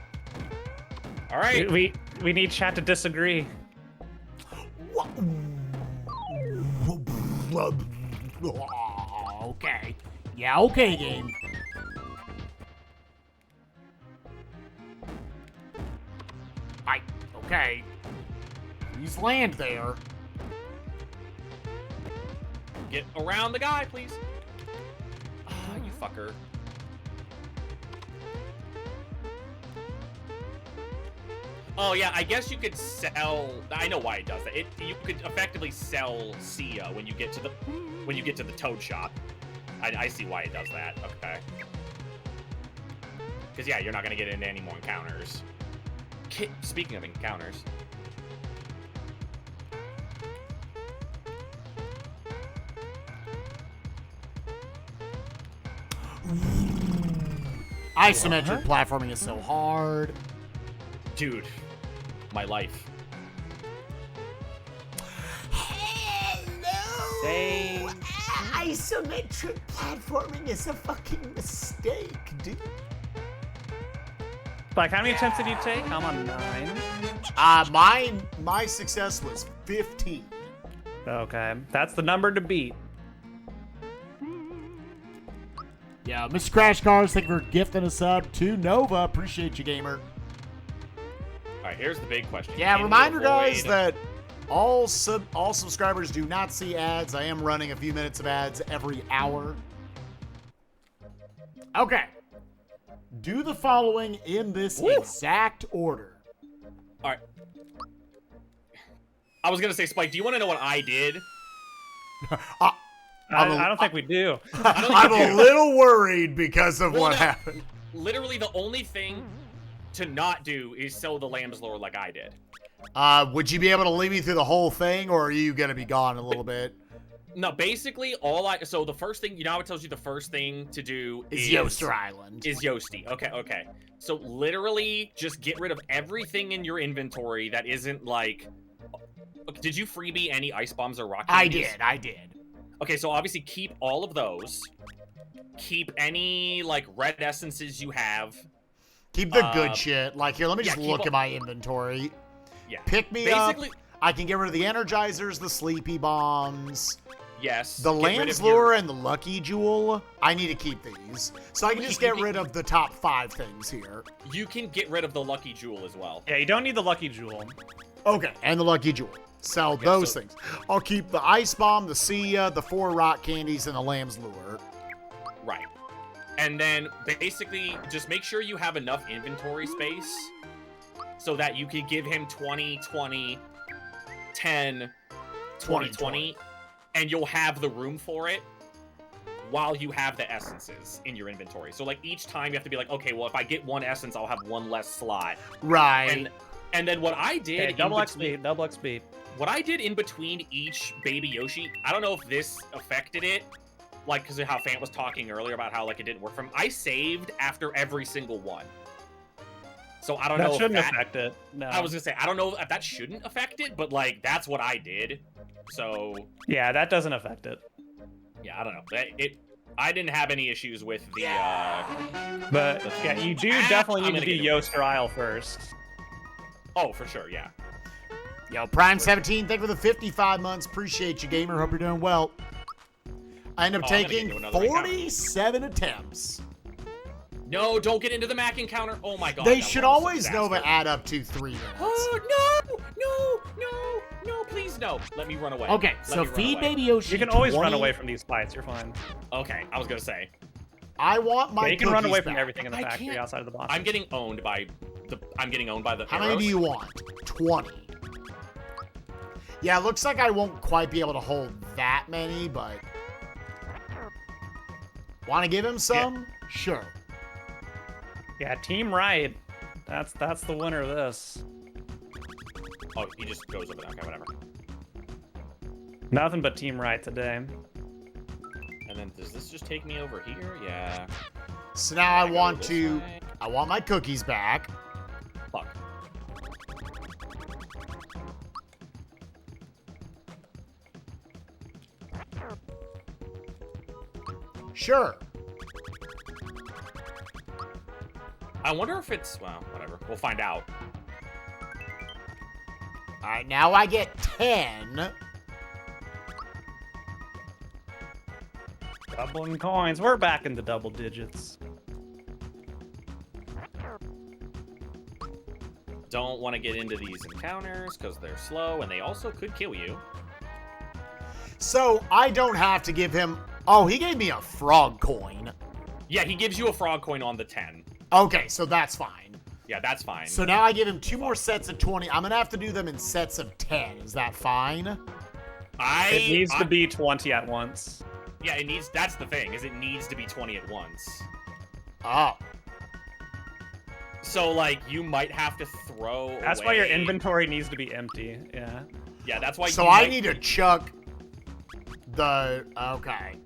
Alright. we need chat to disagree. Okay. Yeah, okay, game. Okay. Please land there. Get around the guy, please. Ah, you fucker. Oh yeah, I guess you could sell. I know why it does that. You could effectively sell Sia when you get to the Toad shop. I see why it does that. Okay. Because yeah, you're not gonna get into any more encounters. Speaking of encounters. Isometric platforming is so hard. Dude, my life. Hello. Same. Isometric platforming is a fucking mistake, dude. Like, how many attempts did you take? I'm on 9. My success was 15. Okay, that's the number to beat. Yeah, Mr. Crash Cars, thank you for gifting a sub to Nova. Appreciate you, gamer. All right, here's the big question. Yeah, Can reminder, you avoid- guys, that all subscribers do not see ads. I am running a few minutes of ads every hour. Okay. Do the following in this exact order. All right. I was gonna say, Spike, do you want to know what I did? I don't think we do. I'm a little worried because of what happened. Literally, the only thing to not do is sell the lamb's lore like I did. Would you be able to lead me through the whole thing, or are you going to be gone a little bit? No, basically, so the first thing, you know how it tells you the first thing to do Is Yoster Island. Is Yosti. Okay. So literally, just get rid of everything in your inventory that isn't like... Did you freebie any ice bombs or rock candies? I did. Okay, so obviously keep all of those. Keep any, like, red essences you have. Keep the good shit. Like, here, let me just keep look at my inventory. Yeah. Pick me Basically, up. I can get rid of the Energizers, the Sleepy Bombs, yes. the get rid Lamb's of your- Lure, and the Lucky Jewel. I need to keep these. So I can just get rid of the top 5 things here. You can get rid of the Lucky Jewel as well. Yeah, you don't need the Lucky Jewel. Okay, and the Lucky Jewel. Sell those things. I'll keep the Ice Bomb, the Sia, the 4 rock candies, and the Lamb's Lure. Right. And then basically just make sure you have enough inventory space so that you can give him 20, 20, 10, 20, 20, and you'll have the room for it while you have the essences in your inventory. So like each time you have to be like, okay, well if I get 1 essence, I'll have 1 less slot. Right. And then what I did... Okay, double XP. What I did in between each Baby Yoshi, I don't know if this affected it, like, because of how Fant was talking earlier about how, like, it didn't work for him. I saved after every single one. So I don't know if that shouldn't affect it. No. I was going to say, I don't know if that shouldn't affect it, but, like, that's what I did. So... Yeah, that doesn't affect it. Yeah, I don't know. I didn't have any issues with the, But, yeah, you do definitely need to do Yoster Isle first. Oh, for sure, yeah. Yo, Prime17, thank you for the 55 months. Appreciate you, gamer. Hope you're doing well. I end up taking 47 attempts. No, don't get into the Mac encounter. Oh my god. They should always know to add up to 3 minutes. Oh, no, please no. Let me run away. Okay, so feed Baby Yoshi. You can always run away from these fights. You're fine. Okay, I was going to say. I want my you can run away from back. everything in the factory outside of the box. I'm getting owned by the How many do you want? 20. Yeah, it looks like I won't quite be able to hold that many, but... Want to give him some? Yeah. Sure. Yeah, Team Right. That's the winner of this. Oh, he just goes over there. Okay, whatever. Nothing but Team Right today. And then does this just take me over here? Yeah. So now I want my cookies back. Fuck. Sure. I wonder if it's... Well, whatever. We'll find out. All right, now I get 10. Doubling coins. We're back in the double digits. Don't want to get into these encounters because they're slow and they also could kill you. So I don't have to give him... Oh, he gave me a frog coin. Yeah, he gives you a frog coin on the 10. Okay, so that's fine. Yeah, that's fine. So now I give him 2 more sets of 20. I'm gonna have to do them in sets of 10. Is that fine? It needs to be 20 at once. Yeah, it needs. That's the thing, is it needs to be 20 at once. Oh. So like you might have to throw. That's away. why your inventory needs to be empty. Yeah. Yeah, that's why. So I need to chuck the. Okay.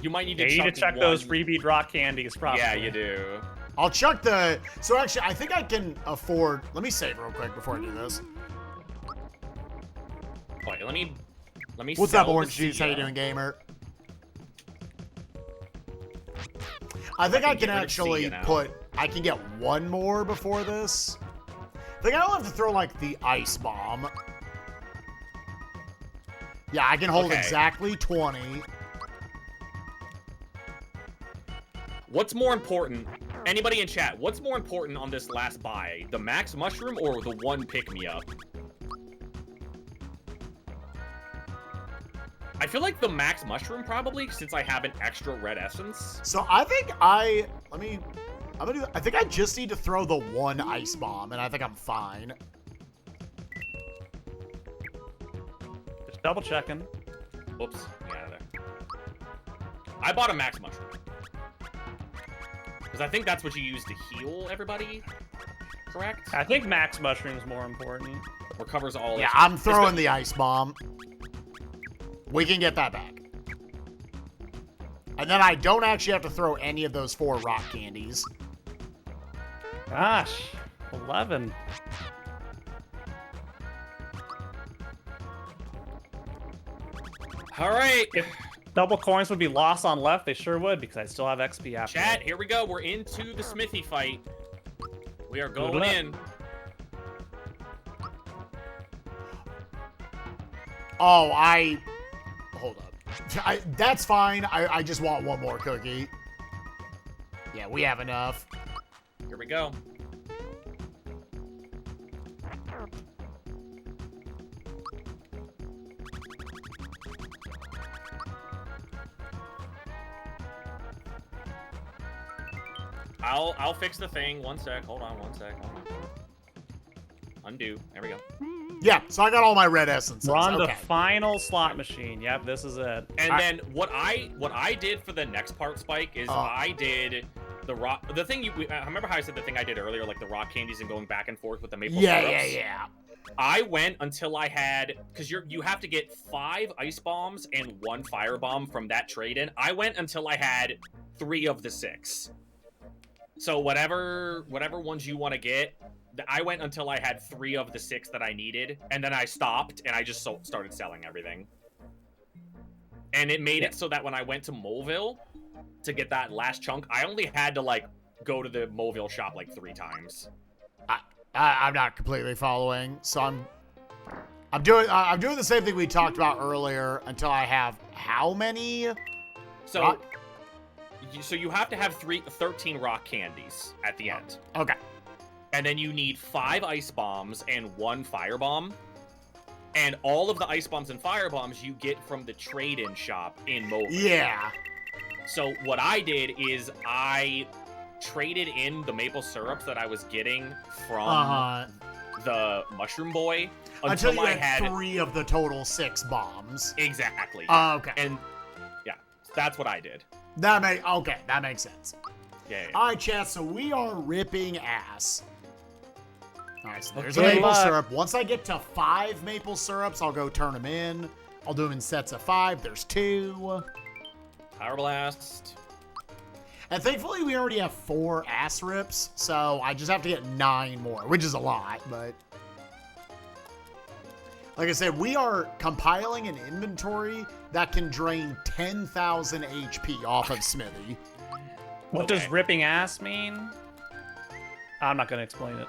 You might need to. Yeah, you need to check those freebie rock candies, probably. Yeah, you do. I'll chuck the. So actually, I think I can afford. Let me save real quick before I do this. Wait, let me. What's sell up, Orange the Juice? How you Sia. doing, gamer? I think I can get rid of actually Sia now. put. I can get 1 more before this. I think I'll have to throw like the ice bomb. Yeah, I can hold Okay. exactly 20. What's more important? Anybody in chat, what's more important on this last buy? The max mushroom or the 1 pick-me-up? I feel like the max mushroom probably, since I have an extra red essence. So I think I think I just need to throw the 1 ice bomb, and I think I'm fine. Just double checking. Whoops, get out of there. I bought a max mushroom. Because I think that's what you use to heal everybody, correct? I think max mushroom's more important. Or covers all Yeah, its- I'm throwing the ice bomb. We can get that back. And then I don't actually have to throw any of those 4 rock candies. Gosh, 11. All right. If double coins would be lost on left, they sure would, because I still have XP after. Chat, here we go. We're into the smithy fight. We are going luck. in. Oh, hold up. That's fine. I just want 1 more cookie. Yeah, we have enough. Here we go. I'll fix the thing. 1 sec. Hold on. 1 sec. Hold on. Undo. There we go. Yeah, so I got all my red essences. We're on the Okay. final slot machine. Yep, this is it. And then what I did for the next part, Spike, is I did the rock. The thing I remember how I said the thing I did earlier, like the rock candies and going back and forth with the maple syrups? Yeah. I went until I had, because you have to get 5 ice bombs and 1 fire bomb from that trade-in. I went until I had 3 of the 6. So whatever ones you want to get, I went until I had 3 of the 6 that I needed, and then I stopped and I just started selling everything. And it made it so that when I went to Moleville to get that last chunk, I only had to like go to the Moleville shop like 3 times. I'm not completely following, so I'm doing the same thing we talked about earlier until I have how many? So you have to have 13 rock candies at the end. Okay. And then you need 5 ice bombs and 1 fire bomb. And all of the ice bombs and fire bombs you get from the trade-in shop in Mobile. Yeah. So what I did is I traded in the maple syrups that I was getting from the Mushroom Boy Until until you I had had 3 of the total 6 bombs. exactly. Okay. And yeah, that's what I did. That makes sense. Yeah. All right, chat. So we are ripping ass. All right, so there's a Good maple luck. syrup. Once I get to 5 maple syrups, I'll go turn them in. I'll do them in sets of 5. There's 2. Power Blast. And thankfully, we already have 4 ass rips, so I just have to get 9 more, which is a lot, but... Like I said, we are compiling an inventory that can drain 10,000 HP off of Smithy. What does ripping ass mean? I'm not going to explain it.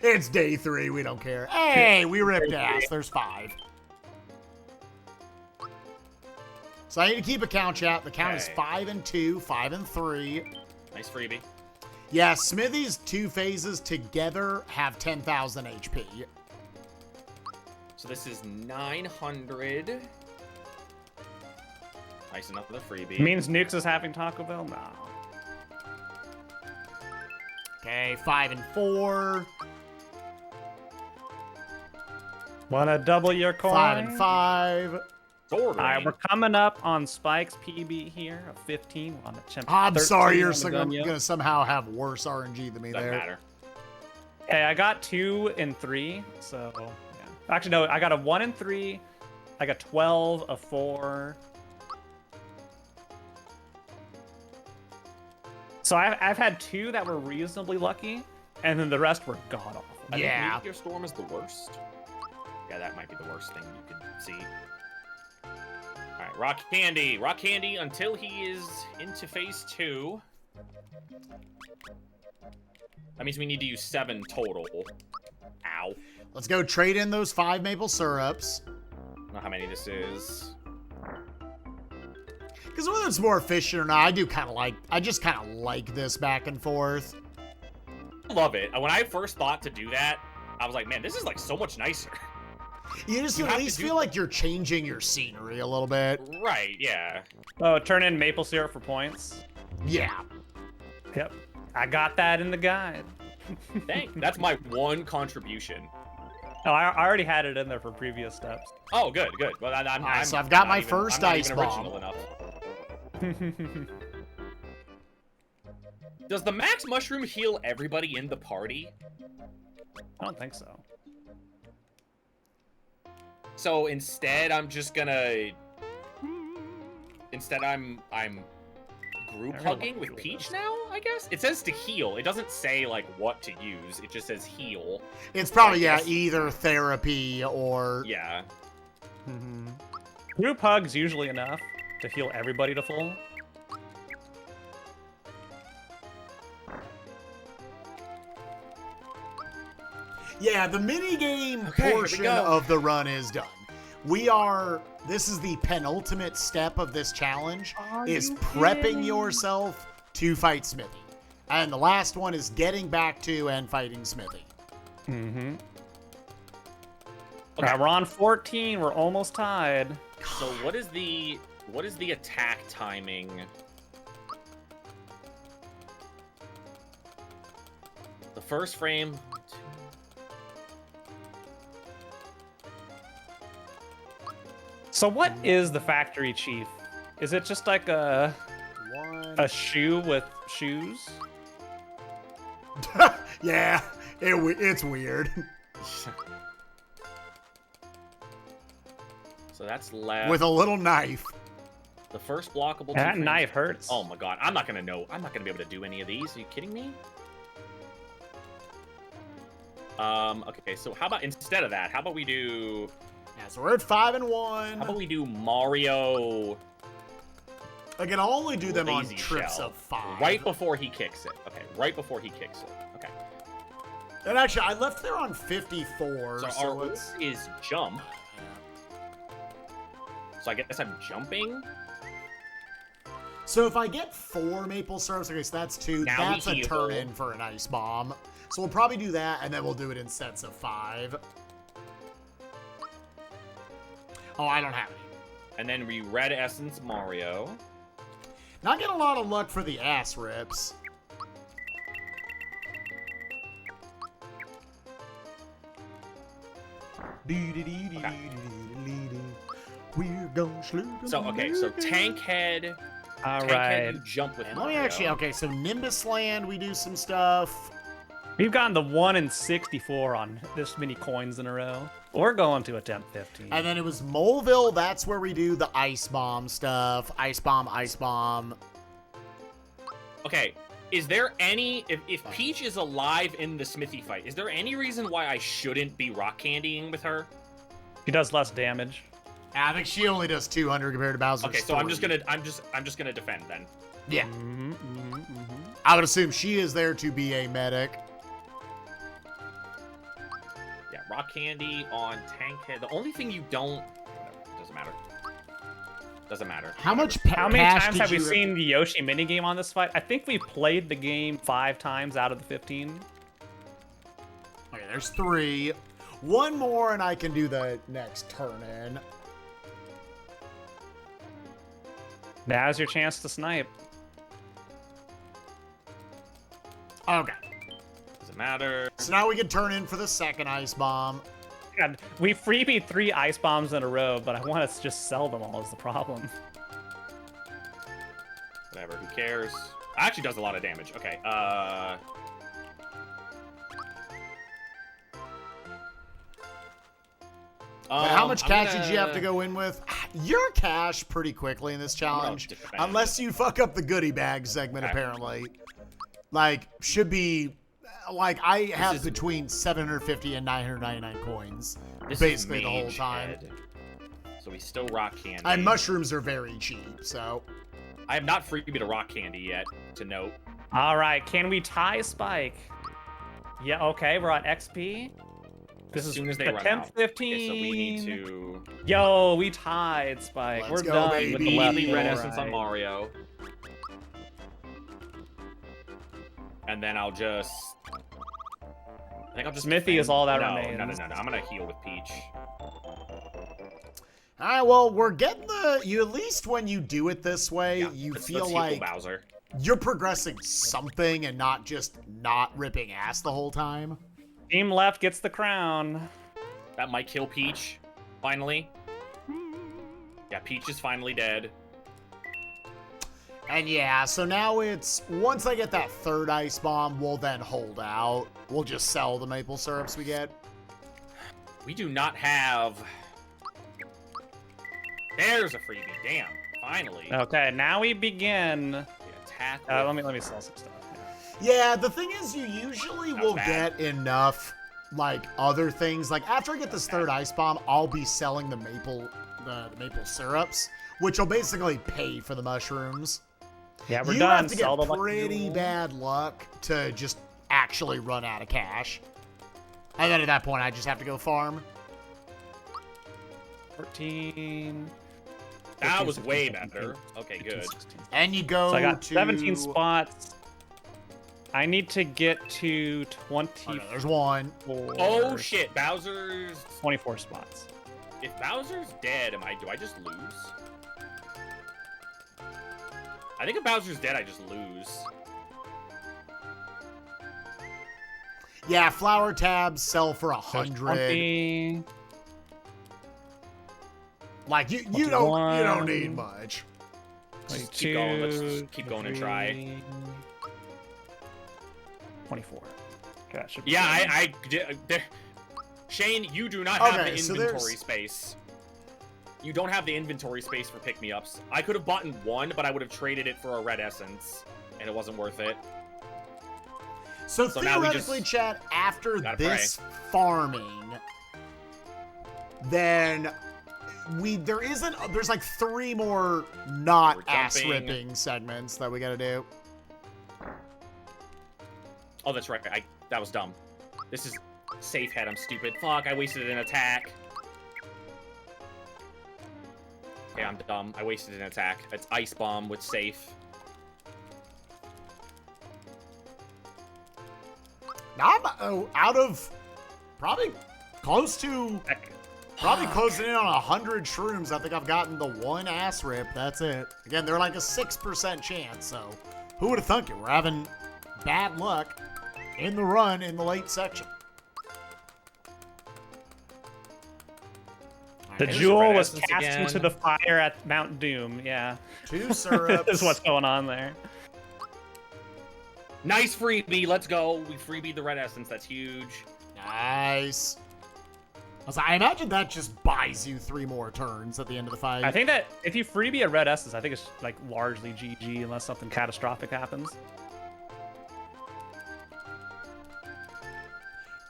It's day 3, we don't care. Hey, we ripped ass. There's 5. So I need to keep a count, chat. The count is Okay. 5 and 2, 5 and 3. Nice freebie. Yeah, Smithy's 2 phases together have 10,000 HP. So this is 900. Nice, another freebie. It means Nukes is having Taco Bell? No. Okay, 5 and 4. Wanna double your coin? 5 and 5. Sword Alright, ring. we're coming up on Spike's PB here of 15. We're on the champ. I'm sorry, you're going gonna somehow have worse RNG than me Doesn't there. matter. Okay, I got 2 and 3, so yeah. Actually, no, I got a 1 and 3. I got 12, a 4. So I've had 2 that were reasonably lucky, and then the rest were god awful. I Yeah. think Meteor Storm is the worst. Yeah, that might be the worst thing you could see. Alright, Rock Candy. Rock Candy until he is into phase 2. That means we need to use 7 total. Ow. Let's go trade in those 5 maple syrups. I don't know how many this is. Because whether it's more efficient or not, I just kind of like this back and forth. I love it. When I first thought to do that, I was like, man, this is like so much nicer. You just You at have to least do- feel like you're changing your scenery a little bit. Right, yeah. Oh, turn in maple syrup for points. Yeah. Yep, I got that in the guide. Dang, that's my one contribution. Oh, I already had it in there for previous steps. Oh, good, good. Well, I'm so I've got not my even- first I'm not ice even bomb. original enough. Does the max mushroom heal everybody in the party? I don't think so. So instead, I'm just gonna. Instead, I'm group I really hugging like with to do Peach this. now. I guess it says to heal. It doesn't say like what to use. It just says heal. It's probably, I yeah, guess- either therapy or... Yeah. Mhm. Group hugs usually enough to heal everybody to full. Yeah, the minigame Okay, here we portion go. of the run is done. This is the penultimate step of this challenge, is prepping yourself to fight Smithy. And the last one is getting back to and fighting Smithy. Mm-hmm. Okay. We're on 14. We're almost tied. So what is the attack timing? The first frame. So what is the factory chief? Is it just like a shoe with shoes? Yeah, it's weird. So that's left. With a little knife. The first blockable. That two-frame- knife hurts. Oh my god, I'm not gonna know. I'm not gonna be able to do any of these. Are you kidding me? Okay, so how about instead of that, how about we do Yeah, so we're at 5 and 1. how about we do Mario I can only do them on Lazy trips Shell of 5. right before he kicks it. Okay, right before he kicks it. Okay. And actually, I left there on 54, So so our it's... order is jump. So I guess I'm jumping. So if I get 4 maple syrups, okay, so that's 2. Now we That's a heal. turn in for an ice bomb. So we'll probably do that, and then we'll do it in sets of 5. Oh, I don't have any. And then we red essence Mario. Not getting a lot of luck for the ass rips. We're gonna slow So okay, so tank head. All Tank head, right. you jump with And let me Mario. actually, okay, so Nimbus Land, we do some stuff. We've gotten the 1 and 64 on this many coins in a row. We're going to attempt 15. And then it was Moleville, that's where we do the ice bomb stuff. Ice bomb, ice bomb. Okay, is there any if Peach is alive in the Smithy fight? Is there any reason why I shouldn't be rock candying with her? She does less damage. I think she only does 200 compared to Bowser's Okay, so I'm 40. just gonna defend then. Yeah, Mm-hmm, mm-hmm, mm-hmm. I would assume she is there to be a medic. Yeah, rock candy on tank head. The only thing you don't whatever, doesn't matter. Doesn't matter. How much How many cash times did have we you- seen the Yoshi minigame on this fight? I think we played the game 5 times out of the 15. Okay, there's 3. One more and I can do the next turn in. Now's your chance to snipe. Okay. Doesn't matter. So now we can turn in for the second ice bomb. God, we freebied 3 ice bombs in a row, but I want to just sell them all is the problem. Whatever, who cares? Actually does a lot of damage. Okay, But how much cash did you have to go in with? You're cash pretty quickly in this challenge. Unless you fuck up the goodie bag segment, apparently. Like, should be... Like, I have between 750 and 999 coins. Basically the whole time. Head. So we still rock candy. And mushrooms are very cheap, so... I have not freebied a rock candy yet, to note. All right, can we tie Spike? Yeah, okay, we're on XP. This as is soon as they the run 10th, out. 15. Okay, so we need to... Yo, we tied Spike. Let's we're go, done baby. with the left Immediately red and essence right. on Mario. And then I'll just... I think I'll just Smithy defend. is all that no, remains. No. I'm gonna heal with Peach. All right, well, we're getting the... You at least when you do it this way, Yeah, you let's feel heal like Bowser. you're progressing something and not just not ripping ass the whole time. Team left gets the crown. That might kill Peach, finally. Yeah, Peach is finally dead. And yeah, so now it's... Once I get that third ice bomb, we'll then hold out. We'll just sell the maple syrups we get. We do not have... There's a freebie, damn. Finally. Okay, now we begin. The attack Let me sell some stuff. Yeah, the thing is, you usually That was will bad. get enough, like, other things. Like, after I get this third ice bomb, I'll be selling the maple syrups, which will basically pay for the mushrooms. Yeah, we're You done. have to Sell get the pretty bad luck to just actually run out of cash. And then at that point, I just have to go farm. 14. That 15, was 16, way 17, better. Okay, 15, good. 16. And you go So I got to... 17 spots. I need to get to 24. Oh, no, there's one. Oh shit, Bowser's... 24 spots. If Bowser's dead, do I just lose? I think if Bowser's dead, I just lose. Yeah, flower tabs sell for 100. 20. Like you don't need much. Just keep going. Let's just keep going and try. 24. Okay, that should be Yeah, good. Shane, you do not have Okay, the so inventory space. You don't have the inventory space for pick-me-ups. I could have bought one, but I would have traded it for a red essence, and it wasn't worth it. So now we theoretically, just chat, after gotta this farming, then there's like 3 more not We're jumping. ass-ripping segments that we gotta do. Oh, that's right. That was dumb. This is safe head. I'm stupid. Fuck, I wasted an attack. Okay, I'm dumb. I wasted an attack. It's Ice Bomb with safe. Now I'm out of probably closing in on 100 shrooms. I think I've gotten the 1 ass rip. That's it. Again, they're like a 6% chance, so who would have thunk it? We're having bad luck in the run in the late section. The There's jewel a red was essence cast again. into the fire at Mount Doom. Yeah. 2 syrups. This is what's going on there. Nice freebie. Let's go. We freebied the red essence. That's huge. Nice. I imagine that just buys you 3 more turns at the end of the fight. I think that if you freebie a red essence, I think it's like largely GG unless something catastrophic happens.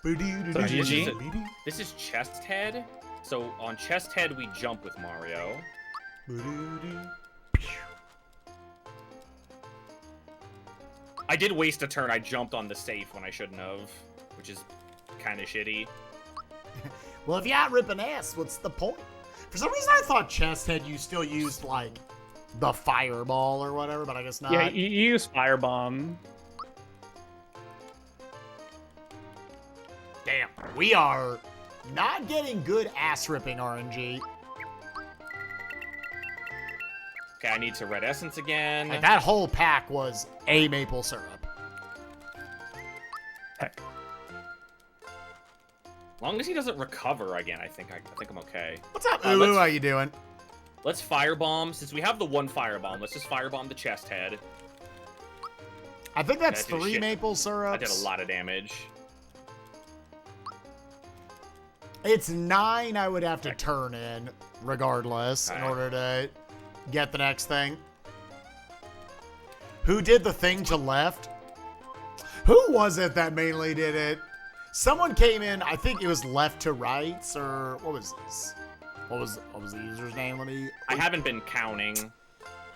So GG. This is chest head. So on chest head, we jump with Mario. I did waste a turn. I jumped on the safe when I shouldn't have, which is kind of shitty. Well, if you're not ripping ass, what's the point? For some reason, I thought chest head you still used, like, the fireball or whatever, but I guess not. Yeah, you use firebomb. Damn, we are not getting good ass-ripping RNG. Okay, I need to red essence again. Like, that whole pack was a maple syrup. Heck. long as he doesn't recover again, I think I'm okay. What's up, Ulu? How you doing? Let's firebomb. Since we have the one firebomb, let's just firebomb the chest head. I think that's That did 3 shit. maple syrups. I did a lot of damage. It's 9 I would have to turn in, regardless, in Okay. order to get the next thing. Who did the thing to left? Who was it that mainly did it? Someone came in, I think it was left to rights, or what was this? What was the user's name? Let me... I haven't been counting,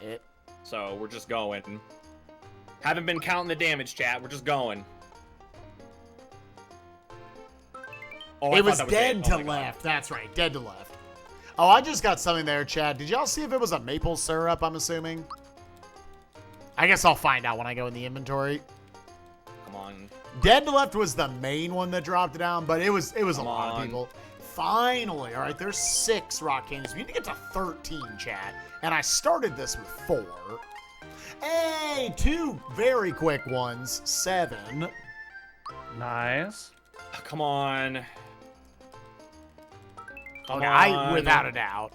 It. so we're just going. Haven't been counting the damage, chat. We're just going. Oh, I It thought was that dead it. to Oh my God. left. That's right, dead to left. Oh, I just got something there, Chad. Did y'all see if it was a maple syrup, I'm assuming? I guess I'll find out when I go in the inventory. Come on. Dead to left was the main one that dropped it down, but it was a Come lot of on. people. Finally, all right, there's 6 rock candies. We need to get to 13, Chad. And I started this with 4. Hey, 2 very quick ones. 7. Nice. Oh, come on. Come Okay, I, on. without a doubt,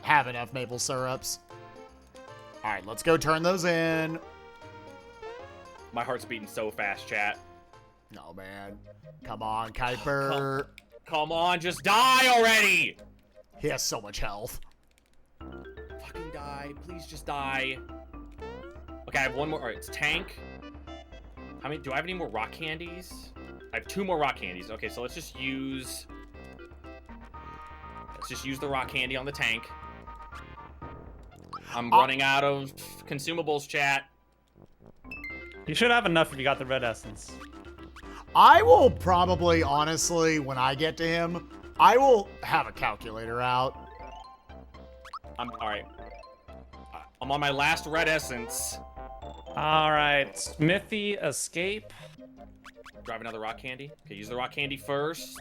have enough maple syrups. All right, let's go turn those in. My heart's beating so fast, chat. No, man. Come on, Kuiper. Come on, just die already! He has so much health. Fucking die. Please just die. Okay, I have one more. Alright, it's tank. How many? Do I have any more rock candies? I have 2 more rock candies. Okay, so let's just use... Let's just use the rock candy on the tank. I'm running out of consumables, chat. You should have enough if you got the red essence. I will probably, honestly, when I get to him, I will have a calculator out. Alright. I'm on my last red essence. All right, Smithy, escape. Drive another rock candy. Okay, use the rock candy first.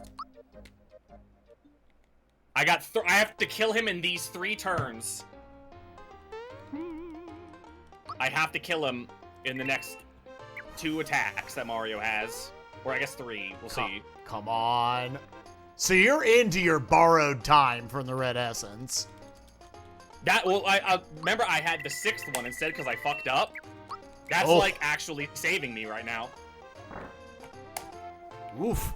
I have to kill him in these 3 turns. I have to kill him in the next 2 attacks that Mario has. Or I guess 3. We'll see. Come on. So you're into your borrowed time from the red essence. I remember I had the 6th one instead because I fucked up. That's Oh. like actually saving me right now. Oof.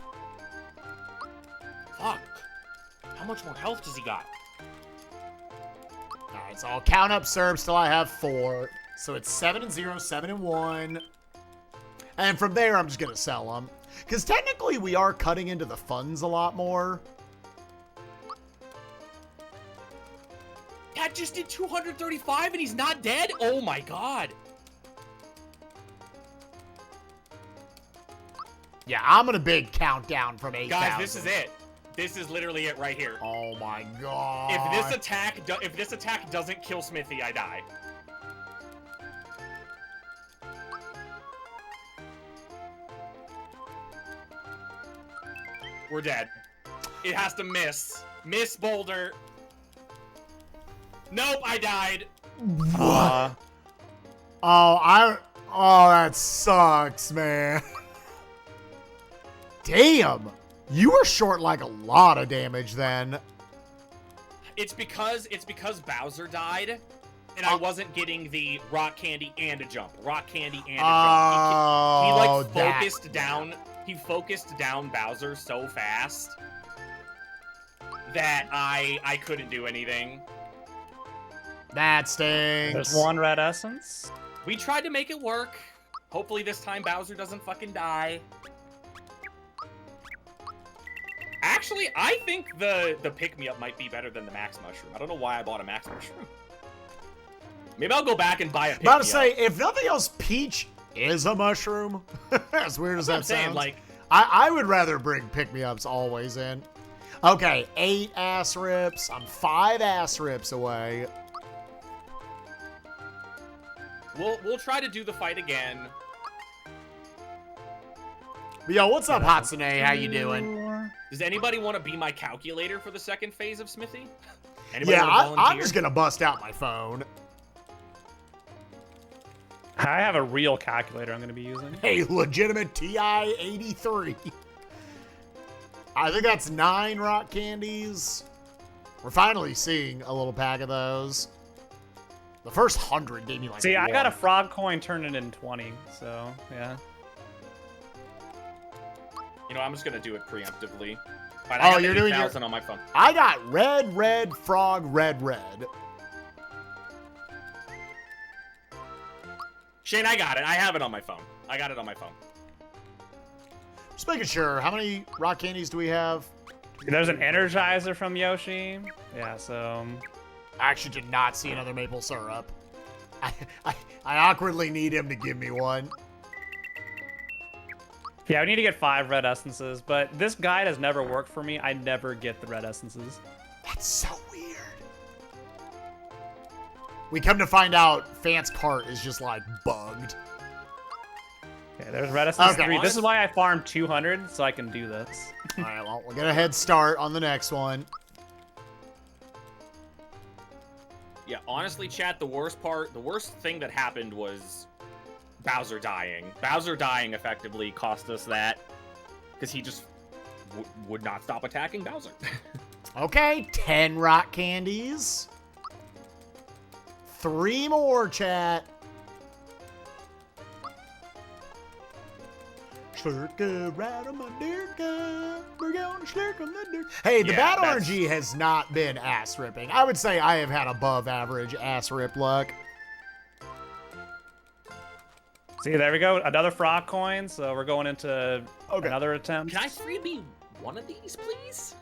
Fuck. How much more health does he got? All right, so I'll count up syrups till I have 4. So it's 7 and 0, 7 and 1. And from there, I'm just going to sell them. Because technically, we are cutting into the funds a lot more. That just did 235 and he's not dead? Oh my god. Yeah, I'm going to big countdown from 8,000. Guys, this is it. This is literally it right here. Oh my god. If this attack doesn't kill Smithy, I die. We're dead. It has to miss. Miss Boulder. Nope, I died. What? Oh, that sucks, man. Damn. You were short like a lot of damage then. It's because Bowser died, and I wasn't getting the rock candy and a jump. Rock candy and a jump. He like focused down. He focused down Bowser so fast that I couldn't do anything. That stinks. There's 1 red essence. We tried to make it work. Hopefully this time Bowser doesn't fucking die. Actually, I think the pick-me-up might be better than the Max Mushroom. I don't know why I bought a Max Mushroom. Maybe I'll go back and buy a pick-me-up. About to say, if nothing else, Peach is a mushroom. As weird as that sounds. Like, I would rather bring pick-me-ups always in. Okay, 8 ass rips. I'm 5 ass rips away. we'll try to do the fight again. But yo, what's up, Hatsune? How you doing? Does anybody want to be my calculator for the second phase of Smithy? Anybody Yeah, wanna I'm volunteer? just gonna bust out my phone. I have a real calculator I'm going to be using. A legitimate TI-83. I think that's 9 rock candies. We're finally seeing a little pack of those. The first 100 gave me like See, I got a one. frog coin turning in 20, so yeah. You know, I'm just gonna do it preemptively. Fine, Oh, I got you're doing your- 8,000 on my phone. I got red, red, frog, red, red. Shane, I got it. I have it on my phone. I got it on my phone. Just making sure. How many rock candies do we have? There's an Energizer from Yoshi. Yeah, so... I actually did not see another maple syrup. I awkwardly need him to give me one. Yeah, we need to get 5 red essences, but this guide has never worked for me. I never get the red essences. That's so weird. We come to find out Fant's cart is just like bugged. Okay, there's red essence Okay. 3. This is why I farmed 200, so I can do this. All right, well, we'll get a head start on the next one. Yeah, honestly, chat, the worst thing that happened was Bowser dying. Bowser dying effectively cost us that because he just would not stop attacking Bowser. Okay, 10 rock candies. 3 more, chat. Slurka, right on my dirka. We're gonna slurk on the dirt. Hey, the Yeah, bad that's- RNG has not been ass ripping. I would say I have had above average ass rip luck. See, there we go. Another frog coin, so we're going into another attempt. Can I freebie one of these, please?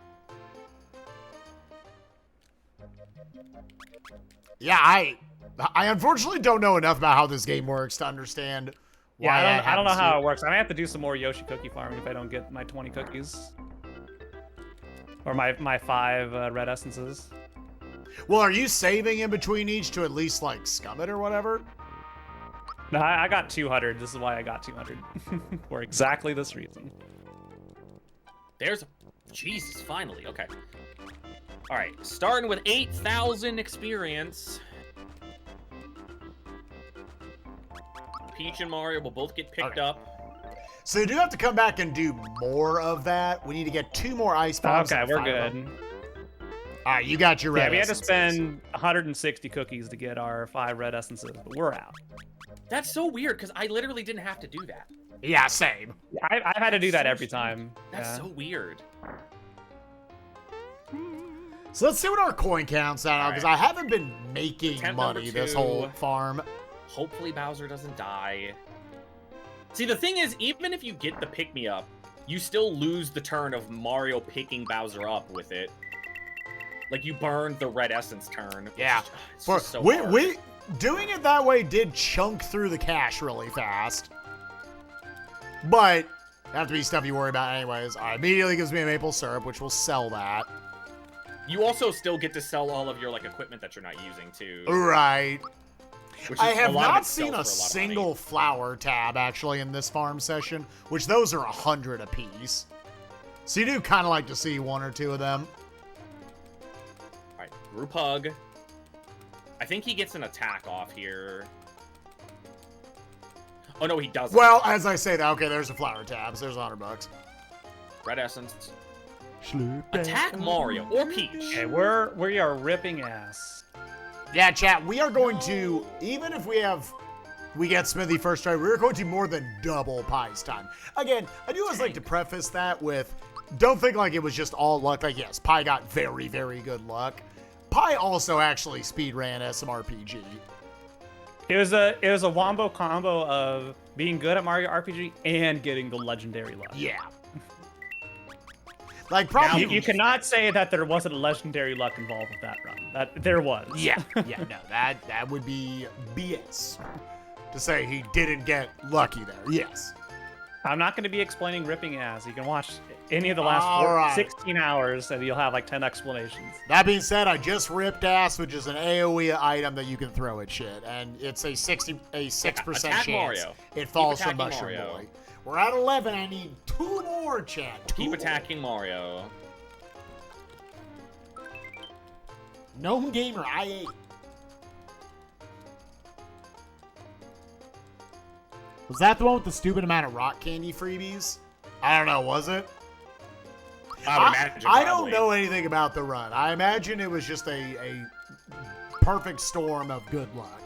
Yeah, I unfortunately don't know enough about how this game works to understand why Yeah, I don't know haven't how seen- it works. I may have to do some more Yoshi cookie farming if I don't get my 20 cookies. Or my 5 red essences. Well, are you saving in between each to at least like scum it or whatever? No, I got 200. This is why I got 200. For exactly this reason. There's... Jesus, finally. Okay. All right, starting with 8,000 experience. Peach and Mario will both get picked up. So you do have to come back and do more of that. We need to get 2 more ice bombs. Okay, and we're 5 of good. them. All right, you got your red Yeah, we had to essences. spend 160 cookies to get our 5 red essences, but we're out. That's so weird, because I literally didn't have to do that. Yeah, same. I've had to do that So every strange. time. That's Yeah. so weird. So let's see what our coin counts out because I haven't been making Attempt money number this 2. whole farm. Hopefully Bowser doesn't die. See, the thing is, even if you get the pick-me-up, you still lose the turn of Mario picking Bowser up with it. Like, you burned the red essence turn. which Yeah. is- it's For just so we hard. doing it that way did chunk through the cash really fast. But have to be stuff you worry about anyways. All right, immediately gives me a maple syrup, which will sell that. You also still get to sell all of your, like, equipment that you're not using, too. Right. Which I is- have a lot of not it sells seen for a lot of money. single flower tab actually in this farm session, which those are 100 apiece. So you do kind of like to see 1 or 2 of them. Alright, group hug. I think he gets an attack off here. Oh, no, he doesn't. Well, as I say that, okay, there's a flower tab, so there's $100. Red essence. Attack Mario or Peach. Okay, we are ripping ass. Yeah, chat, we are going to, even if we get Smithy first try, we're going to more than double Pie's time. Again, I do always like to preface that with, don't think like it was just all luck. Like, yes, Pie got very, very good luck. Pie also actually speedran SMRPG. It was a wombo combo of being good at Mario RPG and getting the legendary luck. Yeah. Like, probably... You cannot say that there wasn't legendary luck involved with that run. That there was. Yeah, no, that would be BS. To say he didn't get lucky there, yes. I'm not going to be explaining ripping ass. You can watch any of the last All right. 16 hours and you'll have like 10 explanations. That being said, I just ripped ass, which is an AoE item that you can throw at shit, and it's a 6% attack chance Mario. it falls Keep from attacking Mushroom Mario. Boy. We're at 11. I need 2 more, chat. 2 Keep more. attacking Mario. Gnome Gamer, I ate. Was that the one with the stupid amount of rock candy freebies? I don't know, was it? I would imagine. I don't probably. know anything about the run. I imagine it was just a perfect storm of good luck.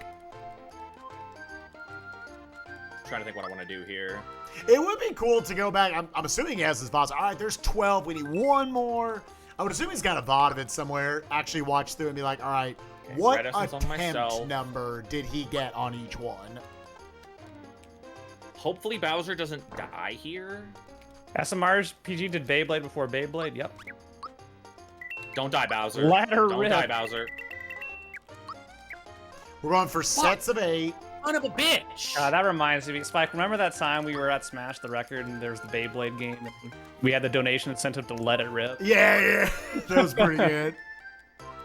Trying to think what I want to do here. It would be cool to go back. I'm assuming he has his VODs. All right, there's 12. We need one more. I would assume he's got a VOD of it somewhere. Actually watch through and be like, all right, Okay, what red essence on attempt myself. number did he get on each one? Hopefully Bowser doesn't die here. SMRPG did Beyblade before Beyblade. Yep. Don't die, Bowser. Let her Don't rip. die, Bowser. We're going for sets of 8. Son of a bitch. That reminds me, Spike. Remember that time we were at Smash the Record and there was the Beyblade game? And we had the donation incentive to let it rip. Yeah. That was pretty good.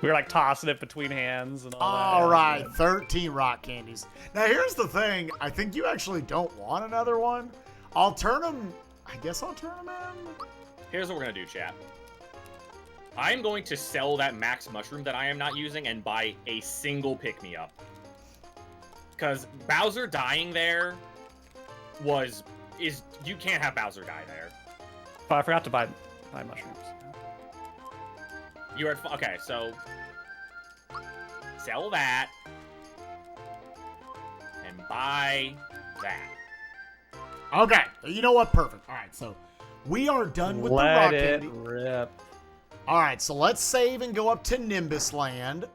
We were like tossing it between hands and all All that. right, 13 rock candies. Now, here's the thing. I think you actually don't want another one. I'll turn them... I guess I'll turn them in. Here's what we're going to do, chat. I'm going to sell that max mushroom that I am not using and buy a single pick-me-up. Because Bowser dying there you can't have Bowser die there. Oh, I forgot to buy mushrooms. You are okay, so sell that and buy that. Okay, you know what? Perfect. All right, so we are done with the rock Let it candy. rip. All right, so let's save and go up to Nimbus Land.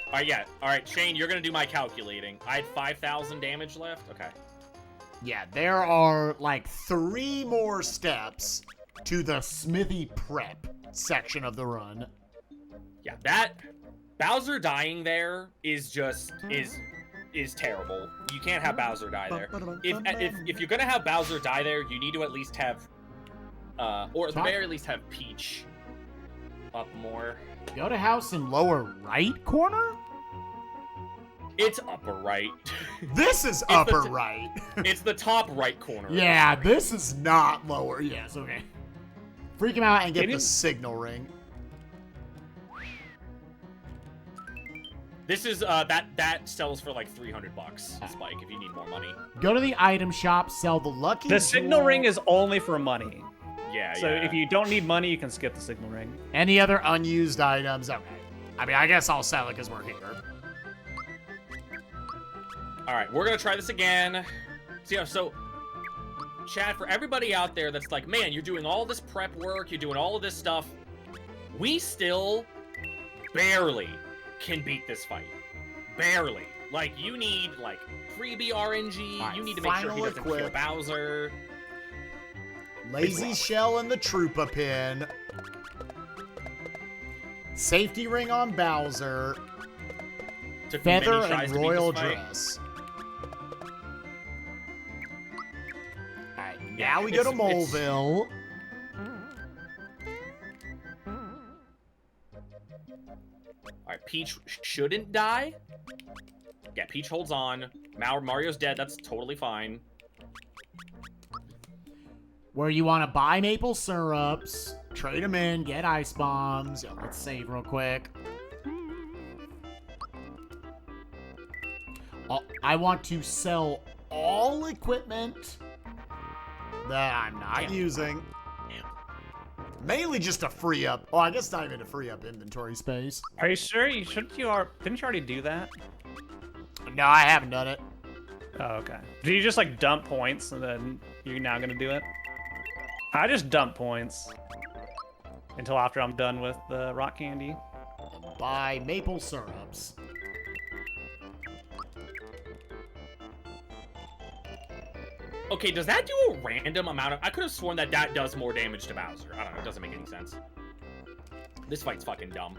All right, yeah. All right, Shane, you're gonna do my calculating. I had 5,000 damage left. Okay. Yeah, there are like 3 more steps to the Smithy Prep section of the run. Yeah, that Bowser dying there is just is terrible. You can't have Bowser die there. If you're gonna have Bowser die there, you need to at least have, or at the very least have Peach up more. Go to house in lower right corner? It's upper right. This is the upper t- right. It's the top right corner. Yeah, this is not lower. Yes, okay. Freak him out and get Can you- the signal ring. This is that sells for like $300, Spike. If you need more money. Go to the item shop, sell the lucky The signal jewel. ring is only for money. Yeah. So yeah. if you don't need money, you can skip the signal ring. Any other unused items? Okay. I mean, I guess I'll sell it because we're here. All right, we're gonna try this again. So, Chad, for everybody out there that's like, man, you're doing all this prep work, you're doing all of this stuff, we still barely can beat this fight. Barely. Like, you need, like, freebie RNG, All right, you need to make sure he final doesn't kill equip. Bowser. Lazy Shell and the Troopa Pin. Safety ring on Bowser. Took me many Feather tries and to beat royal this fight. dress. Alright, Yeah, now we go to it's- Moleville. Alright, Peach shouldn't die. Yeah, Peach holds on. Mario's dead, that's totally fine. Where you want to buy maple syrups, trade them in, get ice bombs. Yo, let's save real quick. I want to sell all equipment that I'm not Damn. using. Mainly just to free up. Oh, I guess not even to free up inventory space. Are you sure? Didn't you already do that? No, I haven't done it. Oh, okay. Do you just like dump points and then you're now gonna do it? I just dump points until after I'm done with the rock candy. And buy maple syrups. Okay, does that do a random amount of... I could have sworn that does more damage to Bowser. I don't know, it doesn't make any sense. This fight's fucking dumb.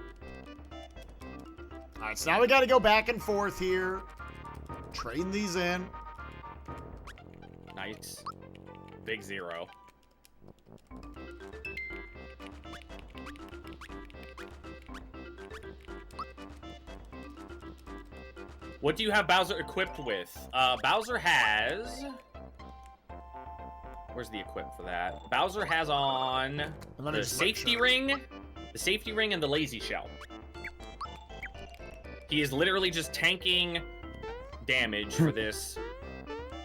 Alright, so now we gotta go back and forth here. Trading these in. Nice. Big zero. What do you have Bowser equipped with? Bowser has... Where's the equip for that? Bowser has on Let me the just make safety sure. ring, and the lazy shell. He is literally just tanking damage for this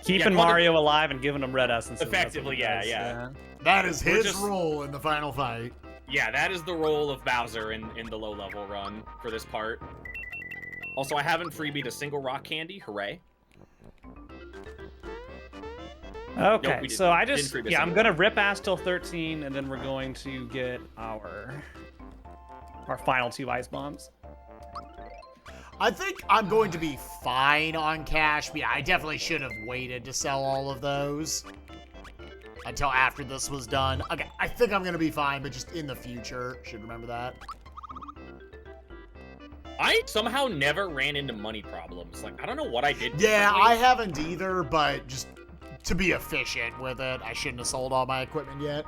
Keeping Mario alive and giving him red essence. Effectively, yeah. That is his role in the final fight. Yeah, that is the role of Bowser in the low level run for this part. Also, I haven't freebied a single rock candy. Hooray. Okay, Nope, so I just, I'm gonna one. rip ass till 13, and then we're going to get our final 2 ice bombs. I think I'm going to be fine on cash, but yeah, I definitely should have waited to sell all of those until after this was done. Okay, I think I'm gonna be fine, but just in the future, should remember that. I somehow never ran into money problems. Like, I don't know what I did. Yeah, I haven't either, but just to be efficient with it, I shouldn't have sold all my equipment yet.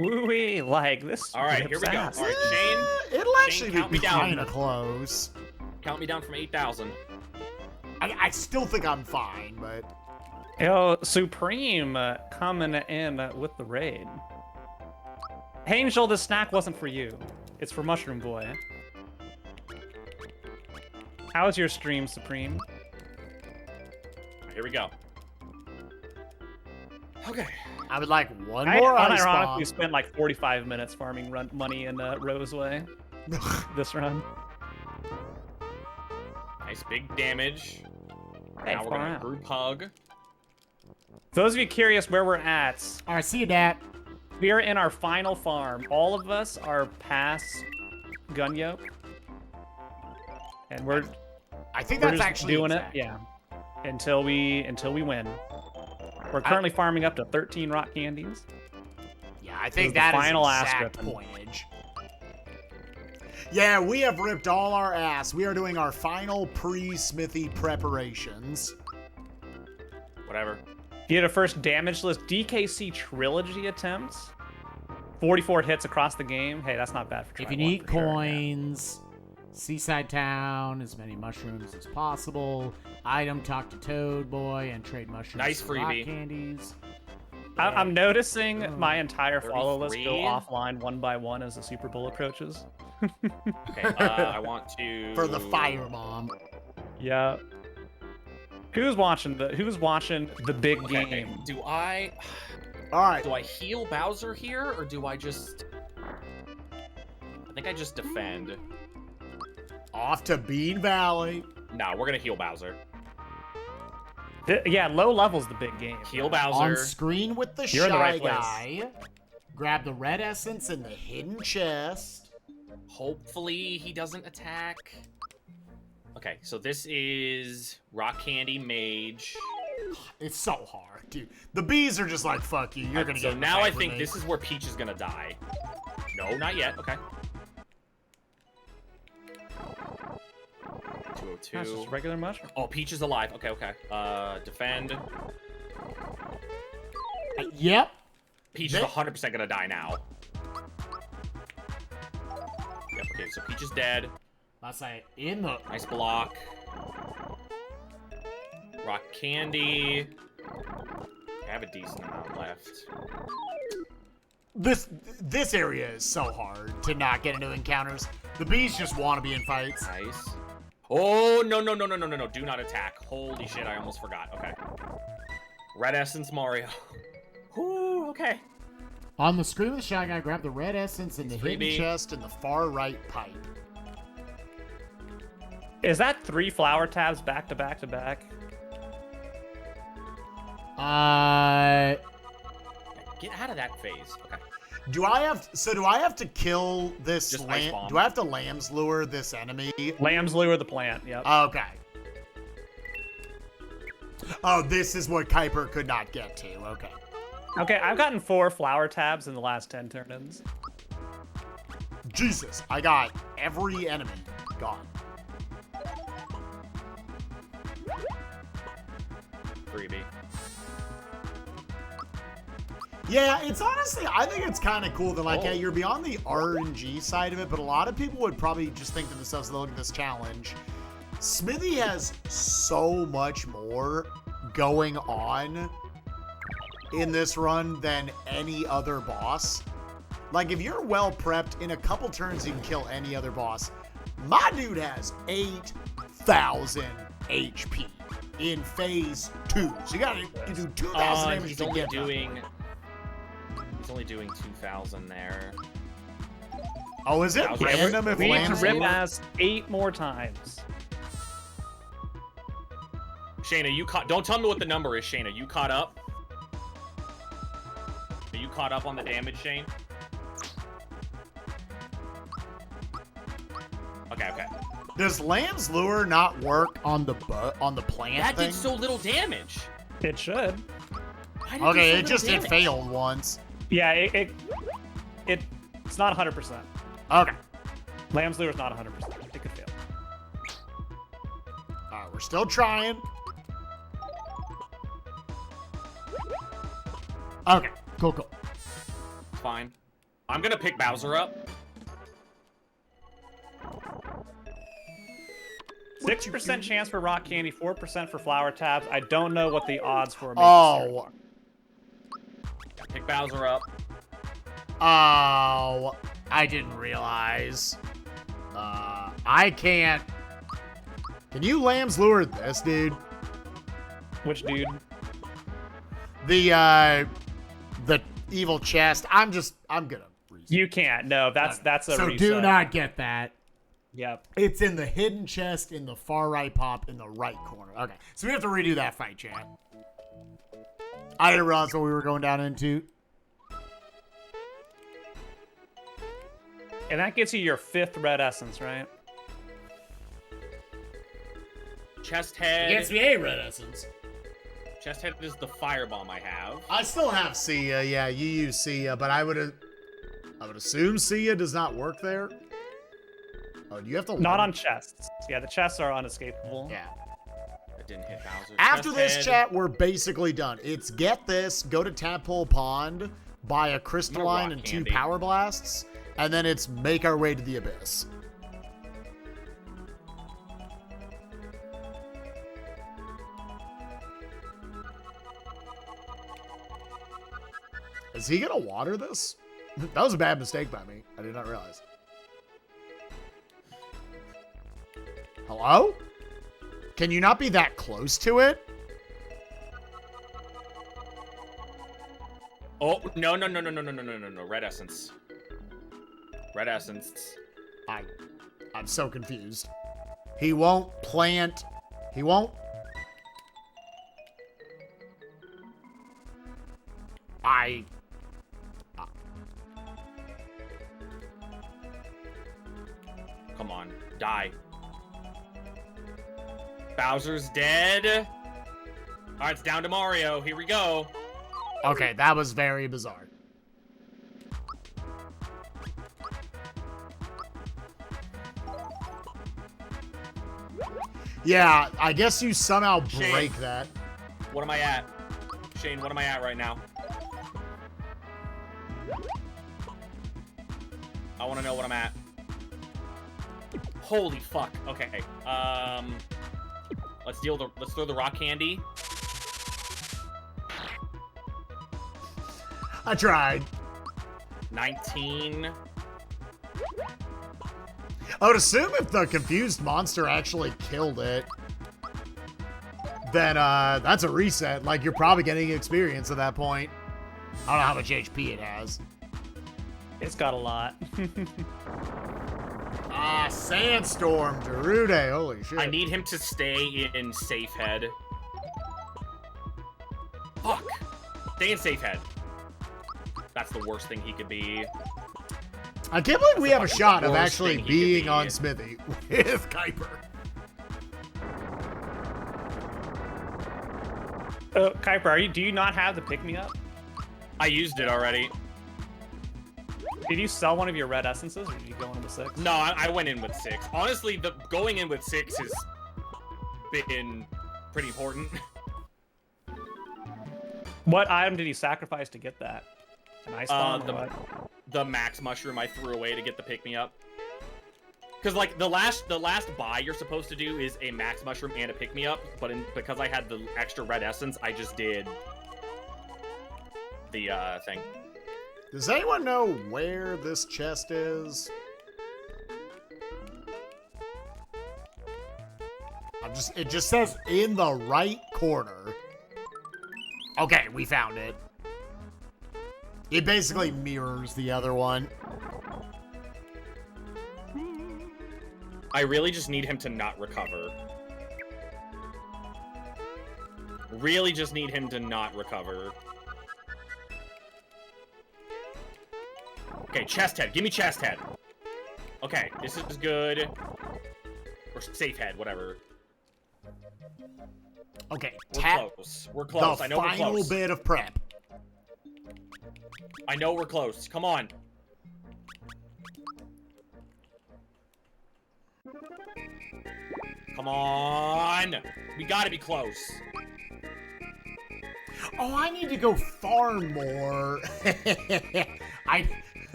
Woo-wee, like this. All right, here we go. ass. All right, Shane. It'll actually count be me down. kind of close. Count me down from 8,000. I still think I'm fine, but... Yo, Supreme coming in with the raid. Hey, Angel, this snack wasn't for you. It's for Mushroom Boy. How was your stream, Supreme? Here we go. Okay. I would like one I more ice bomb. unironically spent like 45 minutes farming money in Roseway this run. Nice big damage. Hey, Now we're far gonna out. group hug. For those of you curious where we're at, All right, see you, Dad. we are in our final farm. All of us are past Gun Yoke. And we're I think we're that's just actually doing exact. it, yeah. Until we win. We're currently farming up to 13 rock candies. Yeah, I think the that is final ass exact ripping. pointage. Yeah, we have ripped all our ass. We are doing our final pre-smithy preparations. Whatever. He had a first damage list DKC trilogy attempt. 44 hits across the game. Hey, that's not bad for If trying you one, need for sure, yeah. coins, Seaside Town, as many mushrooms as possible. Item, talk to Toad Boy, and trade mushrooms Nice for rock freebie. candies. I'm noticing my entire follow list go 33? offline one by one as the Super Bowl approaches. Okay, I want to... For the firebomb. Yeah. Who's watching the big Okay, game? do I All right. heal Bowser here, or do I just... I think I just defend. Off to Bean Valley. Nah, we're gonna heal Bowser. Yeah, low level's the big game. Heal On Bowser. screen with the You're in the Shy right place. Guy. Grab the red essence in the hidden chest. Hopefully he doesn't attack. Okay, so this is Rock Candy Mage. It's so hard, dude. The bees are just like, fuck you. You're gonna So get in a now fight I with think me. this is where Peach is gonna die. No, not yet. Okay. That's 202. just regular mushroom. Oh, Peach is alive. Okay, okay. Defend. Yep. Peach is 100% gonna die now. Yep, okay, so Peach is dead. Let's say in the... Nice block. Rock Candy. I have a decent amount left. This area is so hard to not get into encounters. The bees just want to be in fights. Nice. Oh, no. Do not attack. Holy shit, I almost forgot. Okay. Red Essence Mario. Whoo, okay. On the screen with the Shy Guy, grab the red essence in the hidden Freebie. chest in the far right pipe. Is that 3 flower tabs back to back to back? Get out of that phase. Okay. Do I have to kill this Just ice lamb? bomb. Do I have to lamb's lure this enemy? Lamb's lure the plant, yep. Okay. Oh, this is what Kuiper could not get to. Okay. Okay, I've gotten 4 flower tabs in the last 10 turn-ins. Jesus, I got every enemy gone. Freebie. Yeah, it's honestly, I think it's kind of cool that, like, yeah, you're beyond the RNG side of it, but a lot of people would probably just think to themselves, look at this challenge. Smithy has so much more going on in this run than any other boss. Like, if you're well prepped, in a couple turns you can kill any other boss. My dude has 8,000 HP in phase 2. So you gotta do 2,000 damage He's to only get doing. He's only doing 2,000 there. Oh, is it Okay, random if We need to Lamb's rip Lure? ass 8 more times. Shayna, you caught. Don't tell me what the number is, Shayna. You caught up? Are you caught up on the damage, Shane? Okay. Does Lamb's Lure not work on the plant That thing? did so little damage. It should. Why did Okay, do so little damage? it failed once. Yeah, it's not 100%. Okay. Lamb's Lure is not 100%. It could fail. Alright, we're still trying. Okay, cool. Fine. I'm gonna pick Bowser up. 6% chance for rock candy, 4% for flower tabs. I don't know what the odds for a maple syrup are. Pick Bowser up. Oh, I didn't realize. I can't. Can you Lamb's Lure this, dude? Which dude? The evil chest. I'm gonna. You can't. No, that's a So reset. do not get that. Yep. It's in the hidden chest in the far right pop in the right corner. Okay, so we have to redo that fight, chat. I didn't realize what we were going down into. And that gets you your 5th red essence, right? Chest head. me a red essence. Chest head is the firebomb I have. I still have Sia. Yeah, you use Sia, but I would assume Sia does not work there. Oh, do you have to? Not on chests. Yeah, the chests are unescapable. Yeah. That didn't hit Bowser. After Chest this, head. chat, we're basically done. It's get this, go to Tadpole Pond, buy a crystalline rock and 2 candy. power blasts, and then it's make our way to the abyss. Is he gonna water this? That was a bad mistake by me. I did not realize. Hello? Can you not be that close to it? Oh no! Red essence. Red essence. I'm so confused. He won't plant. He won't. Come on, die. Bowser's dead. All right, it's down to Mario. Here we go. Okay, that was very bizarre. Yeah, I guess you somehow Shane. break that. What am I at? Shane, what am I at right now? I want to know what I'm at. Holy fuck. Okay. Let's throw the rock candy. I tried. 19. I would assume if the confused monster actually killed it, then that's a reset. Like, you're probably getting experience at that point. I don't know how much HP it has. It's got a lot. Sandstorm, Gerudo. Holy shit. I need him to stay in safe head. Fuck. Stay in safe head. That's the worst thing he could be. I can't believe we have a shot of worst actually thing he could being be. on Smithy with Kuiper. Kuiper, do you not have the pick-me-up? I used it already. Did you sell one of your red essences, or did you go in with 6? No, I went in with 6. Honestly, going in with 6 has been pretty important. What item did you sacrifice to get that? An ice bomb or what? The max mushroom I threw away to get the pick-me-up. Because, like, the last buy you're supposed to do is a max mushroom and a pick-me-up, but because I had the extra red essence, I just did the thing. Does anyone know where this chest is? I'm it just says in the right corner. Okay, we found it. It basically mirrors the other one. I really just need him to not recover. Really just need him to not recover. Okay, chest head. Give me chest head. Okay, this is good. Or safe head, whatever. Okay, We're close. We're close. I know we're close. The final bit of prep. I know we're close. Come on. Come on. We gotta be close. Oh, I need to go far more.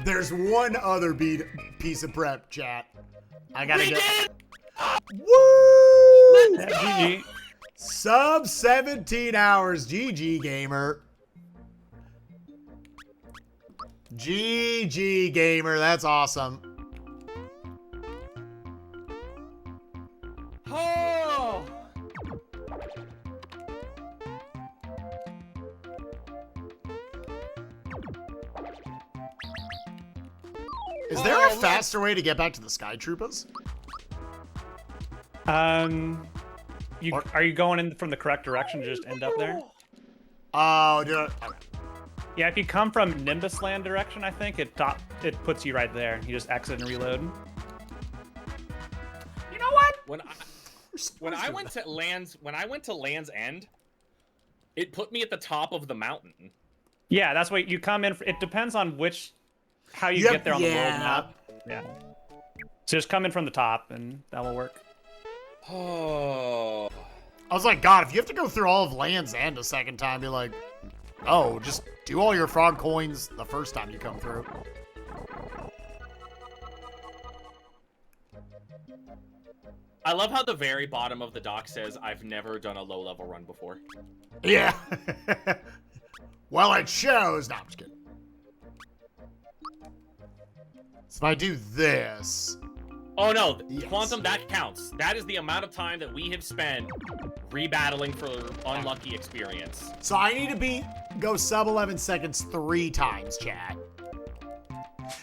There's one other piece of prep, chat. I gotta get. Woo! GG. Sub 17 hours. GG, gamer. GG, gamer. That's awesome. Oh! Is there a faster way to get back to the Sky Troopers? Are you going in from the correct direction to just end up there? Oh, dude. Okay. Yeah, if you come from Nimbus Land direction, I think it puts you right there. You just exit and reload. You know what? When I went to Land's End, it put me at the top of the mountain. Yeah, that's what you come in. It depends on how you get there on the world map. Yeah. So just come in from the top, and that will work. Oh. I was like, God, if you have to go through all of Land's End a second time, be like, oh, just do all your frog coins the first time you come through. I love how the very bottom of the dock says, I've never done a low-level run before. Yeah. Well, it shows. No, I'm just kidding. So if I do this... Oh no, Yes. Quantum, that counts. That is the amount of time that we have spent rebattling for unlucky experience. So I need to go sub 11 seconds 3 times, chat.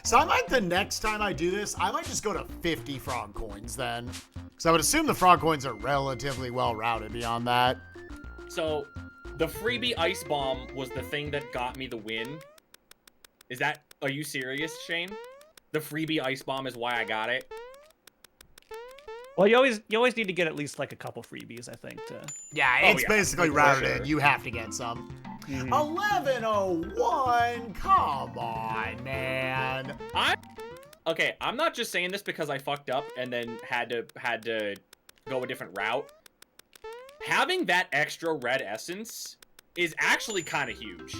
So I might, the next time I do this, I might just go to 50 frog coins then. Because I would assume the frog coins are relatively well routed beyond that. So, the freebie ice bomb was the thing that got me the win. Are you serious, Shane? The freebie ice bomb is why I got it? Well, you always need to get at least like a couple freebies, I think. Yeah, it's basically for routed sure. in. You have to get some. Mhm. 1101, come on, man. Okay, I'm not just saying this because I fucked up and then had to go a different route. Having that extra red essence is actually kind of huge.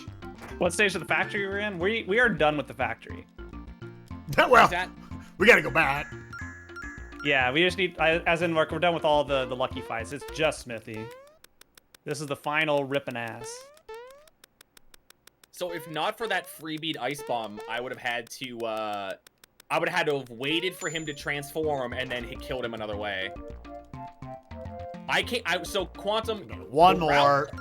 What stage of the factory we're in? We are done with the factory. Well, Is that we gotta go back. Yeah, we just need, as in, we're done with all the lucky fights. It's just Smithy. This is the final ripping ass. So if not for that freebie ice bomb, I would have had to have waited for him to transform and then killed him another way. So Quantum, One more.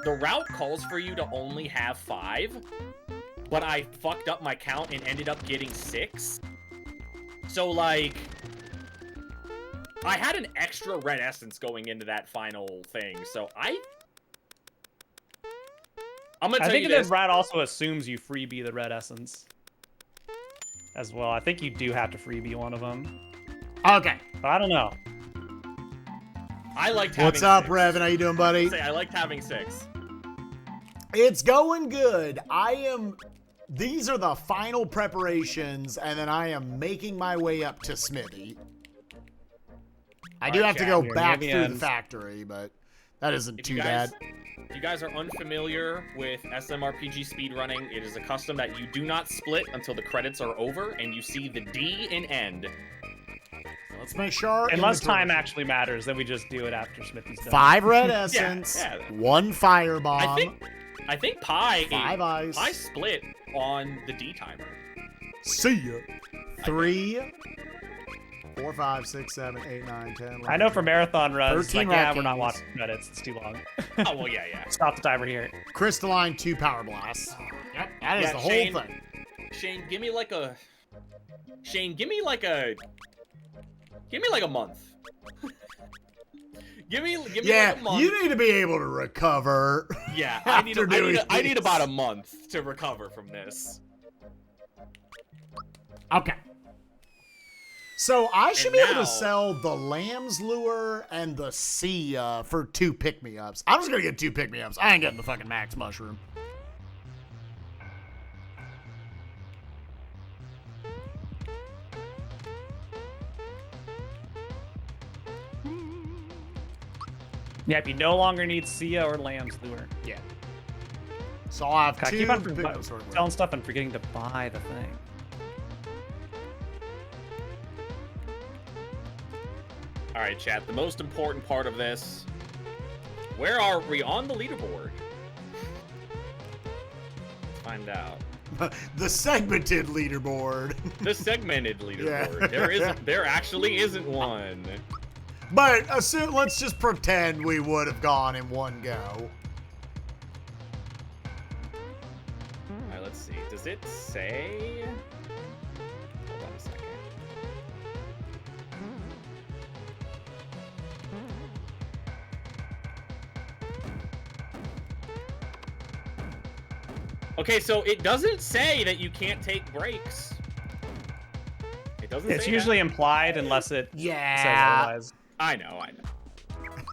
The route calls for you to only have 5, but I fucked up my count and ended up getting 6. So like, I had an extra red essence going into that final thing, so I'm gonna tell you think this. that Brad also assumes you freebie the red essence as well. I think you do have to freebie one of them, Okay. but I don't know. I liked having What's up, 6. Revan? How you doing, buddy? I liked having 6. It's going good. These are the final preparations, and then I am making my way up to Smithy. I do have to go Here, back near the through the end. factory, but that isn't too If bad. you guys are unfamiliar with SMRPG speedrunning, it is a custom that you do not split until the credits are over and you see the D in end. Let's make sure. Unless inventory- time actually matters, then we just do it after Smithy's done. 5 red essence, yeah. 1 firebomb, I think Pi 5 ice. Pi split on the D timer. See ya. 3 4, 5, 6, 7, 8, 9, 10, 11, I know for marathon runs, 13 like, yeah, rat we're not candies. watching credits. It's too long. Oh, well, yeah, yeah. Stop the timer here. Crystalline, 2 power blasts. Yep, that is Yeah, the whole Shane. thing. Shane, give me like a... Shane, give me like a month. give me Yeah, like a month. you need to be able to recover. Yeah, after doing I need this. about a month to recover from this. Okay. So I should And be able now- to sell the Lamb's Lure and the Sia for 2 pick-me-ups. I'm just gonna get 2 pick-me-ups. I ain't getting the fucking max mushroom. Yeah, if you no longer need Sia or Lamb's Lure. Yeah. So I'll have God, 2 keep on pick-me-ups. selling stuff and forgetting to buy the thing. All right, chat. The most important part of this. Where are we on the leaderboard? Let's find out. The segmented leaderboard. The segmented leaderboard. Yeah. There actually isn't one. But let's just pretend we would have gone in one go. All right, let's see. Does it say? Hold on a second. Okay, so it doesn't say that you can't take breaks. It doesn't It's say usually that. implied unless it Yeah. says otherwise. I know.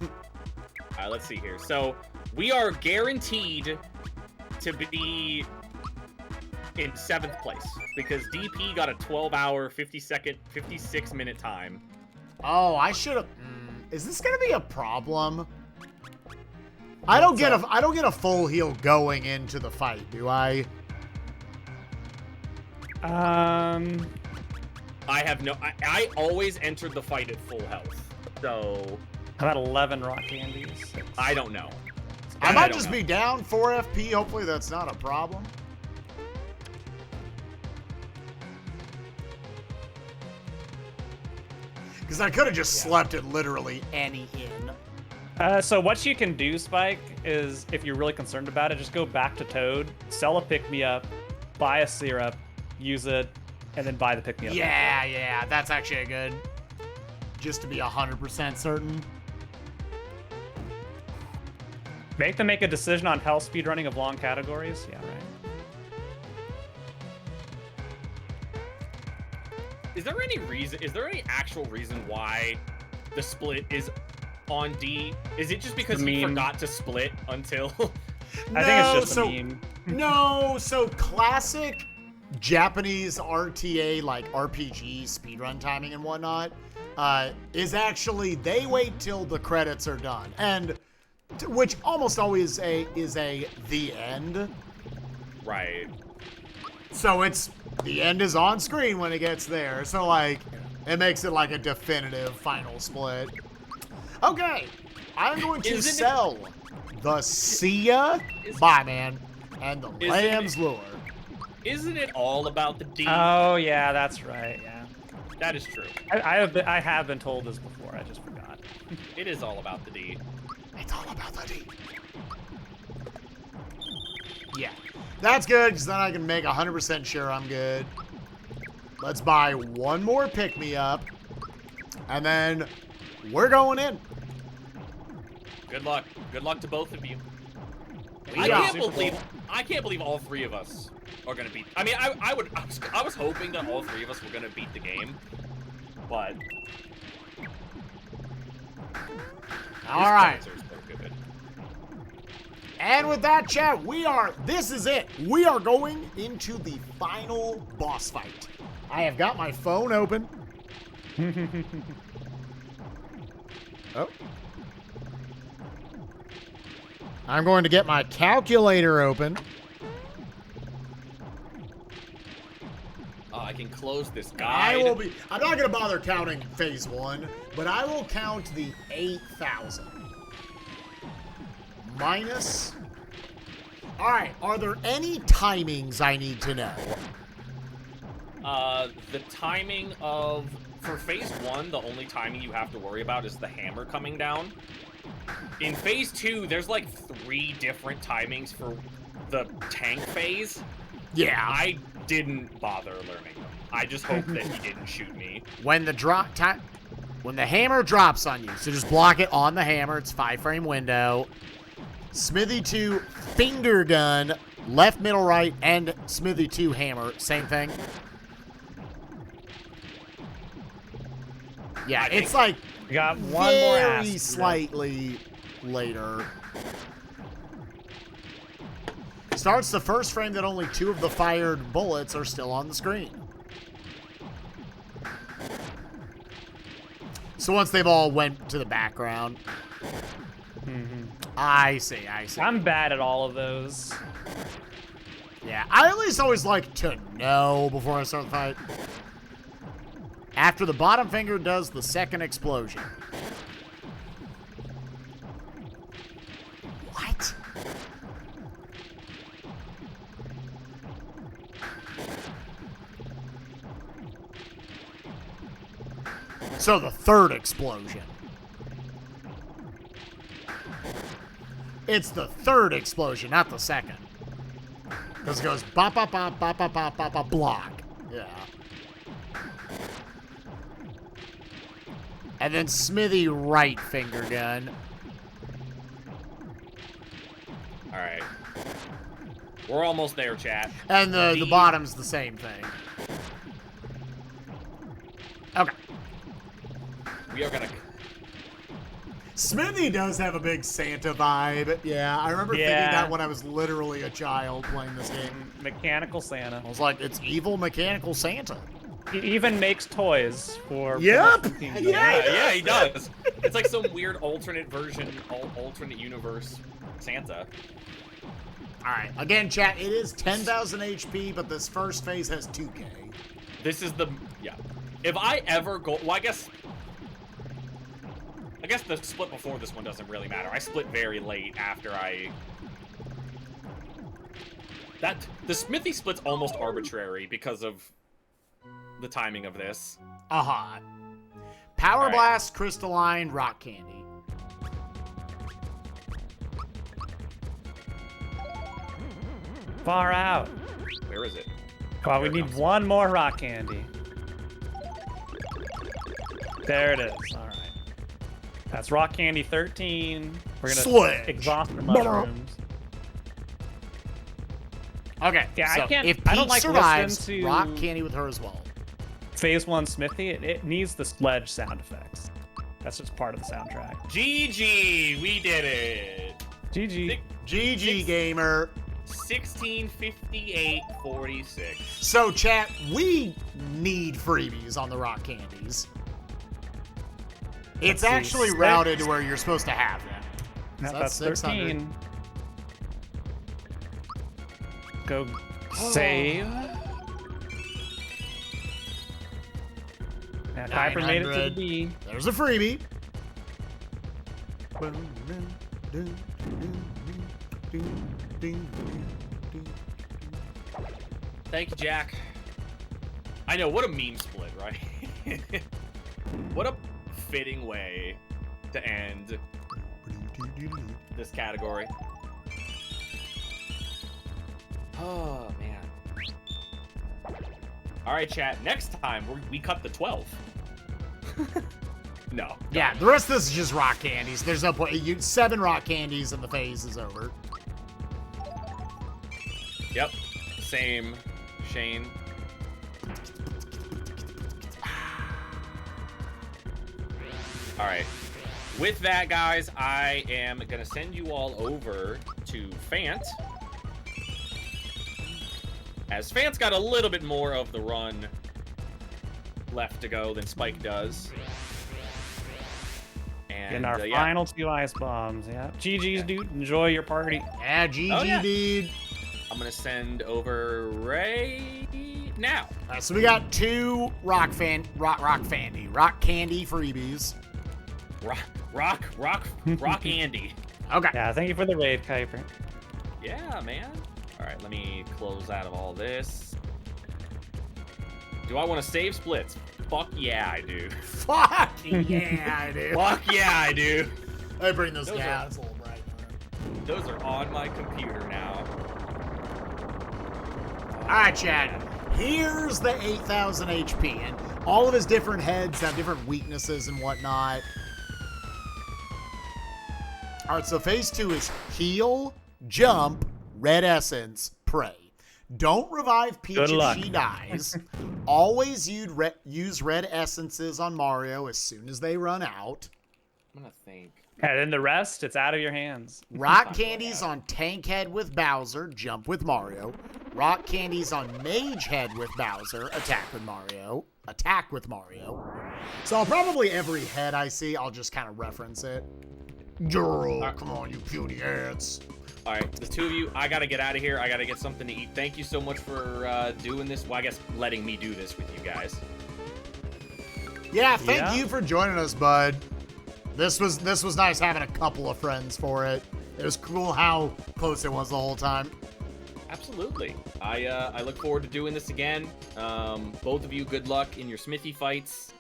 All right, let's see here. So we are guaranteed to be in 7th place because DP got a 12-hour, 56-minute time. Oh, I should have. Is this gonna be a problem? I don't get a full heal going into the fight, do I? I have no. I always entered the fight at full health, so How about 11 rock candies? I don't know. I That might don't just know. be down 4 FP. Hopefully that's not a problem. Because I could have just slept at literally any inn. So what you can do, Spike, is if you're really concerned about it, just go back to Toad, sell a pick-me-up, buy a syrup, use it, and then buy the pick-me-up. Yeah, that's actually a good. Just to be 100% certain. Make them make a decision on health speedrunning of long categories. Yeah, right. Is there any reason? Is there any actual reason why the split is on D? Is it just because he meme. forgot to split until? I think it's just a meme. No, so classic Japanese RTA, like RPG speedrun timing and whatnot, is actually they wait till the credits are done, and which almost always is the end. Right. So it's the end is on screen when it gets there. So like it makes it like a definitive final split. Okay, I'm going to Isn't it- sell the Sia, bye man, and the Isn't Lamb's it- Lure. Isn't it all about the D? Oh yeah, that's right. Yeah, That is true. I have been told this before. I just forgot. It is all about the D. It's all about the D. Yeah, that's good, because then I can make 100% sure I'm good. Let's buy one more pick-me-up, and then we're going in. Good luck. Good luck to both of you. We got I can't believe all 3 of us are gonna beat. I mean, I was hoping that all 3 of us were gonna beat the game, but All right. these prizes are so good. And with that, chat, this is it. We are going into the final boss fight. I have got my phone open. Oh. I'm going to get my calculator open. I can close this I'm guide. not going to bother counting phase 1, but I will count the 8,000. Minus. All right, are there any timings I need to know? The timing of for phase 1, the only timing you have to worry about is the hammer coming down. In phase 2, there's like 3 different timings for the tank phase. Yeah. I didn't bother learning them. I just hope that he didn't shoot me. When the hammer drops on you, so just block it on the hammer. It's 5-frame window. Smithy 2 finger gun, left, middle, right, and Smithy 2 hammer. Same thing. Yeah, it's like We got one more ass. very slightly later. Starts the first frame that only 2 of the fired bullets are still on the screen. So once they've all went to the background. I see. I'm bad at all of those. Yeah, I at least always like to know before I start the fight. After the bottom finger does the second explosion. What? So the third explosion. It's the third explosion, not the second. Because it goes bop, bop, bop, bop, bop, bop, bop, bop, block. Yeah. And then Smithy right finger gun. Alright. We're almost there, chat. And the bottom's the same thing. Okay. We are gonna... Smithy does have a big Santa vibe. Yeah, I remember thinking that when I was literally a child playing this game. Mechanical Santa. I was like, it's evil mechanical Santa. He even makes toys for Yep. promotion teams. Yeah, he does. It's like some weird alternate version, alternate universe Santa. All right. Again, chat, it is 10,000 HP, but this first phase has 2K. This is the... Yeah. If I ever go... Well, I guess the split before this one doesn't really matter. I split very late after I... The Smithy split's almost arbitrary because of the timing of this. Uh-huh. Power All right. Blast, Crystalline, Rock Candy. Far out. Where is it? Come on, we There it need comes. one more rock candy. There it is. All right. That's rock candy 13. We're gonna Sledge. exhaust the mushrooms. Okay, Yeah, so I can't. if I Pete don't like survives, listening to Rock Candy with her as well. Phase 1 Smithy. It needs the sledge sound effects. That's just part of the soundtrack. GG! We did it! GG. GG, gamer. 1658.46. So, chat, we need freebies on the Rock Candies. It's Let's see, actually 6. routed to where you're supposed to have them. Now So that's that's 13. Go save. Now Piper made it to the 900. B. There's a freebie. Thank you, Jack. I know, what a meme split, right? What a fitting way to end this category. Oh, man. Alright, chat. Next time, we cut the 12. No. Yeah, the rest of this is just rock candies. There's no point. 7 rock candies and the phase is over. Yep. Same. Shane. Alright. With that, guys, I am going to send you all over to Fant. As Fant's got a little bit more of the run left to go than Spike does. And Getting our yeah. final 2 ice bombs. Yeah. GG's, dude. Enjoy your party. Yeah, GG, Oh, yeah. dude. I'm going to send over Ray now. All right, so we got 2 rock candy freebies. Rock Andy. Okay. Yeah, thank you for the raid, Kuiper. Yeah, man. All right, let me close out of all this. Do I want to save splits? Fuck yeah, I do. Fuck yeah, I do. Fuck yeah, I do. Let me bring those Those down. are- It's a little bright. Those are on my computer now. All right, Chad. Here's the 8,000 HP, and all of his different heads have different weaknesses and whatnot. All right, so phase 2 is heal, jump, red essence, pray. Don't revive Peach Good luck. if she dies. Always use red essences on Mario as soon as they run out. I'm gonna think. And then the rest, it's out of your hands. Rock candies on Tank Head with Bowser, jump with Mario. Rock candies on Mage Head with Bowser, attack with Mario. Attack with Mario. So probably every head I see, I'll just kind of reference it. Girl, come on, you puny ants. All right, the two of you, I gotta get out of here. I gotta get something to eat. Thank you so much for doing this. Well, I guess letting me do this with you guys. Yeah, thank Yeah. you for joining us, bud. This was nice having a couple of friends for it. It was cool how close it was the whole time. Absolutely. I look forward to doing this again. Both of you, good luck in your smithy fights.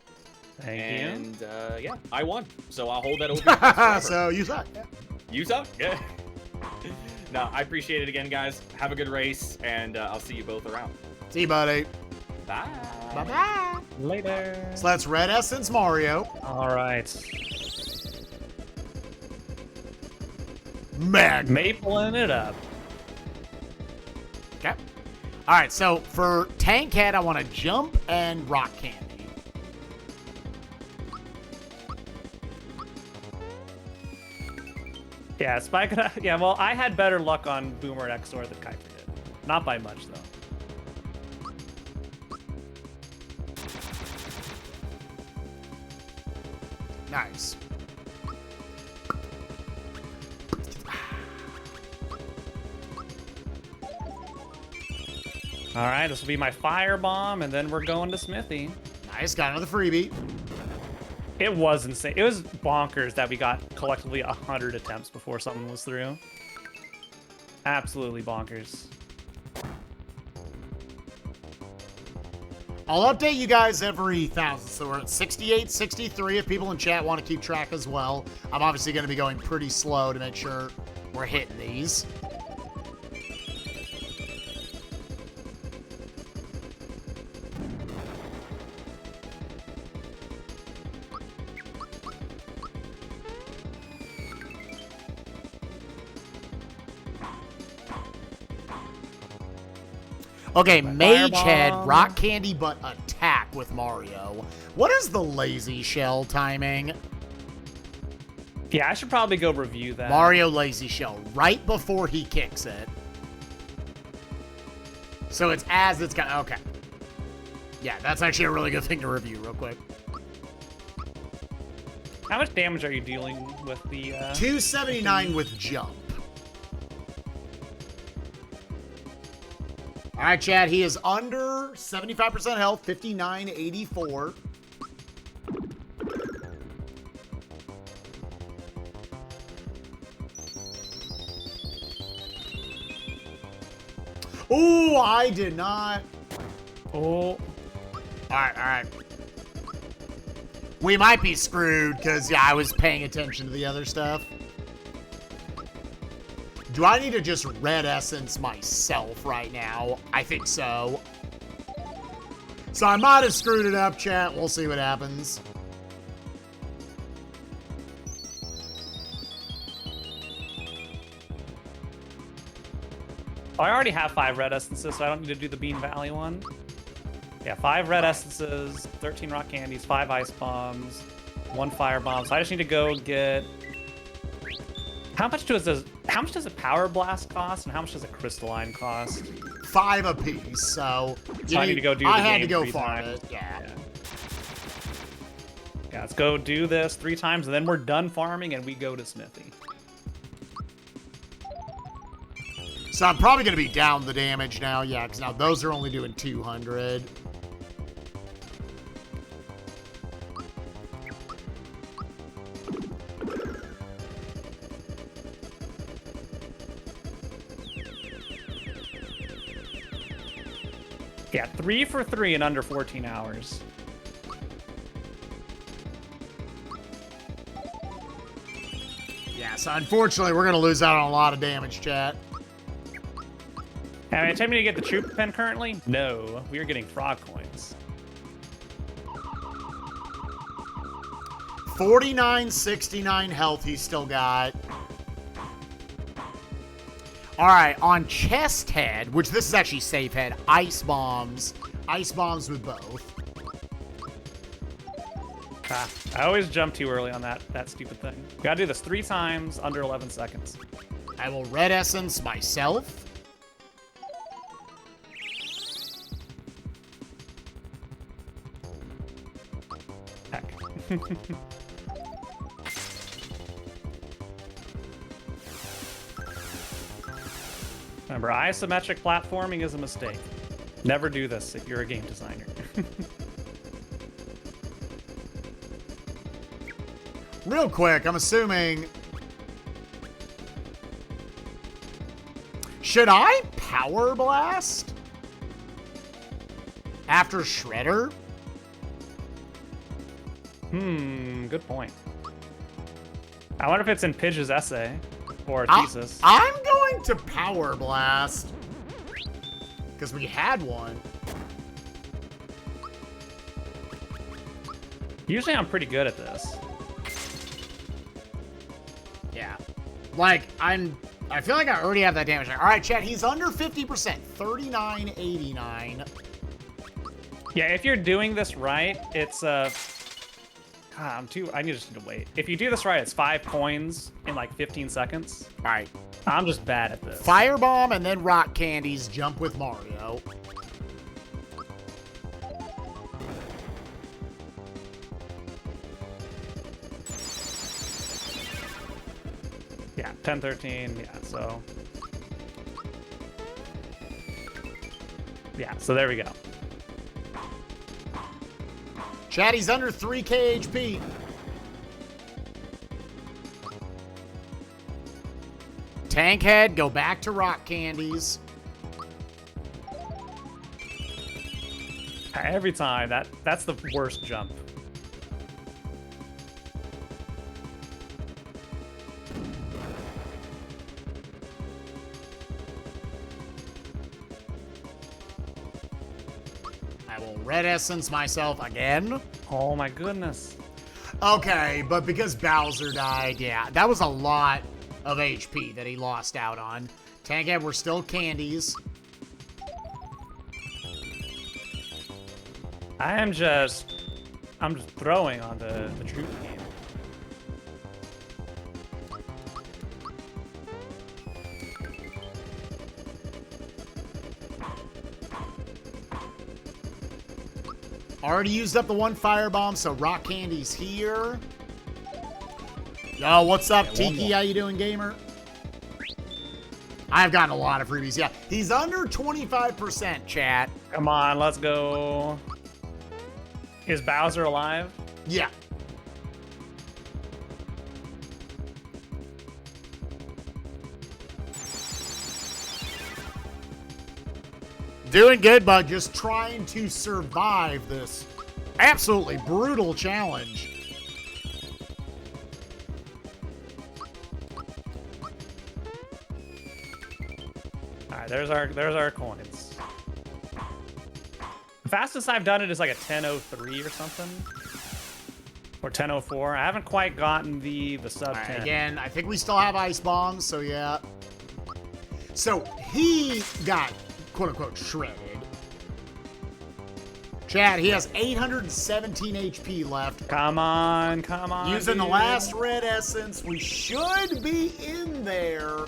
Thank you. And yeah, I won. So I'll hold that over your heads forever. So you suck. Yeah. You suck? Yeah. No, I appreciate it again, guys. Have a good race, and I'll see you both around. See you, buddy. Bye. Bye-bye. Later. So that's Red Essence Mario. All right. Mag. Mapling it up. Okay. All right, so for Tank Head, I want to jump and rock candy. Yeah, Spike. Yeah, well, I had better luck on Boomer and XOR than Kuiper did. Not by much, though. Nice. All right, this will be my fire bomb, and then we're going to Smithy. Nice, got another freebie. It was insane. It was bonkers that we got collectively 100 attempts before something was through. Absolutely bonkers. I'll update you guys every 1,000. So we're at 68, 63 if people in chat want to keep track as well. I'm obviously going to be going pretty slow to make sure we're hitting these. Okay, Mage Head, Firebomb. Rock Candy, but attack with Mario. What is the lazy shell timing? Yeah, I should probably go review that. Mario lazy shell, right before he kicks it. So it's as it's got, okay. Yeah, that's actually a really good thing to review real quick. How much damage are you dealing with the... 279 with jump. All right, Chad, he is under 75% health, 5984. Ooh, I did not. Oh, All right. We might be screwed because, yeah, I was paying attention to the other stuff. Do I need to just red essence myself right now? I think so. So I might have screwed it up, chat. We'll see what happens. oh, I already have 5 red essences, so I don't need to do the Bean Valley one. Yeah, 5 red essences, 13 rock candies, 5 ice bombs, 1 fire bomb. So I just need to go get... How much does a power blast cost, and how much does a crystalline cost? 5 apiece, so... So I need to go do the I had to game go 3 farm times. it, yeah. Yeah, let's go do this 3 times, and then we're done farming, and we go to Smithy. So I'm probably going to be down the damage now, yeah, because now those are only doing 200. Yeah, 3 for 3 in under 14 hours. So unfortunately, we're going to lose out on a lot of damage, chat. Am I attempting to get the troop pen currently? No, we are getting frog coins. 4969 health he's still got. All right, on chest head, which this is actually safe head, ice bombs. Ice bombs with both. Ah, I always jump too early on that stupid thing. Gotta do this 3 times under 11 seconds. I will red essence myself. Heck. Remember, isometric platforming is a mistake. Never do this if you're a game designer. Real quick, I'm assuming... Should I Power Blast? After Shredder? Good point. I wonder if it's in Pidge's essay or thesis. I'm going to Power Blast. Because we had one. Usually I'm pretty good at this. Yeah. Like, I feel like I already have that damage. All right, chat, he's under 50%. 3989. Yeah, if you're doing this right, it's God, I just need to wait. If you do this right, it's 5 coins in like 15 seconds. All right. I'm just bad at this. Firebomb and then rock candies. Jump with Mario. Yeah, 10, 13. Yeah, so. Yeah, so there we go. Chat, he's under 3k HP. Tank head, go back to rock candies. Every time, that's the worst jump. I will red essence myself again. Oh my goodness. Okay, but because Bowser died, yeah, that was a lot of HP that he lost out on. Tank head, we're still candies. I'm just throwing on the troop game. Already used up the one firebomb, so rock candy's here. Yo, what's up, Tiki? How you doing, gamer? I've gotten a lot of freebies. Yeah, he's under 25%, chat. Come on, let's go. Is Bowser alive? Yeah. Doing good, bud. Just trying to survive this absolutely brutal challenge. All right, there's our coins. The fastest I've done it is like a 10:03 or something, or 10:04. I haven't quite gotten the sub 10. Again, I think we still have ice bombs, so yeah. So he got quote unquote shredded. Chad, he has 817 HP left. Come on, come on. Using the dude. last red essence, we should be in there.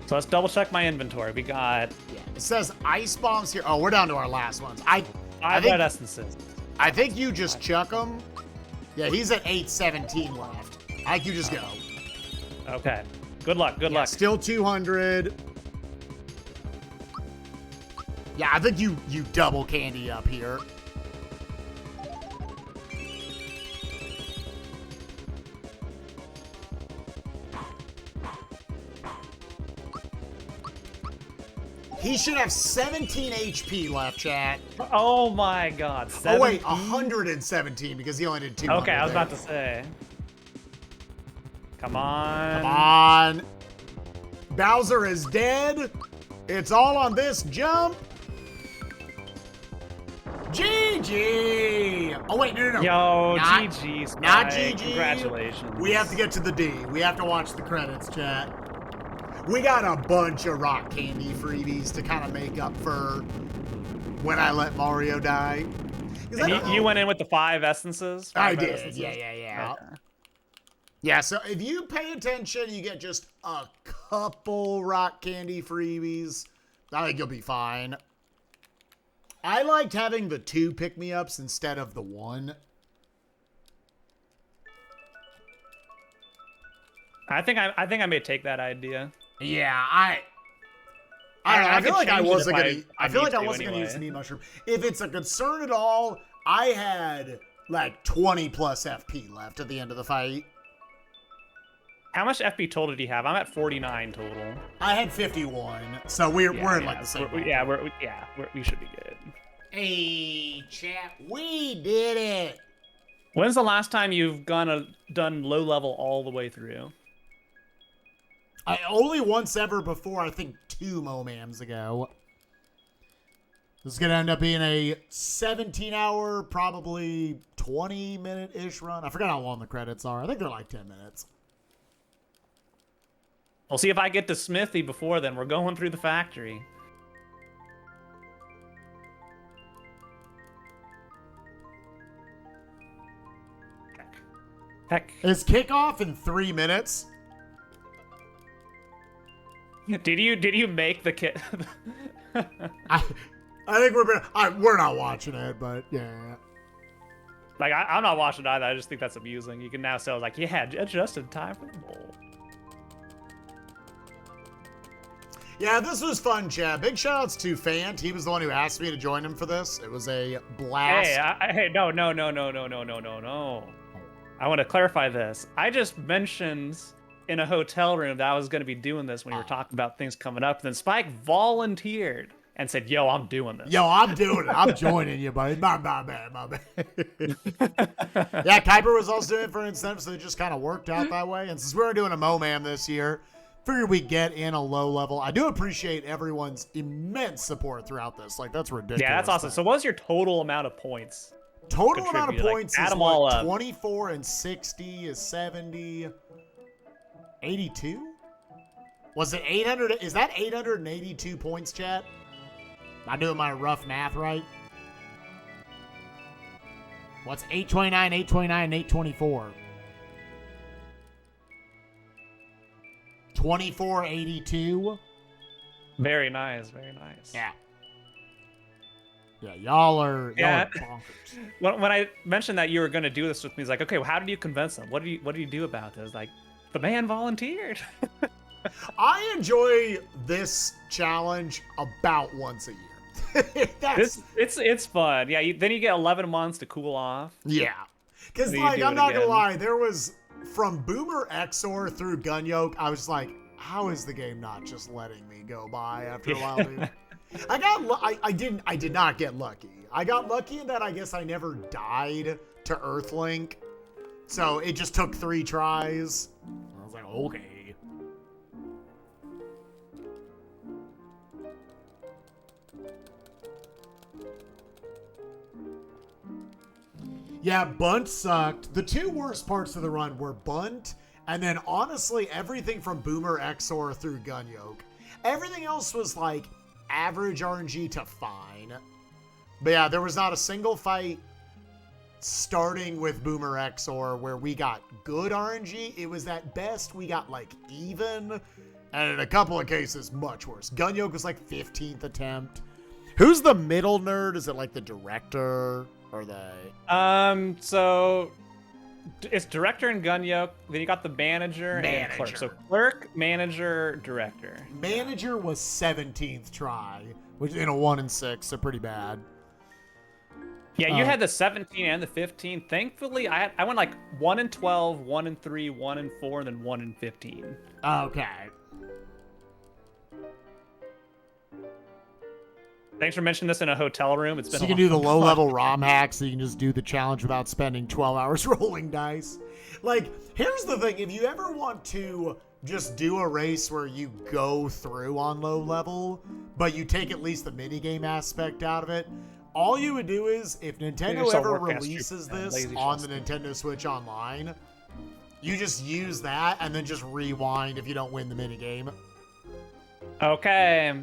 So let's double check my inventory. We got Yeah, it says ice bombs here. Oh, we're down to our last ones. I 5 think red essences. I think you just chuck them. Yeah, he's at 817 left. I think you just go. Okay. Good luck. Good Yeah, luck. still 200. Yeah, I think you double candy up here. He should have 17 HP left, chat. Oh my god. Oh wait, 117 because he only did 200. Okay, I was about to say. Come on. Come on. Bowser is dead. It's all on this jump. GG! Oh wait, no. Yo, not, GG, Spike. Not GG. Congratulations. We have to get to the D. We have to watch the credits, chat. We got a bunch of rock candy freebies to kind of make up for when I let Mario die. You went in with the 5 essences? I Five did. essences? Yeah. Okay. Yeah, so if you pay attention, you get just a couple rock candy freebies. I think you'll be fine. I liked having the 2 pick-me-ups instead of the 1. I think I may take that idea. Yeah, I feel like I wasn't gonna. I feel like I wasn't gonna anyway. use the meat mushroom. If it's a concern at all, I had like 20 plus FP left at the end of the fight. How much FP total did he have? I'm at 49 total. I had 51, so we're in like the same. We should be good. Hey, chat, we did it. When's the last time you've done low level all the way through? I only once ever before, I think 2 Momams ago. This is going to end up being a 17-hour, probably 20-minute-ish run. I forgot how long the credits are. I think they're like 10 minutes. We'll see if I get to Smithy before then. We're going through the factory. Heck. Is kickoff in 3 minutes? Did you make the kit? I think we're not watching it, but yeah. Like I'm not watching it either. I just think that's amusing. You can now say like, yeah, just in time for the bowl. Yeah, this was fun, Chad. Big shoutouts to Fant. He was the one who asked me to join him for this. It was a blast. Hey, no. I want to clarify this. I just mentioned in a hotel room that I was going to be doing this when we were talking about things coming up. Then Spike volunteered and said, yo, I'm doing this. Yo, I'm doing it. I'm joining you, buddy. My bad. Yeah, Kuiper was also doing it for incentive, so it just kind of worked out that way. And since we were doing a Momam this year, figured we'd get in a low level. I do appreciate everyone's immense support throughout this. Like, that's ridiculous. Yeah, that's awesome. So what was your total amount of points? Total amount of points add is them all up. 24 and 60 is 70. 82? Was it 800? Is that 882 points, chat? Am I doing my rough math right? What's 829, 829, 824? 2482? Very nice. Yeah. Yeah, y'all are bonkers. When I mentioned that you were going to do this with me, he's like, okay, well, how did you convince them? What did you do about this? Like, the man volunteered. I enjoy this challenge about once a year. It's fun. Yeah, then you get 11 months to cool off. Yeah. Because, like, I'm not going to lie, there was, from Boomer Exor through Gunyoke, I was like, how is the game not just letting me go by after a while, dude? I did not get lucky. I got lucky in that I guess I never died to Earthlink. So it just took 3 tries. I was like, okay. Yeah, Bunt sucked. The 2 worst parts of the run were Bunt, and then honestly, everything from Boomer Exor through Gunyoke. Everything else was like average RNG to fine. But yeah, there was not a single fight starting with Boomer Exor where we got good RNG. It was at best we got like even, and in a couple of cases much worse. Gunyoke was like 15th attempt. Who's the middle nerd? Is it like the director or the so it's director and Gunyoke, then you got the manager and clerk. So clerk, manager, director. Manager was 17th try, which in a 1 and 6, so pretty bad. Yeah, you had the 17 and the 15. Thankfully, I went like 1 and 12, 1 and 3, 1 and 4, and then 1 and 15. Okay. Thanks for mentioning this in a hotel room. It's been So you a can do the long time. low-level ROM hack, so you can just do the challenge without spending 12 hours rolling dice. Like, here's the thing. If you ever want to just do a race where you go through on low level, but you take at least the minigame aspect out of it, all you would do is, if Nintendo yourself ever work as releases stupid, this lazy on the Justin. Nintendo Switch Online, you just use that and then just rewind if you don't win the minigame. Okay.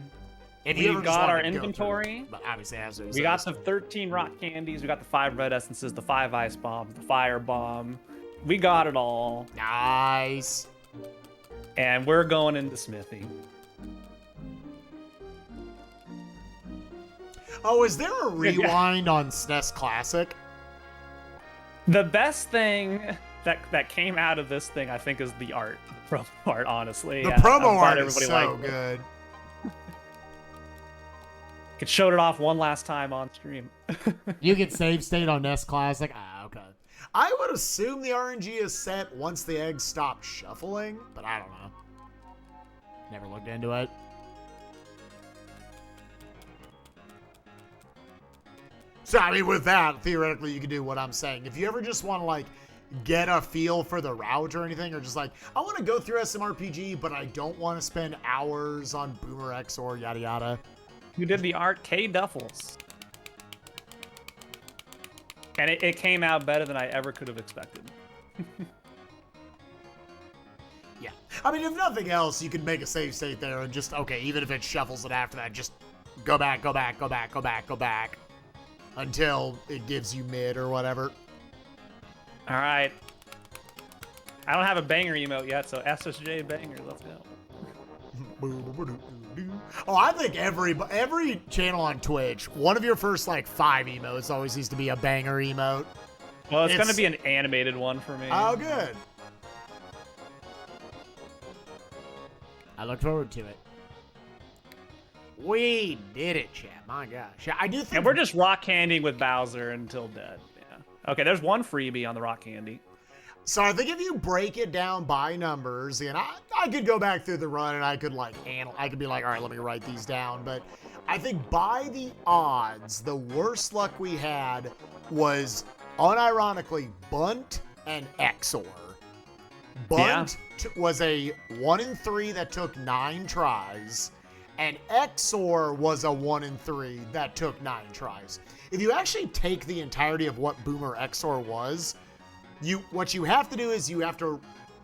If We ever just got wanted our to go through inventory. it. But obviously, as it We got says. the 13 rock candies. We got the 5 red essences, the 5 ice bombs, the fire bomb. We got it all. Nice. And we're going into Smithy. Oh, is there a rewind on SNES Classic? The best thing that came out of this thing, I think, is the art. The promo art, honestly. The Yeah, promo I'm glad art is so liked it. good. It showed it off one last time on stream. You can save state on NES Classic. Ah, okay. I would assume the RNG is set once the eggs stop shuffling, but I don't know. Never looked into it. So, I mean, with that, theoretically, you can do what I'm saying. If you ever just want to, like, get a feel for the route or anything, or just like, I want to go through SMRPG, but I don't want to spend hours on Boomer X or yada yada. Who did the art? K Duffels. And it came out better than I ever could have expected. Yeah. I mean, if nothing else, you can make a save state there and just, okay, even if it shuffles it after that, just go back, go back, go back, go back, go back until it gives you mid or whatever. All right. I don't have a banger emote yet, so SSJ banger. Let's go. Oh, I think every channel on Twitch, one of your first like 5 emotes always needs to be a banger emote. Well, it's going to be an animated one for me. Oh, good. I look forward to it. We did it, chat. My gosh. Yeah, I do think. And we're just rock candying with Bowser until dead. Yeah. Okay, there's one freebie on the rock candy. So I think if you break it down by numbers, and I could go back through the run and I could like I could be like, all right, let me write these down. But I think by the odds, the worst luck we had was unironically Bunt and Exor. Bunt was a 1 in 3 that took 9 tries, and Exor was a 1 in 3 that took 9 tries. If you actually take the entirety of what Boomer Exor was, what you have to do is you have to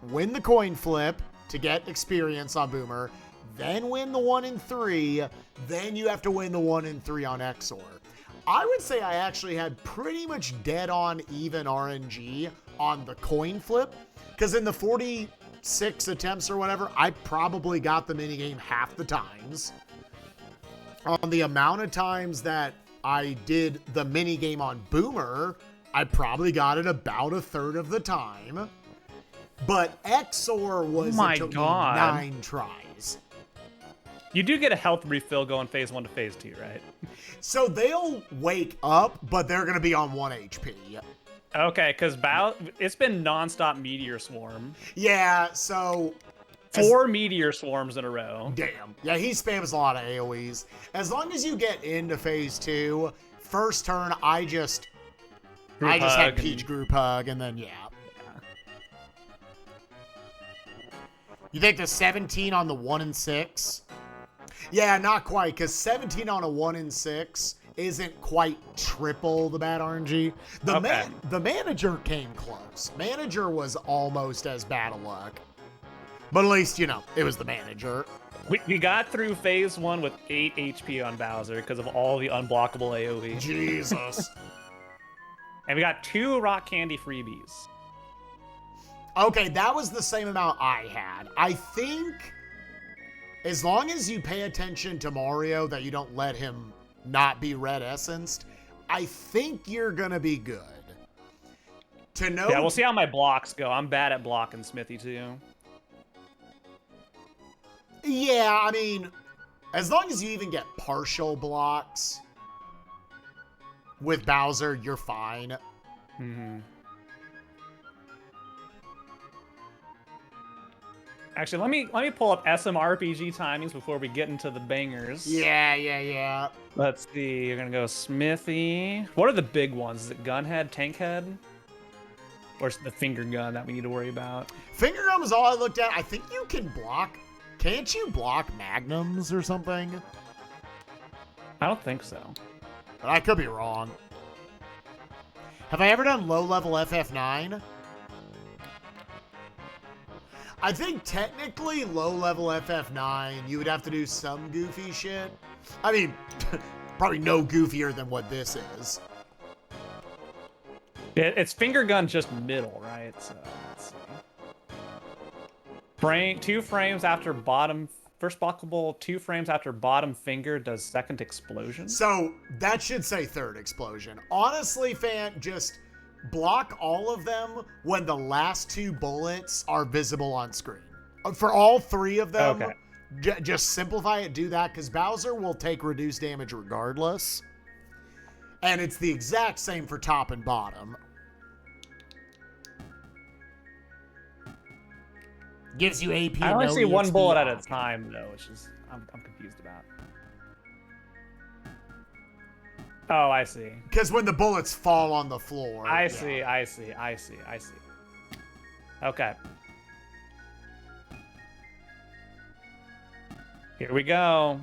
win the coin flip to get experience on Boomer, then win the 1 in 3, then you have to win the 1 in 3 on Exor. I would say I actually had pretty much dead on even RNG on the coin flip, because in the 46 attempts or whatever, I probably got the minigame half the times. On the amount of times that I did the minigame on Boomer, I probably got it about a third of the time. But Exor was Oh my it took me God. 9 tries. You do get a health refill going phase 1 to phase 2, right? So they'll wake up, but they're going to be on 1 HP. Okay, because it's been nonstop meteor swarm. Yeah, so 4 meteor swarms in a row. damn. Yeah, he spams a lot of AoEs. As long as you get into phase 2, first turn, I just had Peach group hug, and then yeah. You think the 17 on the 1 in 6? Yeah, not quite, because 17 on a 1 in 6 isn't quite triple the bad RNG. The manager came close. Manager was almost as bad of luck. But at least, it was the manager. We got through phase 1 with 8 HP on Bowser because of all the unblockable AoE. Jesus. And we got 2 rock candy freebies. Okay, that was the same amount I had. I think as long as you pay attention to Mario, that you don't let him not be red essenced, I think you're going to be good. Yeah, we'll see how my blocks go. I'm bad at blocking Smithy, too. Yeah, I mean, as long as you even get partial blocks with Bowser, you're fine. Mm-hmm. Actually, let me pull up SMRPG timings before we get into the bangers. Yeah. Let's see. You're gonna go Smithy. What are the big ones? Is it Gunhead, Tankhead, or is it the finger gun that we need to worry about? Finger gun was all I looked at. I think you can block. Can't you block magnums or something? I don't think so. But I could be wrong. Have I ever done low-level FF9? I think technically low-level FF9, you would have to do some goofy shit. I mean, probably no goofier than what this is. It's finger gun just middle, right? So let's see. 2 frames after bottom. First blockable 2 frames after bottom finger does second explosion. So that should say third explosion. Honestly, fan, just block all of them when the last 2 bullets are visible on screen. For all 3 of them, okay. Just simplify it, do that, because Bowser will take reduced damage regardless. And it's the exact same for top and bottom. Gives you AP. I only no see 1 EXP bullet at a off. time, though, which is I'm confused about. Oh, I see. Because when the bullets fall on the floor. I yeah. see. Okay. Here we go.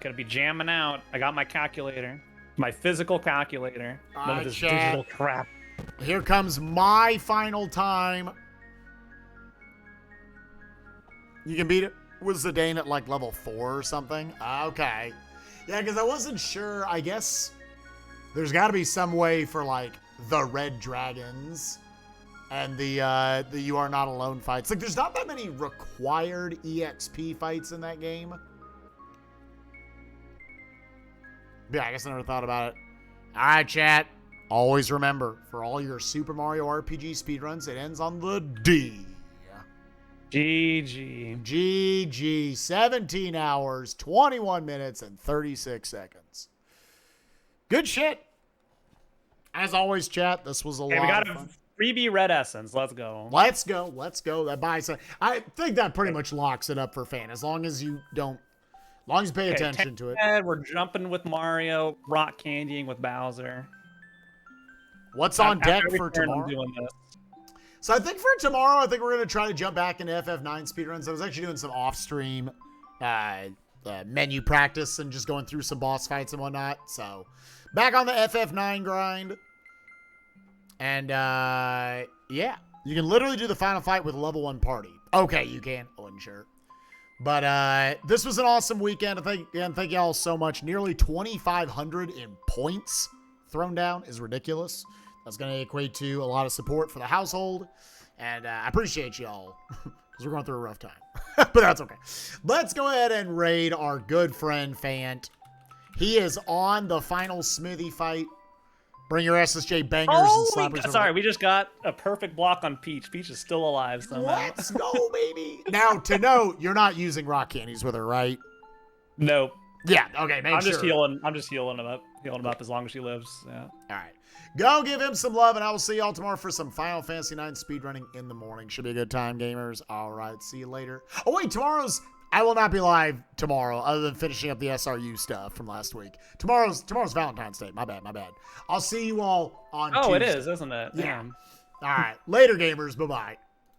Gonna be jamming out. I got my calculator. My physical calculator. None of this digital crap. Here comes my final time. You can beat it. Was Zidane at like level 4 or something? Okay. Yeah, because I wasn't sure. I guess there's got to be some way for like the red dragons and the You Are Not Alone fights. Like, there's not that many required EXP fights in that game. Yeah, I guess I never thought about it. All right, chat. Always remember, for all your Super Mario RPG speedruns, it ends on the D. GG. GG. 17 hours, 21 minutes, and 36 seconds. Good shit. As always, chat, this was a lot We got of a fun. freebie red essence. Let's go. Let's go. That buys. I think that pretty much locks it up for fan. As long as you don't, as long as you pay attention to it. We're jumping with Mario, rock candying with Bowser. What's on deck for turn tomorrow? I'm doing this. So I think for tomorrow, I think we're going to try to jump back into FF9 speedruns. I was actually doing some off-stream menu practice and just going through some boss fights and whatnot. So back on the FF9 grind. And yeah, you can literally do the final fight with level 1 party. Okay, you can. I wasn't sure. But this was an awesome weekend. Thank y'all so much. Nearly 2,500 in points thrown down is ridiculous. That's going to equate to a lot of support for the household. And I appreciate y'all because we're going through a rough time. But that's okay. Let's go ahead and raid our good friend Fant. He is on the final Smithy fight. Bring your SSJ bangers and slappers. Sorry, we just got a perfect block on Peach. Peach is still alive somehow. Let's go, baby. Now, to note, you're not using rock candies with her, right? Nope. Yeah, okay, make sure. I'm just healing him up. Healing him up as long as she lives. Yeah. All right. Go give him some love, and I will see y'all tomorrow for some Final Fantasy IX speedrunning in the morning. Should be a good time, gamers. All right, see you later. Oh, wait, I will not be live tomorrow, other than finishing up the SRU stuff from last week. Tomorrow's Valentine's Day. My bad. I'll see you all on Tuesday. It is, isn't it? Yeah. All right. Later, gamers. Bye-bye.